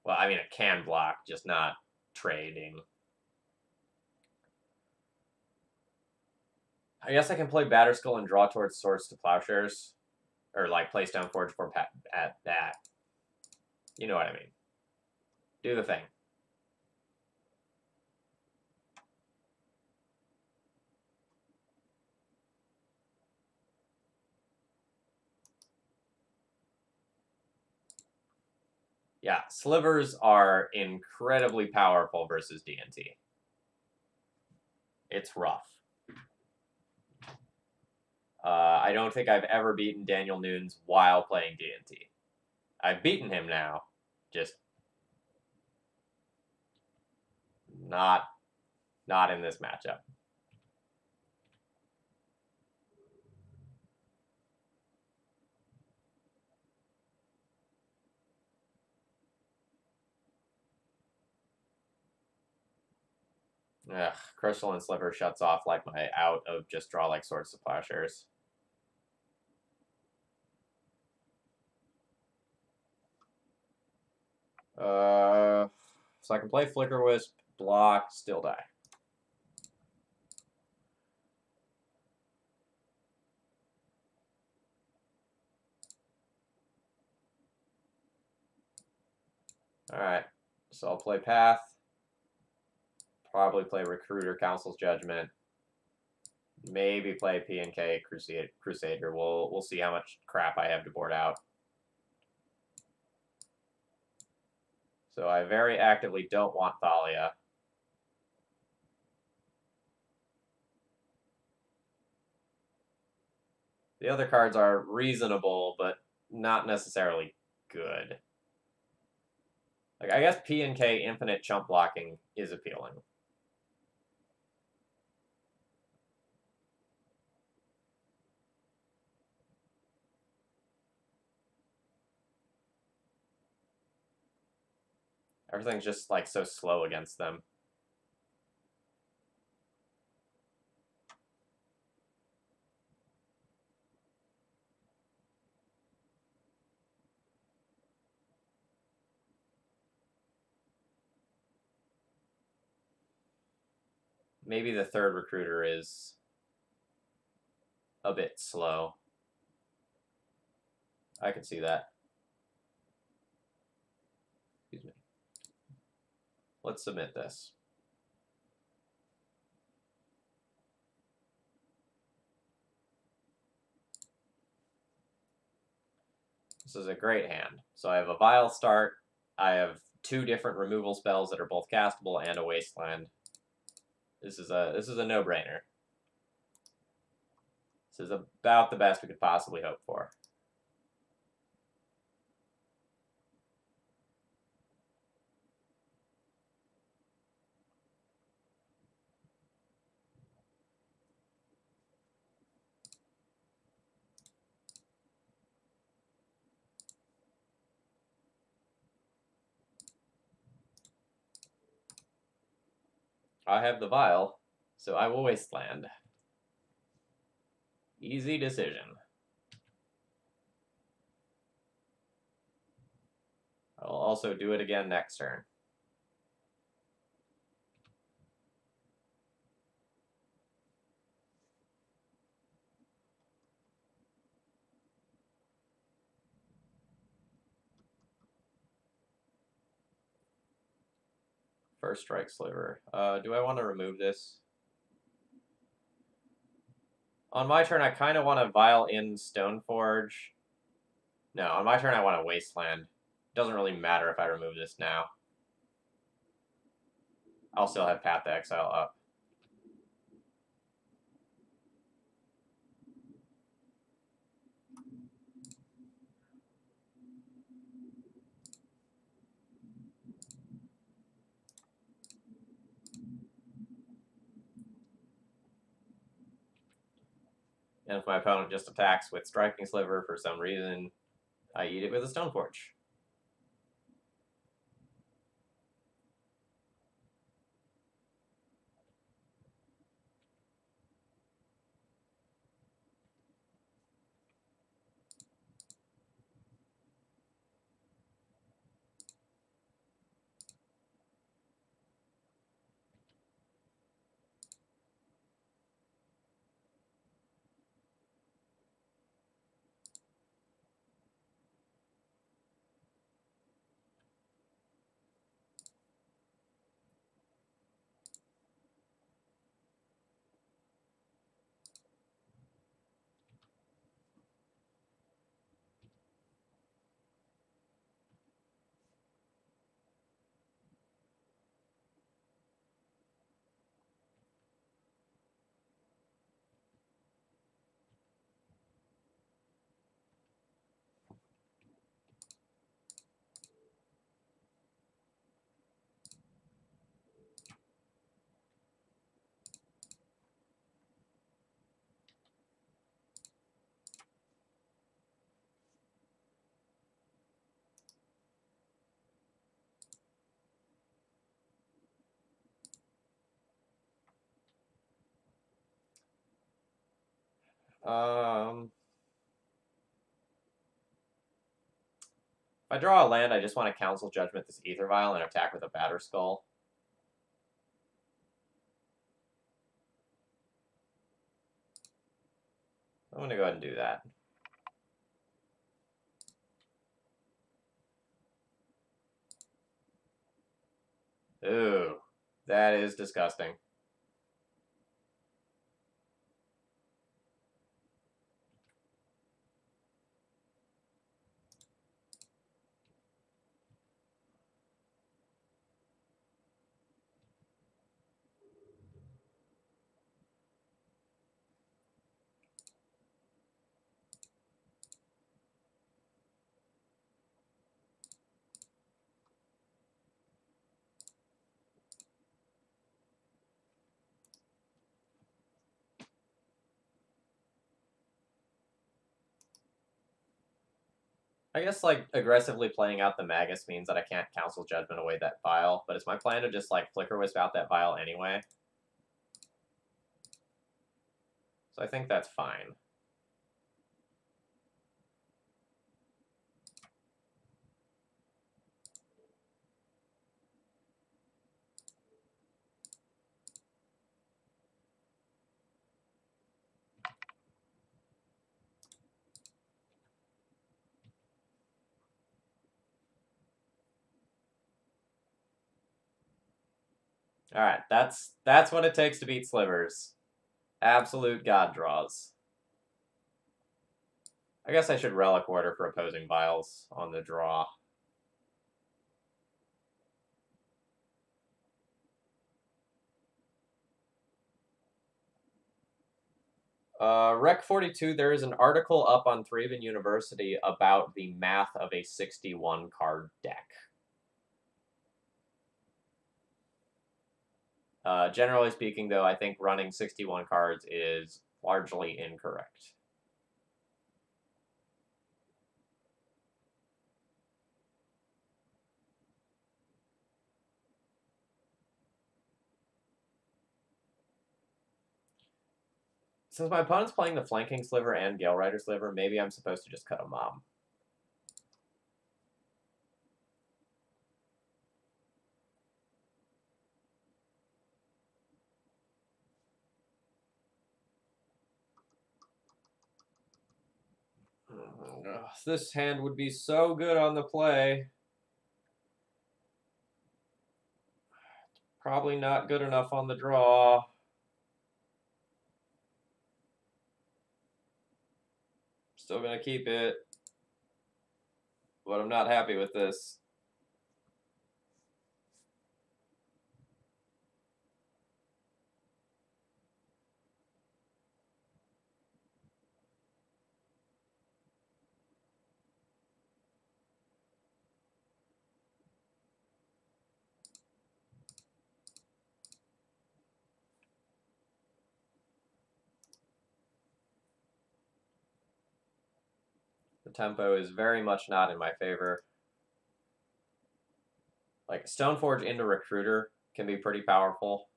Well, I mean, it can block, just not trading. I guess I can play Batterskull and draw towards Swords to Plowshares. Or, like, play Stoneforge for at that. You know what I mean. Do the thing. Yeah, slivers are incredibly powerful versus D&T. It's rough. I don't think I've ever beaten Daniel Nunes while playing D&T. I've beaten him now, just not in this matchup. Ugh, Crystalline Sliver shuts off like my out of just draw like Swords to Plowshares. So I can play Flickerwisp, block, still die. Alright, so I'll play Path. Probably play Recruiter, Council's Judgment. Maybe play P&K Crusader. We'll see how much crap I have to board out. So I very actively don't want Thalia. The other cards are reasonable, but not necessarily good. Like, I guess P&K infinite chump blocking is appealing. Everything's just, like, so slow against them. Maybe the third Recruiter is a bit slow. I can see that. Excuse me. Let's submit this. This is a great hand. So I have a Vile Start. I have 2 different removal spells that are both castable and a Wasteland. This is a no-brainer. This is about the best we could possibly hope for. I have the Vial, so I will Wasteland. Easy decision. I'll also do it again next turn. First Strike Sliver. Do I want to remove this? On my turn, I kind of want to Vial in Stoneforge No, on my turn I want a wasteland. Doesn't really matter if I remove this now. I'll still have Path to Exile up. And if my opponent just attacks with Striking Sliver for some reason, I eat it with a Stoneforge. If I draw a land, I just want to Council Judgment this Aether Vial and attack with a Batter Skull. I'm going to go ahead and do that. Ooh, that is disgusting. I guess, like, aggressively playing out the Magus means that I can't Council Judgment away that Vial, but it's my plan to just, like, Flicker Wisp out that Vial anyway. So I think that's fine. Alright, that's what it takes to beat Slivers. Absolute god draws. I guess I should Relic Order for opposing Vials on the draw. Rec 42, there is an article up on Thraben University about the math of a 61 card deck. Generally speaking, though, I think running 61 cards is largely incorrect. Since my opponent's playing the Flanking Sliver and Gale Rider Sliver, maybe I'm supposed to just cut a Mom. This hand would be so good on the play. Probably not good enough on the draw. Still gonna keep it. but I'm not happy with this. The tempo is very much not in my favor. Like, Stoneforge into Recruiter can be pretty powerful.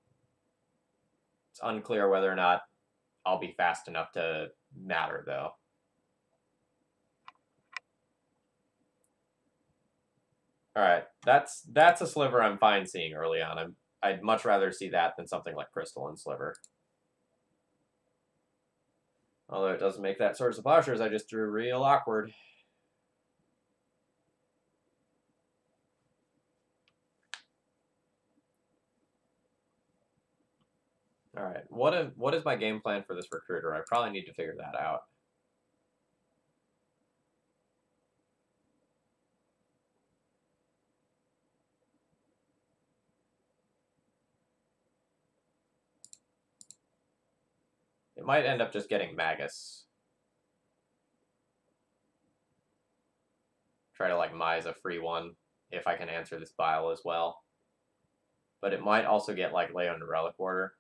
It's unclear whether or not I'll be fast enough to matter, though. Alright, that's a sliver I'm fine seeing early on. I'd much rather see that than something like Crystalline Sliver. Although it doesn't make that source of plowshares I just drew real awkward. Alright, what is my game plan for this Recruiter? I probably need to figure that out. It might end up just getting Magus. Try to, like, Mize a free one, if I can answer this Bile as well. But it might also get, like, Leon to Relic Order.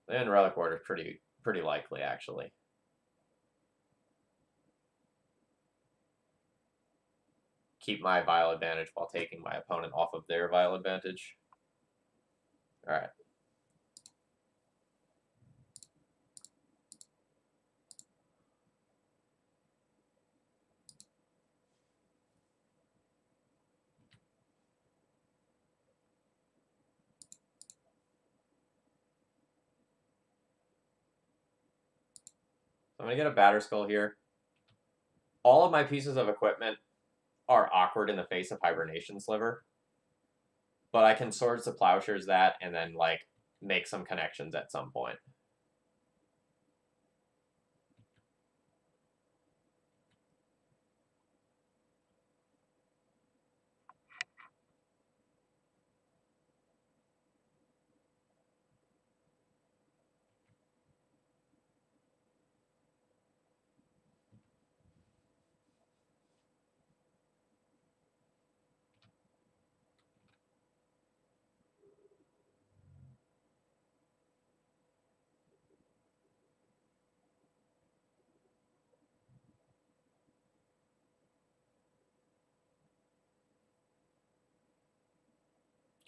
Leon Relic Order is pretty likely, actually. Keep my Vile advantage while taking my opponent off of their Vile advantage. Alright. So I'm going to get a Batterskull here. All of my pieces of equipment are awkward in the face of Hibernation Sliver. But I can Swords to Plowshares that and then, like, make some connections at some point.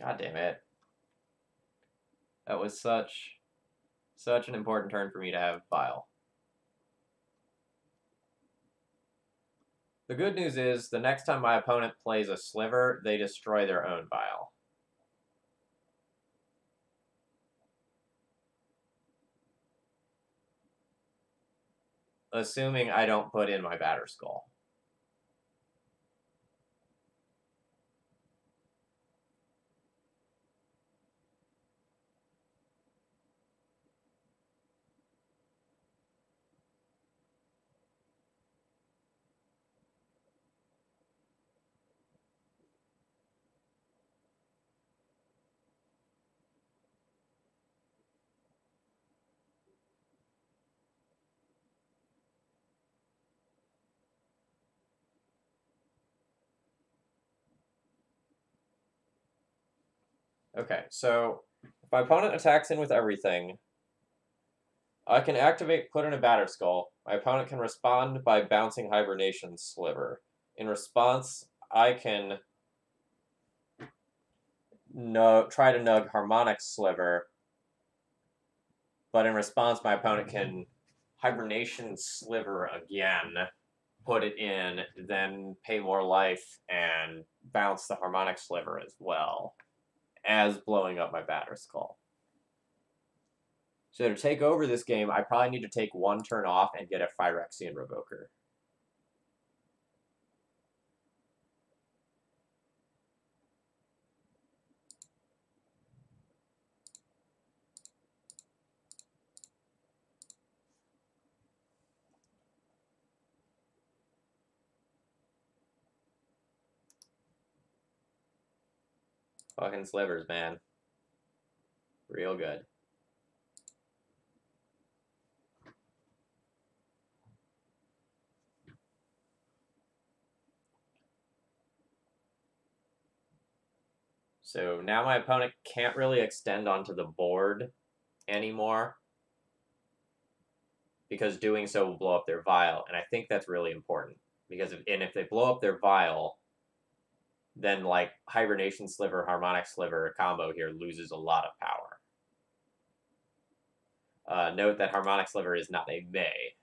God damn it. That was such an important turn for me to have Vile. The good news is, the next time my opponent plays a Sliver, they destroy their own Vile. Assuming I don't put in my Batterskull. Okay, so if my opponent attacks in with everything, I can activate Put in a Batterskull. My opponent can respond by bouncing Hibernation Sliver. In response, I can try to nug Harmonic Sliver, but in response, my opponent can Hibernation Sliver again, put it in, then pay more life, and bounce the Harmonic Sliver as well, as blowing up my Batterskull. So to take over this game, I probably need to take one turn off and get a Phyrexian Revoker. Fucking slivers, man. Real good. So now my opponent can't really extend onto the board anymore, because doing so will blow up their vial, and I think that's really important, because if they blow up their vial, then like Hibernation Sliver, Harmonic Sliver combo here loses a lot of power. Note that Harmonic Sliver is not a May.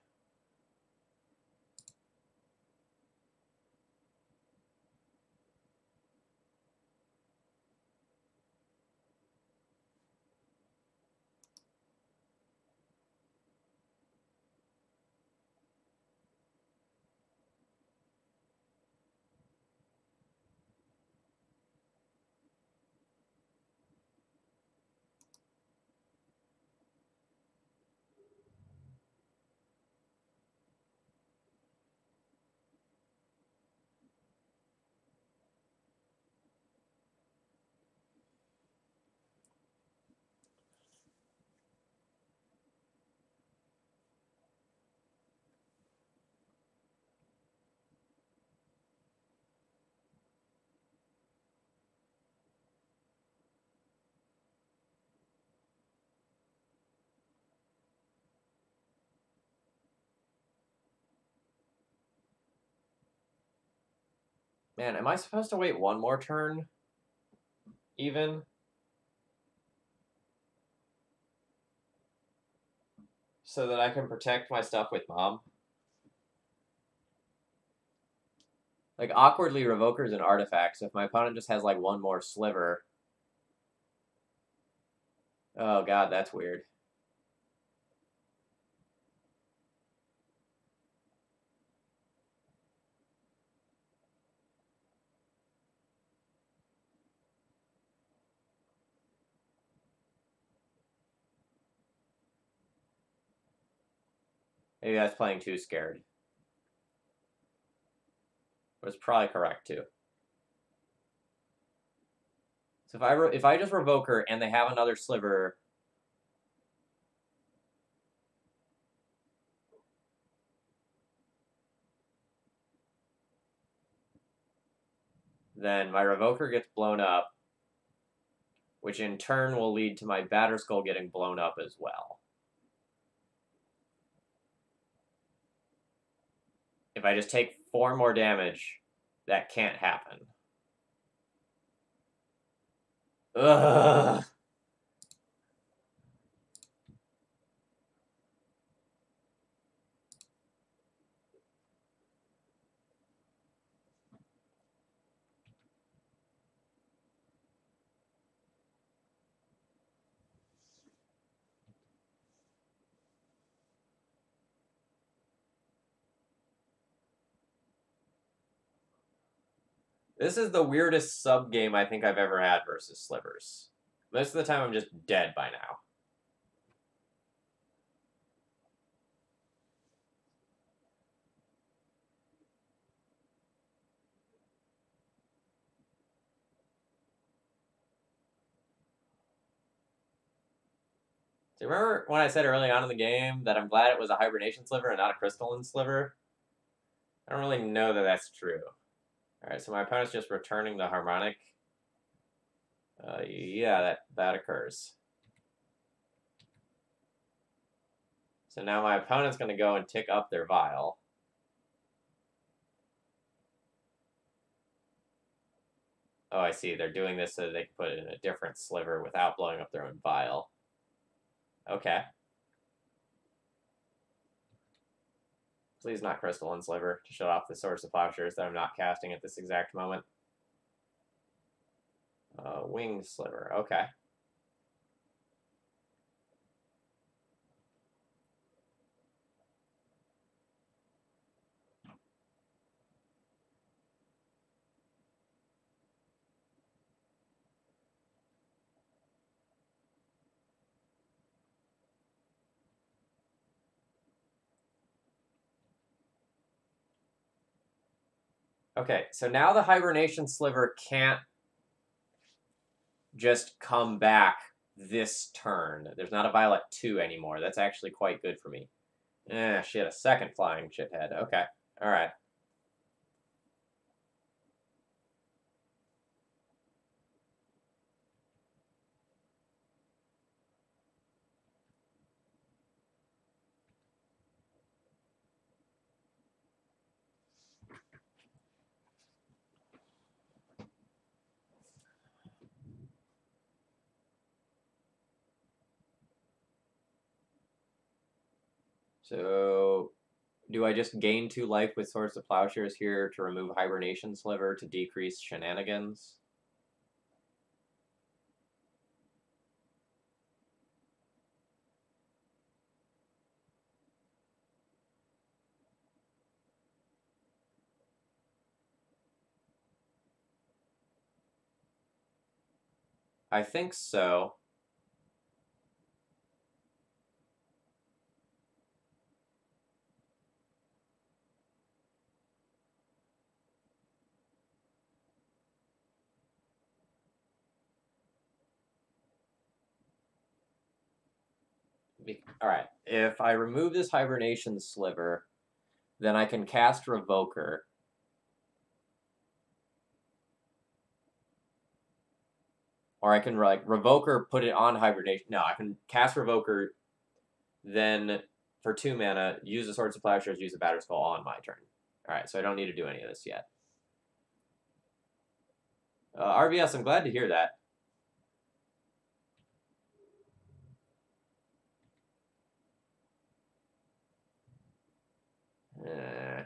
Man, am I supposed to wait one more turn? Even? So that I can protect my stuff with Mom? Like, awkwardly, Revoker's an artifact, so if my opponent just has, like, one more sliver... Oh god, that's weird. Maybe that's playing too scared. But it's probably correct, too. So if I just Revoker and they have another sliver... then my Revoker gets blown up, which in turn will lead to my Batterskull getting blown up as well. If I just take 4 more damage, that can't happen. Ugh. This is the weirdest sub-game I think I've ever had versus Slivers. Most of the time I'm just dead by now. Do you remember when I said early on in the game that I'm glad it was a Hibernation Sliver and not a Crystalline Sliver? I don't really know that that's true. Alright, so my opponent's just returning the Harmonic. Yeah, that occurs. So now my opponent's going to go and tick up their vial. Oh, I see. They're doing this so they can put it in a different sliver without blowing up their own vial. Okay. Please not Crystalline Sliver to shut off the source of plowshares that I'm not casting at this exact moment. Wing Sliver. Okay. Okay, so now the Hibernation Sliver can't just come back this turn. There's not a Violet 2 anymore. That's actually quite good for me. Shit, a second flying shithead. Okay, alright. So, do I just gain 2 life with Swords of Plowshares here to remove Hibernation Sliver to decrease shenanigans? I think so. Alright, if I remove this Hibernation Sliver, then I can cast Revoker. Or I can, like, Revoker, put it on Hibernation. No, I can cast Revoker, then for 2 mana, use the Swords of Plowshares, use the Batter Skull on my turn. Alright, so I don't need to do any of this yet. RBS, I'm glad to hear that. Eh.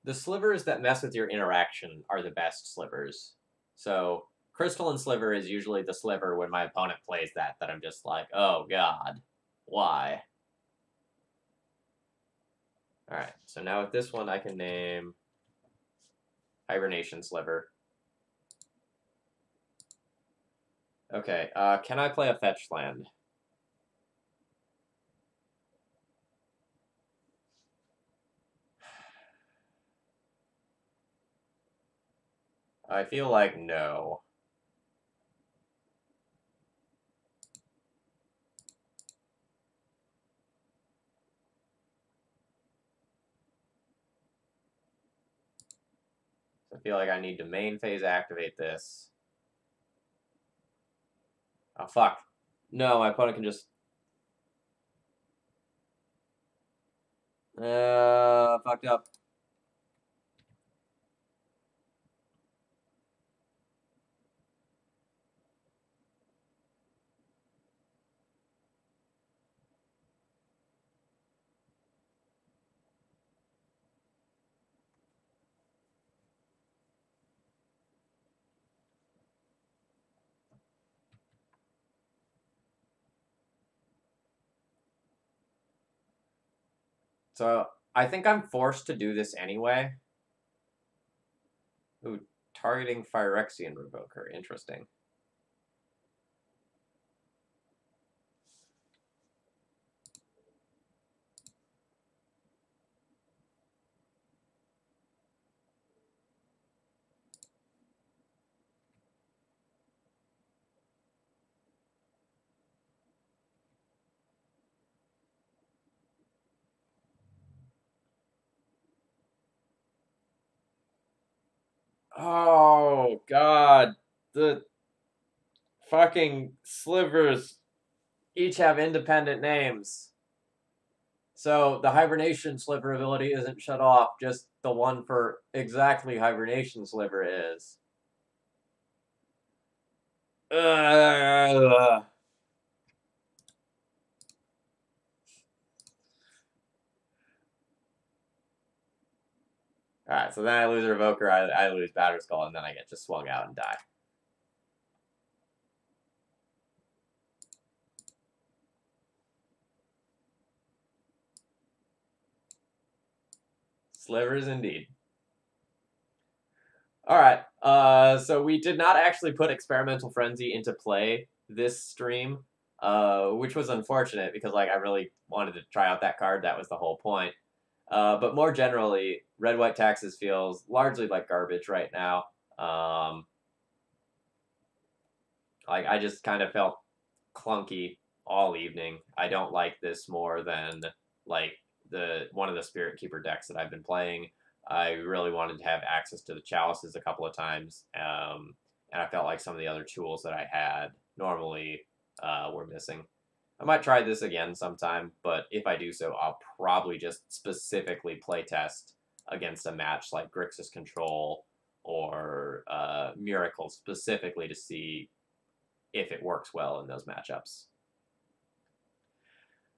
The slivers that mess with your interaction are the best slivers. So, Crystalline Sliver is usually the sliver when my opponent plays that I'm just like, oh god, why? Alright, so now with this one I can name Hibernation Sliver. Okay, can I play a fetch land? I feel like no. So I feel like I need to main phase activate this. Oh, fuck. No, my opponent can just... fucked up. So, I think I'm forced to do this anyway. Ooh, targeting Phyrexian Revoker. Interesting. Oh, God. The fucking slivers each have independent names. So the hibernation sliver ability isn't shut off, just the one for exactly hibernation sliver is. Ugh. Alright, so then I lose Revoker, I lose Batter Skull, and then I get just swung out and die. Slivers indeed. Alright, so we did not actually put Experimental Frenzy into play this stream, which was unfortunate because, like, I really wanted to try out that card. That was the whole point. But more generally, Red-White Taxes feels largely like garbage right now. Like, I just kind of felt clunky all evening. I don't like this more than, like, one of the Spirit Keeper decks that I've been playing. I really wanted to have access to the chalices a couple of times, and I felt like some of the other tools that I had normally were missing. I might try this again sometime, but if I do so, I'll probably just specifically playtest against a match like Grixis Control or Miracle specifically to see if it works well in those matchups.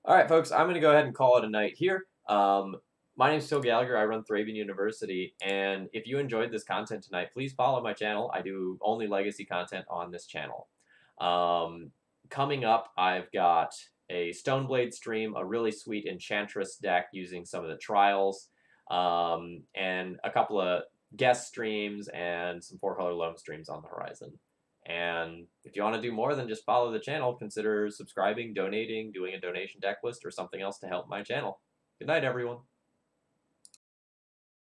All right, folks, I'm going to go ahead and call it a night here. My name is Phil Gallagher. I run ThrabenU University, and if you enjoyed this content tonight, please follow my channel. I do only Legacy content on this channel. Coming up, I've got a Stoneblade stream, a really sweet Enchantress deck using some of the trials, and a couple of guest streams and some 4-color loam streams on the horizon. And if you want to do more than just follow the channel, consider subscribing, donating, doing a donation deck list, or something else to help my channel. Good night, everyone.